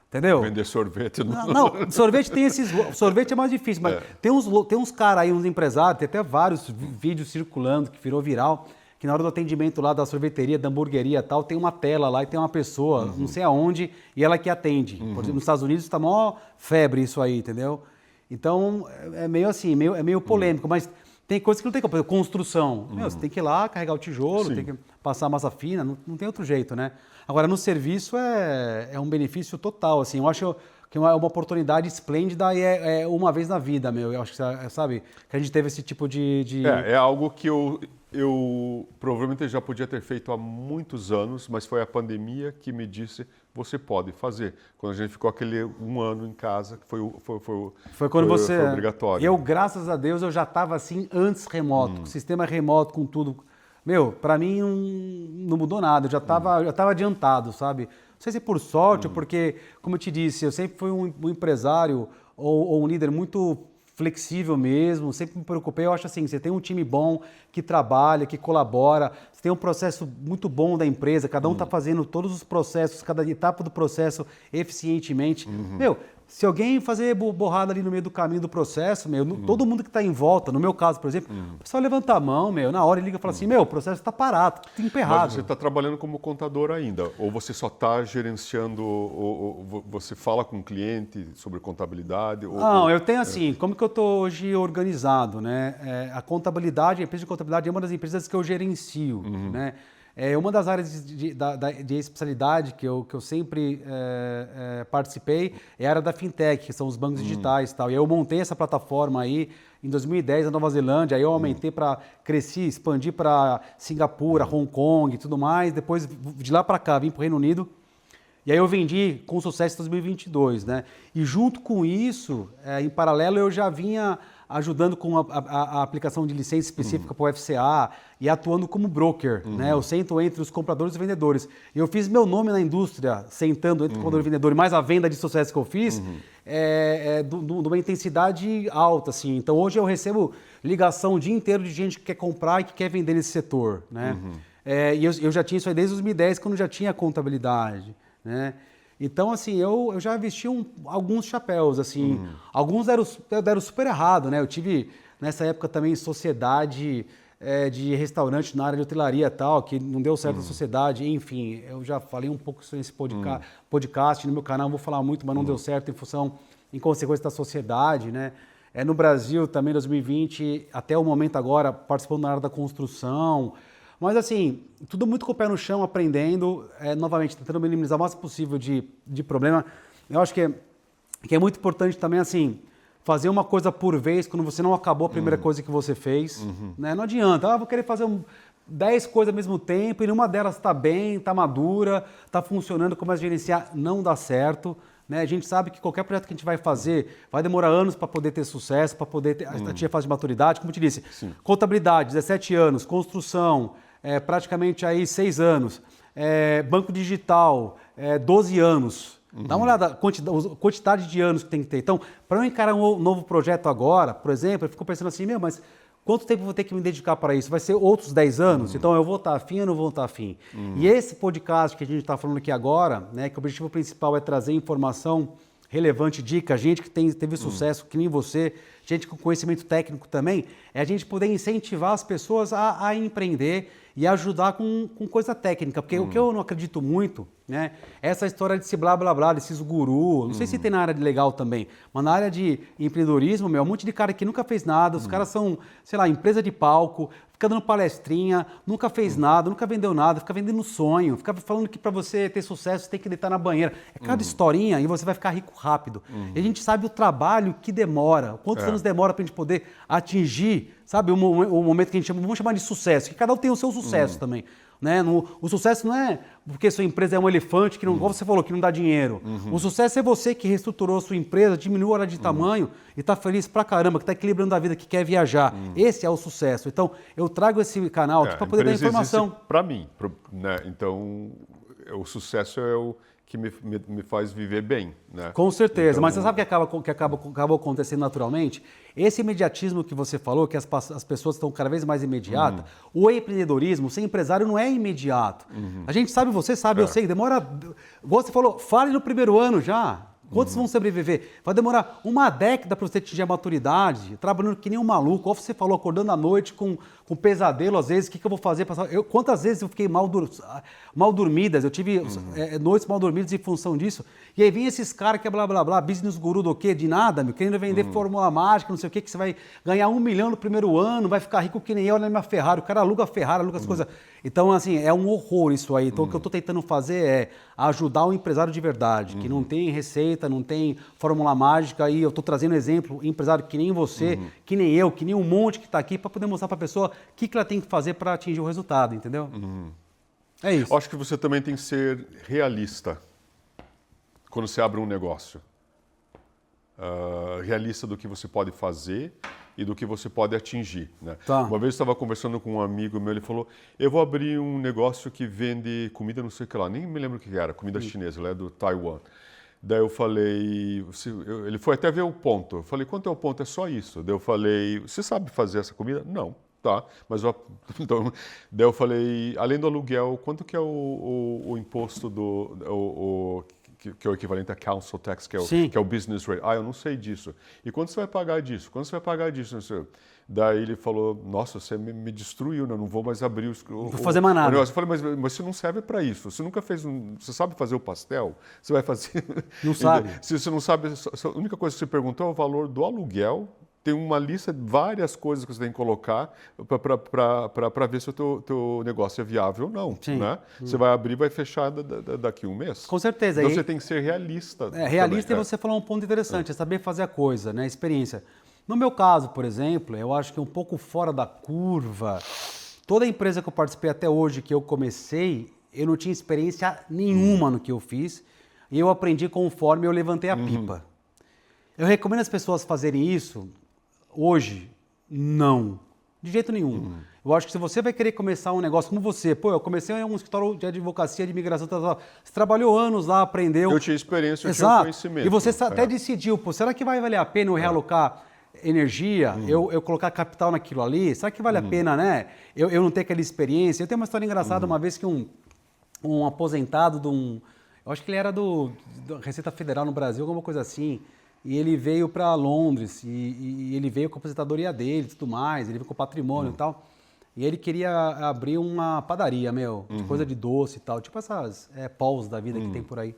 Entendeu? Vender sorvete. Não, sorvete tem esses... Sorvete é mais difícil, mas tem uns caras aí, uns empresários, tem até vários vídeos circulando, que virou viral, que na hora do atendimento lá da sorveteria, da hamburgueria e tal, tem uma tela lá e tem uma pessoa, não sei aonde, e ela que atende. Por exemplo, nos Estados Unidos está mó febre isso aí, entendeu? Então, é meio assim, é meio polêmico, mas tem coisas que não tem como. Construção. Você tem que ir lá, carregar o tijolo, tem que passar a massa fina, não tem outro jeito, né? Agora, no serviço é um benefício total, assim. Eu acho que é uma oportunidade esplêndida e é uma vez na vida, meu. Eu acho que, sabe, que a gente teve esse tipo de... É algo que eu provavelmente já podia ter feito há muitos anos, mas foi a pandemia que me disse, você pode fazer. Quando a gente ficou aquele 1 ano em casa, que foi quando você... Foi obrigatório. Eu, graças a Deus, eu já estava assim antes remoto, com sistema remoto, com tudo. Meu, para mim não mudou nada, eu já estava adiantado, sabe? Não sei se é por sorte ou porque, como eu te disse, eu sempre fui um empresário ou um líder muito flexível mesmo, sempre me preocupei. Eu acho assim, você tem um time bom, que trabalha, que colabora, você tem um processo muito bom da empresa, cada um está fazendo todos os processos, cada etapa do processo eficientemente. Meu, se alguém fazer borrada ali no meio do caminho do processo, meu, todo mundo que está em volta, no meu caso, por exemplo, o pessoal levanta a mão, meu, na hora ele liga e fala assim, meu, o processo está parado, está emperrado. Mas você está trabalhando como contador ainda, ou você só está gerenciando, ou você fala com o cliente sobre contabilidade? Não, eu tenho assim, como que eu estou hoje organizado, né? A contabilidade, a empresa de contabilidade é uma das empresas que eu gerencio, né? É uma das áreas de especialidade que eu sempre participei é a área da fintech, que são os bancos digitais e tal. E eu montei essa plataforma aí em 2010 na Nova Zelândia, aí eu aumentei cresci, expandi para Singapura, Hong Kong e tudo mais. Depois de lá para cá vim para o Reino Unido. E aí eu vendi com sucesso em 2022, né? E junto com isso, em paralelo, eu já vinha ajudando com a aplicação de licença específica para o FCA e atuando como broker, né? Eu sento entre os compradores e vendedores. E eu fiz meu nome na indústria, sentando entre o comprador e vendedor, mais a venda de sucesso que eu fiz, de uma intensidade alta, assim. Então hoje eu recebo ligação o dia inteiro de gente que quer comprar e que quer vender nesse setor, né? E eu já tinha isso aí desde 2010, quando já tinha contabilidade, né? Então, assim, eu já vesti alguns chapéus, assim. Alguns deram super errado, né? Eu tive, nessa época também, sociedade de restaurante na área de hotelaria e tal, que não deu certo a sociedade. Enfim, eu já falei um pouco sobre esse podcast no meu canal, não vou falar muito, mas não deu certo em consequência da sociedade, né? No Brasil, também, em 2020, até o momento agora, participando na área da construção. Mas assim, tudo muito com o pé no chão, aprendendo, novamente, tentando minimizar o máximo possível de problema. Eu acho que é muito importante também, assim, fazer uma coisa por vez quando você não acabou a primeira coisa que você fez. Né? Não adianta, vou querer fazer 10 coisas ao mesmo tempo e nenhuma delas está bem, está madura, está funcionando, começa a gerenciar, não dá certo. Né? A gente sabe que qualquer projeto que a gente vai fazer vai demorar anos para poder ter sucesso, para poder ter a fase de maturidade, como eu te disse. Sim. Contabilidade, 17 anos, construção, praticamente aí 6 anos, banco digital, 12 anos. Dá uma olhada, quantidade de anos que tem que ter. Então, para eu encarar um novo projeto agora, por exemplo, eu fico pensando assim, mas quanto tempo eu vou ter que me dedicar para isso? Vai ser outros 10 anos? Então, eu vou estar afim ou não vou estar afim? E esse podcast que a gente está falando aqui agora, né, que o objetivo principal é trazer informação relevante, dica, gente que teve sucesso, que nem você, gente com conhecimento técnico também, é a gente poder incentivar as pessoas a empreender e ajudar com coisa técnica, porque o que eu não acredito muito, né, é essa história de blá blá blá, desses gurus, não sei se tem na área de legal também, mas na área de empreendedorismo, um monte de cara que nunca fez nada, os caras são, sei lá, empresa de palco, fica dando palestrinha, nunca fez nada, nunca vendeu nada, fica vendendo sonho, fica falando que para você ter sucesso você tem que deitar na banheira. É cada historinha e você vai ficar rico rápido. E a gente sabe o trabalho que demora, quantos anos demora para a gente poder atingir, sabe, o momento que a gente chama, vamos chamar de sucesso, que cada um tem o seu sucesso também. Né? O sucesso não é porque sua empresa é um elefante, que não, igual você falou, que não dá dinheiro. O sucesso é você que reestruturou a sua empresa, diminuiu a hora de tamanho e está feliz pra caramba, que está equilibrando a vida, que quer viajar. Esse é o sucesso. Então, eu trago esse canal aqui para poder dar informação. Para mim, né? Então, o sucesso é o que me faz viver bem. Né? Com certeza, então, mas você sabe o que acabou acontecendo naturalmente? Esse imediatismo que você falou, que as pessoas estão cada vez mais imediatas, o empreendedorismo, ser empresário não é imediato. A gente sabe, você sabe, eu sei, demora, igual você falou, fale no primeiro ano já. Quantos vão sobreviver? Vai demorar uma década para você atingir a maturidade, trabalhando que nem um maluco. Ou você falou, acordando à noite com pesadelo, às vezes, o que eu vou fazer? Quantas vezes eu fiquei mal dormidas? Eu tive noites mal dormidas em função disso. E aí vem esses caras que é blá, blá, blá, business guru do quê? De nada, meu, querendo vender fórmula mágica, não sei o quê, que você vai ganhar 1 milhão no primeiro ano, vai ficar rico que nem eu, olha a minha Ferrari. O cara aluga a Ferrari, aluga as coisas. Então, assim, é um horror isso aí. Então, o que eu estou tentando fazer é ajudar o empresário de verdade, que não tem receita, não tem fórmula mágica. E eu estou trazendo exemplo, empresário que nem você, que nem eu, que nem um monte que está aqui, para poder mostrar para a pessoa o que ela tem que fazer para atingir o resultado, entendeu? É isso. Eu acho que você também tem que ser realista quando você abre um negócio. Realista do que você pode fazer e do que você pode atingir. Né? Tá. Uma vez eu estava conversando com um amigo meu, ele falou, eu vou abrir um negócio que vende comida não sei o que lá, nem me lembro o que era, comida chinesa, ele é do Taiwan. Daí eu falei, ele foi até ver o ponto, eu falei, quanto é o ponto? É só isso. Daí eu falei, você sabe fazer essa comida? Não. Tá, mas então, daí eu falei, além do aluguel, quanto que é o imposto que é o equivalente a council tax, que é o business rate? Eu não sei disso. E quanto você vai pagar disso? Quanto você vai pagar disso? Não sei. Daí ele falou, nossa, você me destruiu, né? Não vou mais abrir não vou fazer mais nada. Eu falei, mas você não serve para isso. Você nunca fez você sabe fazer o pastel? Você vai fazer... Não sabe. Se você não sabe, a única coisa que você perguntou é o valor do aluguel. Tem uma lista de várias coisas que você tem que colocar para ver se o teu negócio é viável ou não. Né? Você vai abrir e vai fechar daqui a um mês. Com certeza. Então você tem que ser realista. Realista também. E você falou um ponto interessante, é saber fazer a coisa, né? Experiência. No meu caso, por exemplo, eu acho que é um pouco fora da curva. Toda empresa que eu participei até hoje, que eu comecei, eu não tinha experiência nenhuma no que eu fiz. E eu aprendi conforme eu levantei a pipa. Eu recomendo as pessoas fazerem isso. Hoje, não. De jeito nenhum. Eu acho que se você vai querer começar um negócio como você, pô, eu comecei em um escritório de advocacia, de imigração, você trabalhou anos lá, aprendeu. Eu tinha experiência, eu tinha Exato. conhecimento. E você até decidiu, pô, será que vai valer a pena eu realocar energia, eu colocar capital naquilo ali? Será que vale a pena, né? Eu não ter aquela experiência. Eu tenho uma história engraçada, uma vez que um aposentado eu acho que ele era da Receita Federal no Brasil, alguma coisa assim, e ele veio para Londres, e ele veio com a aposentadoria dele e tudo mais, ele veio com o patrimônio e tal, e ele queria abrir uma padaria, coisa de doce e tal, tipo essas Pauls da vida que tem por aí.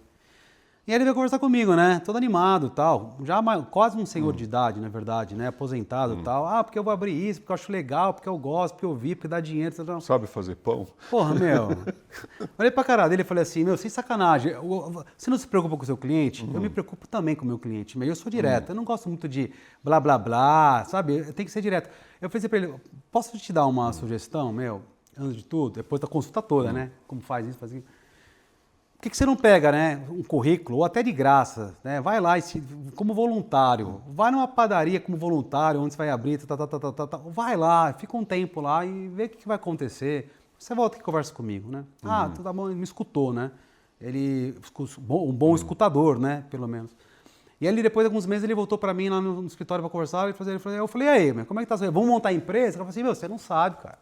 E aí ele veio conversar comigo, né? Todo animado e tal. Já quase um senhor de idade, na verdade, né? Aposentado e tal. Ah, porque eu vou abrir isso, porque eu acho legal, porque eu gosto, porque eu vi, porque dá dinheiro. Etc. Sabe fazer pão? Porra, Olhei pra cara dele e falei assim, sem sacanagem, você não se preocupa com o seu cliente? Eu me preocupo também com o meu cliente, eu sou direto. Eu não gosto muito de blá, blá, blá, sabe? Tem que ser direto. Eu falei pra ele, posso te dar uma sugestão, antes de tudo? Depois da consulta toda, né? Como faz isso, faz aquilo. Por que você não pega, né, um currículo, ou até de graça, né? Vai lá como voluntário, vai numa padaria como voluntário, onde você vai abrir, vai lá, fica um tempo lá e vê o que vai acontecer. Você volta e conversa comigo, né? Ah, tá bom, ele me escutou, né? Ele, um bom escutador, né, pelo menos. E aí, depois de alguns meses, ele voltou para mim lá no escritório para conversar, eu falei, e aí, como é que tá? Vamos montar a empresa? Ele falou assim, você não sabe, cara.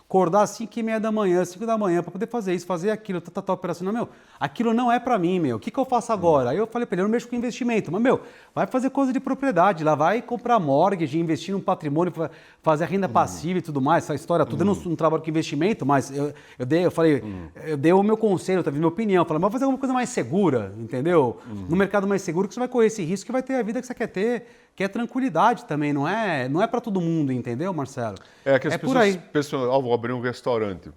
Acordar às 5h30 da manhã, 5 da manhã, para poder fazer isso, fazer aquilo, operacional, aquilo não é para mim, o que eu faço agora? Aí eu falei para ele, eu não mexo com investimento, mas, vai fazer coisa de propriedade, lá vai comprar mortgage, investir num patrimônio, fazer renda passiva e tudo mais, essa história toda. Eu não trabalho com investimento, mas eu dei o meu conselho, a minha opinião, falei, mas vou fazer alguma coisa mais segura, entendeu? No mercado mais seguro que você vai correr esse risco, que vai ter a vida que você quer ter, que é tranquilidade também, não é para todo mundo, entendeu, Marcelo? É que as por aí. pessoas vão abrir um restaurante,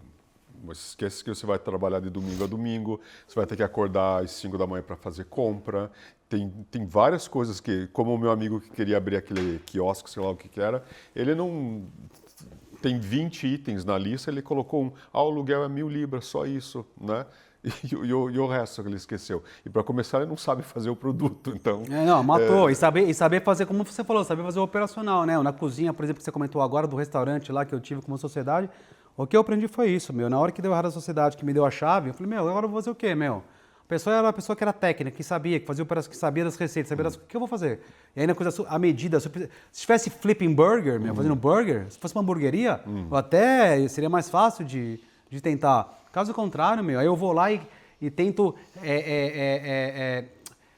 mas esquece que você vai trabalhar de domingo a domingo, você vai ter que acordar às 5 da manhã para fazer compra, tem várias coisas que, como o meu amigo que queria abrir aquele quiosque, sei lá o que era, ele não... Tem 20 itens na lista, ele colocou o aluguel é 1.000 libras, só isso, né? E o resto que ele esqueceu. E para começar, ele não sabe fazer o produto, então... matou. E saber fazer, como você falou, saber fazer o operacional, né? Na cozinha, por exemplo, que você comentou agora, do restaurante lá que eu tive como sociedade, o que eu aprendi foi isso, Na hora que deu errado a sociedade, que me deu a chave, eu falei, agora eu vou fazer o quê, A pessoa era uma pessoa que era técnica, que sabia, que fazia operação, que sabia das receitas, sabia o que eu vou fazer? E aí, na coisa, a medida, se tivesse flipping burger, fazendo burger, se fosse uma hamburgueria, até seria mais fácil de tentar. Caso contrário, aí eu vou lá e tento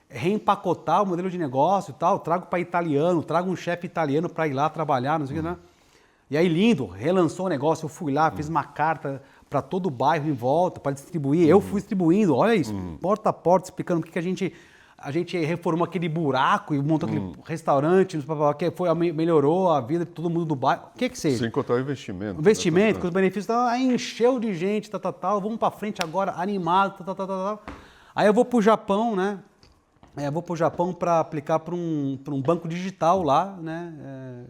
reempacotar o modelo de negócio e tal, trago para italiano, trago um chefe italiano para ir lá trabalhar, não sei o que, né? E aí, lindo, relançou o negócio, eu fui lá, fiz uma carta para todo o bairro em volta, para distribuir, eu fui distribuindo, olha isso, porta a porta, explicando por que a gente reformou aquele buraco e montou aquele restaurante, que melhorou a vida de todo mundo do bairro, o que seja. Sem contar o investimento. Investimento, com os benefícios, aí encheu de gente, vamos para frente agora, animado, Aí eu vou para o Japão, né? Vou para o Japão para aplicar para um banco digital lá, né?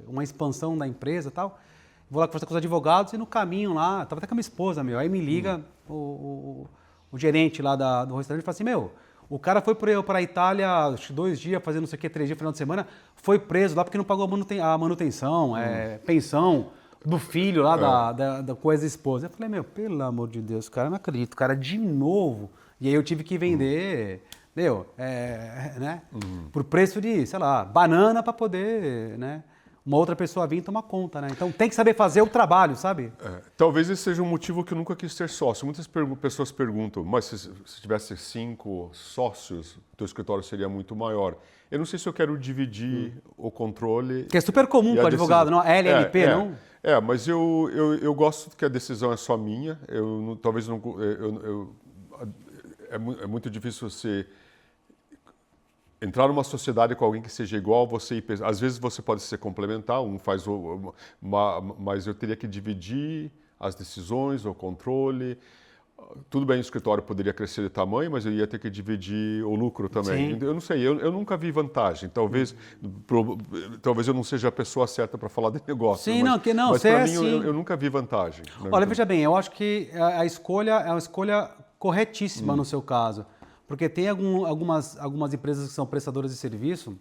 Uma expansão da empresa e tal. Vou lá conversar com os advogados e no caminho lá, estava até com a minha esposa, aí me liga o gerente lá do restaurante e fala assim, o cara foi para a Itália 2 dias, fazendo não sei o que, 3 dias, final de semana, foi preso lá porque não pagou a manutenção, pensão do filho lá da coisa esposa. Eu falei, pelo amor de Deus, cara, eu não acredito, cara, de novo. E aí eu tive que vender, né, por preço de, sei lá, banana para poder, né, uma outra pessoa vir e tomar conta, né? Então tem que saber fazer o trabalho, sabe? Talvez esse seja um motivo que eu nunca quis ter sócio. Muitas pessoas perguntam, mas se tivesse 5 sócios, o teu escritório seria muito maior. Eu não sei se eu quero dividir o controle... Que é super comum com o advogado, não? LLP, não? Mas eu gosto que a decisão é só minha. Talvez não... É muito difícil você entrar numa sociedade com alguém que seja igual a você. Às vezes você pode ser complementar, um faz mas eu teria que dividir as decisões, o controle. Tudo bem, o escritório poderia crescer de tamanho, mas eu ia ter que dividir o lucro também. Sim. Eu não sei, eu nunca vi vantagem. Talvez eu não seja a pessoa certa para falar de negócio. Sim, mas para mim, assim. eu nunca vi vantagem. Olha, veja bem, eu acho que a escolha é uma escolha corretíssima no seu caso. Porque tem algumas empresas que são prestadoras de serviço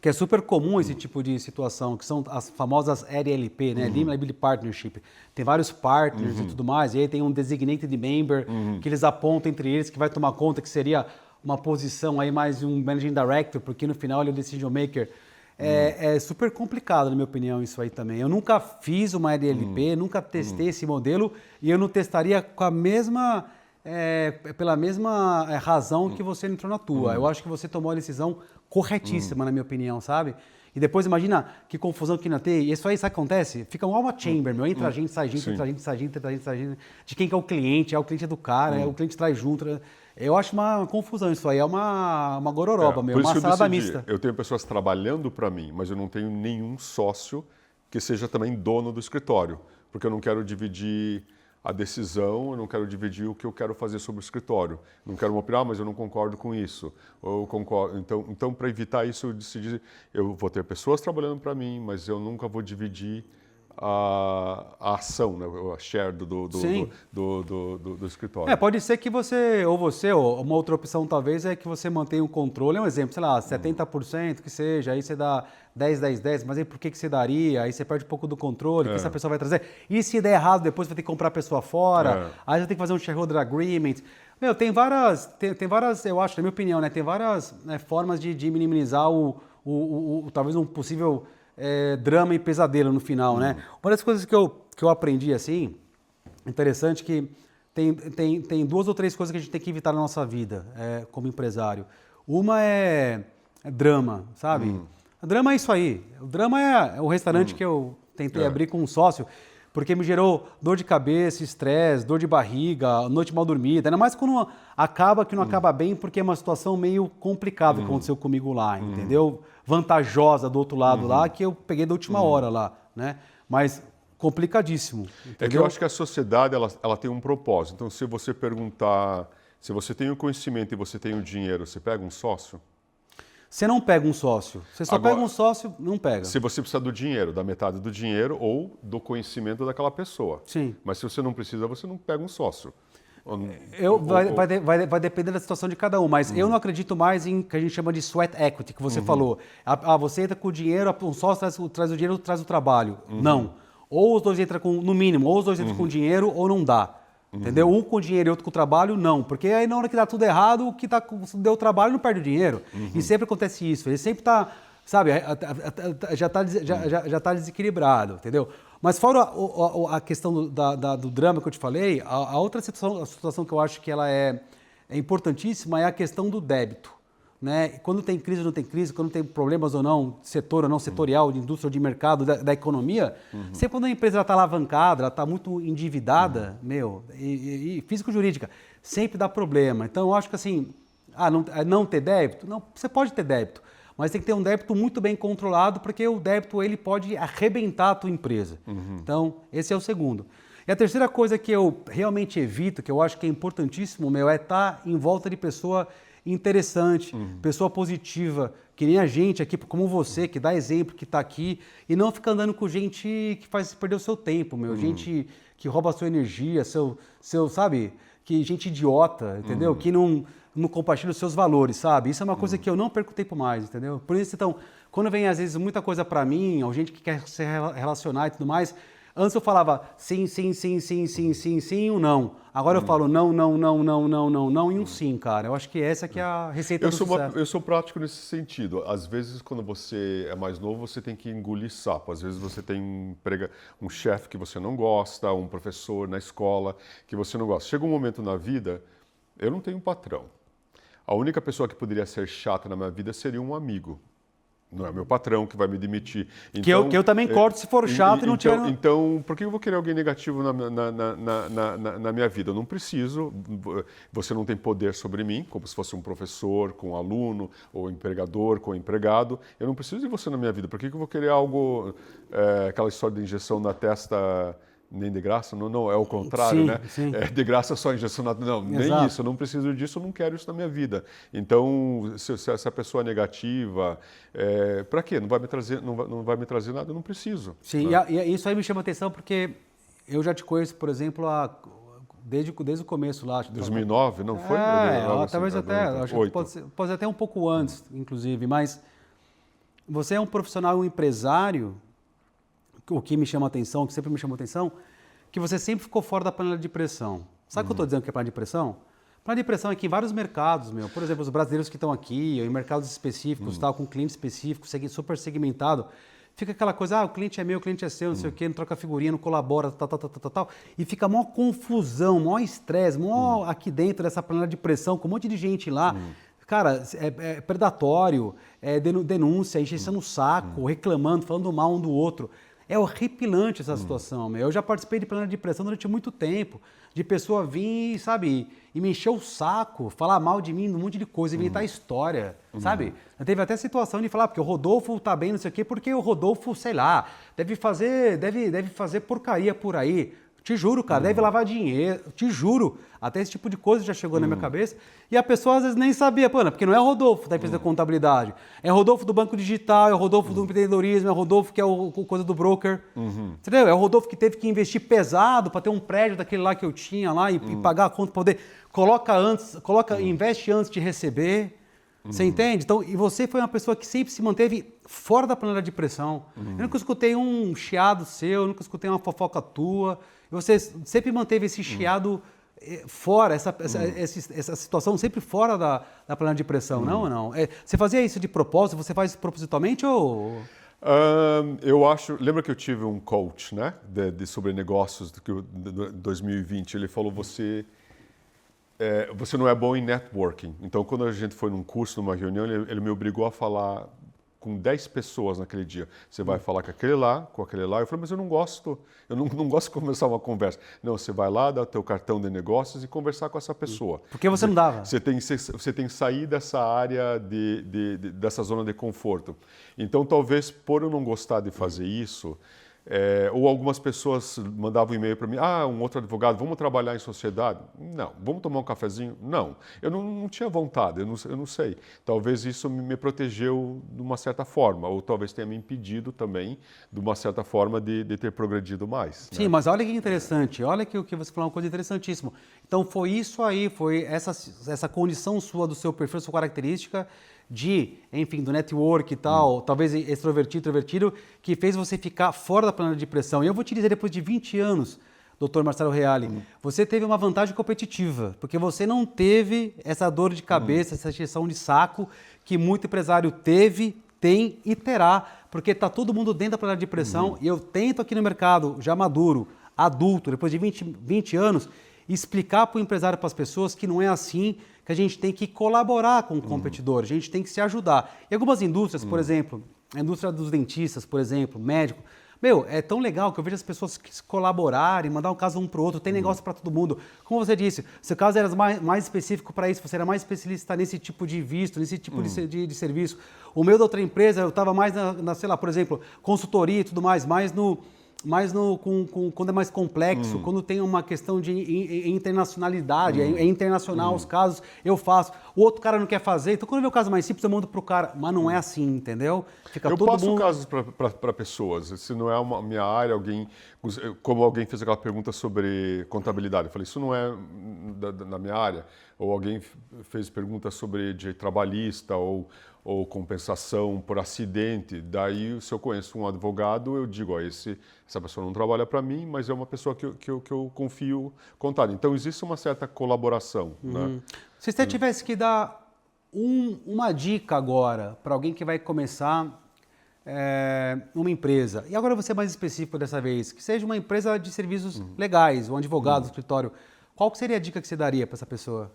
que é super comum esse tipo de situação, que são as famosas LLP, né? Limited Partnership. Tem vários partners e tudo mais, e aí tem um designated member que eles apontam entre eles que vai tomar conta, que seria uma posição aí mais um managing director, porque no final ele é o decision maker. É super complicado, na minha opinião, isso aí também. Eu nunca fiz uma LLP, nunca testei esse modelo e eu não testaria com a mesma, pela mesma razão que você entrou na tua. Eu acho que você tomou a decisão corretíssima, na minha opinião, sabe? E depois imagina que confusão que não tem. Isso aí, sabe o que acontece? Fica uma chamber, meu. Entra a gente, sai gente, entra a gente, sai gente, entra a gente, sai gente. De quem que é o cliente do cara, o cliente traz junto. Eu acho uma confusão isso aí, é uma gororoba, meu, uma salada mista. Eu tenho pessoas trabalhando para mim, mas eu não tenho nenhum sócio que seja também dono do escritório, porque eu não quero dividir a decisão, eu não quero dividir o que eu quero fazer sobre o escritório. Não quero opinar, mas eu não concordo com isso. Ou eu concordo. Então para evitar isso, eu decidi, eu vou ter pessoas trabalhando para mim, mas eu nunca vou dividir a ação, né? A share do escritório. Pode ser que ou uma outra opção talvez é que você mantenha o controle, é um exemplo, sei lá, 70% que seja, aí você dá 10, 10, 10, mas aí por que você daria? Aí você perde um pouco do controle, que essa pessoa vai trazer. E se der errado, depois vai ter que comprar a pessoa fora, aí você tem que fazer um shareholder agreement. Meu, tem várias, eu acho, na minha opinião, né, tem várias formas de minimizar talvez um possível drama e pesadelo no final, né? Uma das coisas que eu aprendi, assim, interessante, que tem 2 ou 3 coisas que a gente tem que evitar na nossa vida, como empresário. Uma é drama, sabe? Drama é isso aí. O drama é o restaurante que eu tentei abrir com um sócio, porque me gerou dor de cabeça, estresse, dor de barriga, noite mal dormida. Ainda mais quando acaba que não acaba bem, porque é uma situação meio complicada que aconteceu comigo lá, entendeu? Vantajosa do outro lado lá, que eu peguei da última hora lá, né? Mas complicadíssimo, entendeu? É que eu acho que a sociedade, ela tem um propósito. Então, se você perguntar, se você tem o conhecimento e você tem o dinheiro, você pega um sócio? Você não pega um sócio. Você só pega um sócio, não pega. Se você precisa do dinheiro, da metade do dinheiro ou do conhecimento daquela pessoa. Sim. Mas se você não precisa, você não pega um sócio. Vai depender da situação de cada um, mas eu não acredito mais em que a gente chama de sweat equity, que você falou. Você entra com o dinheiro, um sócio traz o dinheiro, traz o trabalho. Não. Ou os dois entram no mínimo, ou os dois entram com dinheiro ou não dá. Entendeu? Um com dinheiro e outro com trabalho, não. Porque aí na hora que dá tudo errado, o que deu trabalho não perde o dinheiro. E sempre acontece isso. Ele sempre está, sabe, já está desequilibrado, entendeu? Mas fora a questão do drama que eu te falei, a outra situação que eu acho que ela é importantíssima é a questão do débito. Né? Quando tem crise ou não tem crise, quando tem problemas ou não, setor ou não setorial, de indústria ou de mercado, da economia, sempre quando a empresa está alavancada, ela está muito endividada, e físico-jurídica, sempre dá problema. Então eu acho que assim, não ter débito, não, você pode ter débito, mas tem que ter um débito muito bem controlado, porque o débito ele pode arrebentar a tua empresa. Então, esse é o segundo. E a terceira coisa que eu realmente evito, que eu acho que é importantíssimo, é estar em volta de pessoa interessante, pessoa positiva, que nem a gente aqui, como você, que dá exemplo, que está aqui, e não ficar andando com gente que faz perder o seu tempo, gente que rouba a sua energia, sabe, que gente idiota, entendeu? Que não compartilha os seus valores, sabe? Isso é uma coisa que eu não perco tempo mais, entendeu? Por isso, então, quando vem às vezes muita coisa para mim, ou gente que quer se relacionar e tudo mais, antes eu falava sim, sim, sim, sim, sim, sim, sim, um não. Agora eu falo não, não, não, não, não, não, não e um sim, cara. Eu acho que essa que é a receita do sucesso. Eu sou prático nesse sentido. Às vezes, quando você é mais novo, você tem que engolir sapo. Às vezes você tem um chefe que você não gosta, um professor na escola que você não gosta. Chega um momento na vida, eu não tenho um patrão. A única pessoa que poderia ser chata na minha vida seria um amigo. Não é meu patrão que vai me demitir. Então, que eu também corto se for chato e não tiver... Então, por que eu vou querer alguém negativo na minha vida? Eu não preciso, você não tem poder sobre mim, como se fosse um professor com um aluno, ou empregador com um empregado. Eu não preciso de você na minha vida. Por que eu vou querer algo, aquela história de injeção na testa... Nem de graça? Não, é o contrário, né? Sim. De graça só injeção na... Não, nem isso, eu não preciso disso, eu não quero isso na minha vida. Então, se essa pessoa é negativa, para quê? Não vai me trazer nada, eu não preciso. Sim, né? e isso aí me chama atenção porque eu já te conheço, por exemplo, desde o começo lá. 2009, não foi? Talvez até, acho que pode ser até um pouco antes, inclusive, mas você é um profissional, um empresário, o que me chama a atenção, que sempre me chamou a atenção, que você sempre ficou fora da panela de pressão. Sabe o que eu estou dizendo que é panela de pressão? Panela de pressão é que em vários mercados, por exemplo, os brasileiros que estão aqui, em mercados específicos, tal, com cliente específico, super segmentado, fica aquela coisa, o cliente é meu, o cliente é seu, não sei o quê, não troca figurinha, não colabora, tal, e fica maior confusão, maior estresse, maior aqui dentro dessa panela de pressão, com um monte de gente lá. Cara, é predatório, é denúncia, enchendo o saco, reclamando, falando mal um do outro. É horripilante essa situação, meu. Eu já participei de panela de pressão durante muito tempo, de pessoa vir, sabe, e me encher o saco, falar mal de mim, um monte de coisa, inventar história, sabe? Teve até situação de falar, porque o Rodolfo tá bem, não sei o quê, porque o Rodolfo, sei lá, deve fazer porcaria por aí. Te juro, cara, deve lavar dinheiro, te juro. Até esse tipo de coisa já chegou na minha cabeça. E a pessoa às vezes nem sabia, porque não é o Rodolfo da empresa da contabilidade. É o Rodolfo do banco digital, é o Rodolfo do empreendedorismo, é o Rodolfo que é o coisa do broker. Entendeu? É o Rodolfo que teve que investir pesado para ter um prédio daquele lá que eu tinha lá e pagar a conta para poder. Investe antes de receber. Você entende? Então, e você foi uma pessoa que sempre se manteve fora da panela de pressão. Eu nunca escutei um chiado seu, eu nunca escutei uma fofoca tua. Você sempre manteve esse chiado fora, essa situação sempre fora da panela de pressão, não ou não? Você fazia isso de propósito? Você faz propositalmente ou... Eu acho... Lembra que eu tive um coach, né? Sobre negócios de 2020. Ele falou, você não é bom em networking. Então, quando a gente foi num curso, numa reunião, ele me obrigou a falar com 10 pessoas naquele dia. Você vai falar com aquele lá. Eu falei, mas eu não gosto de começar uma conversa. Não, você vai lá, dá o teu cartão de negócios e conversar com essa pessoa. Por que você não dava? Você tem que sair dessa área, dessa zona de conforto. Então, talvez, por eu não gostar de fazer isso... ou algumas pessoas mandavam um e-mail para mim, um outro advogado, vamos trabalhar em sociedade? Não. Vamos tomar um cafezinho? Não. Eu não tinha vontade, eu não sei. Talvez isso me protegeu de uma certa forma, ou talvez tenha me impedido também, de uma certa forma, de ter progredido mais. Sim, né? Mas olha que interessante, olha que o que você falou é uma coisa interessantíssima. Então foi isso aí, foi essa condição sua, do seu perfil, sua característica, do network e tal, talvez extrovertido, introvertido, que fez você ficar fora da panela de pressão. E eu vou te dizer, depois de 20 anos, Dr. Marcelo Reale, você teve uma vantagem competitiva, porque você não teve essa dor de cabeça, essa injeção de saco que muito empresário teve, tem e terá, porque está todo mundo dentro da panela de pressão. E eu tento aqui no mercado, já maduro, adulto, depois de 20 anos, explicar para o empresário, para as pessoas, que não é assim, que a gente tem que colaborar com o competidor, a gente tem que se ajudar. E algumas indústrias, por exemplo, a indústria dos dentistas, por exemplo, médico, é tão legal que eu vejo as pessoas se colaborarem, mandar um caso um para o outro, tem negócio para todo mundo. Como você disse, seu caso era mais específico para isso, você era mais especialista nesse tipo de visto, nesse tipo de serviço. O meu da outra empresa, eu estava mais sei lá, por exemplo, consultoria e tudo mais quando é mais complexo, quando tem uma questão de internacionalidade, é internacional os casos, eu faço. O outro cara não quer fazer, então quando vê o caso mais simples, eu mando pro cara. Mas não é assim, entendeu? Eu passo casos para pessoas. Se não é uma minha área, como alguém fez aquela pergunta sobre contabilidade, eu falei, isso não é da minha área. Ou alguém fez pergunta sobre direito trabalhista ou compensação por acidente. Daí, se eu conheço um advogado, eu digo, essa pessoa não trabalha para mim, mas é uma pessoa que eu confio contar. Então, existe uma certa colaboração. Né? Se você tivesse que dar uma dica agora para alguém que vai começar uma empresa, e agora eu vou ser mais específico dessa vez, que seja uma empresa de serviços legais, um advogado, um escritório, qual que seria a dica que você daria para essa pessoa?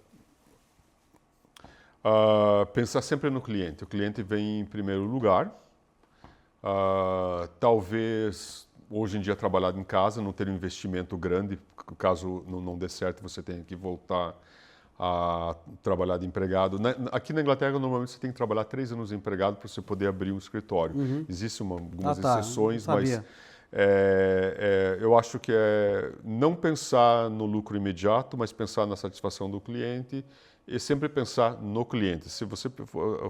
Pensar sempre no cliente. O cliente vem em primeiro lugar. Talvez, hoje em dia, trabalhar em casa, não ter um investimento grande, caso não dê certo, você tenha que voltar a trabalhar de empregado. Aqui na Inglaterra, normalmente, você tem que trabalhar 3 anos de empregado para você poder abrir um escritório. Existem algumas exceções, mas eu acho que é não pensar no lucro imediato, mas pensar na satisfação do cliente e sempre pensar no cliente. Se você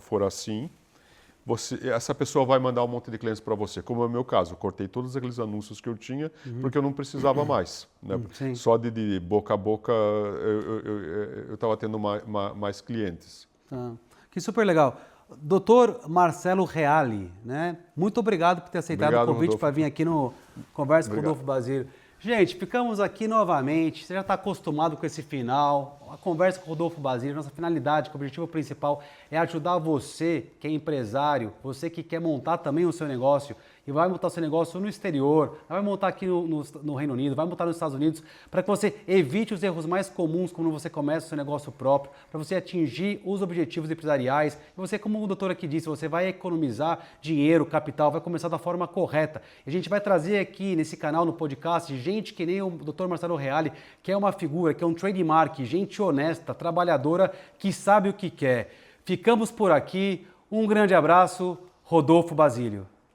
for assim, essa pessoa vai mandar um monte de clientes para você. Como é o meu caso, eu cortei todos aqueles anúncios que eu tinha porque eu não precisava mais. Né? Só de boca a boca eu estava tendo mais clientes. Tá. Que super legal. Doutor Marcelo Reale, né? Muito obrigado por ter aceitado o convite para vir aqui no Conversa com o Rodolfo Basílio. Gente, ficamos aqui novamente, você já está acostumado com esse final, a Conversa com o Rodolfo Basílio, nossa finalidade, que o objetivo principal é ajudar você, que é empresário, você que quer montar também o seu negócio, e vai montar o seu negócio no exterior, vai montar aqui no Reino Unido, vai montar nos Estados Unidos, para que você evite os erros mais comuns quando você começa o seu negócio próprio, para você atingir os objetivos empresariais. E você, como o doutor aqui disse, você vai economizar dinheiro, capital, vai começar da forma correta. E a gente vai trazer aqui nesse canal, no podcast, gente que nem o doutor Marcelo Reale, que é uma figura, que é um trademark, gente honesta, trabalhadora, que sabe o que quer. Ficamos por aqui. Um grande abraço, Rodolfo Basílio.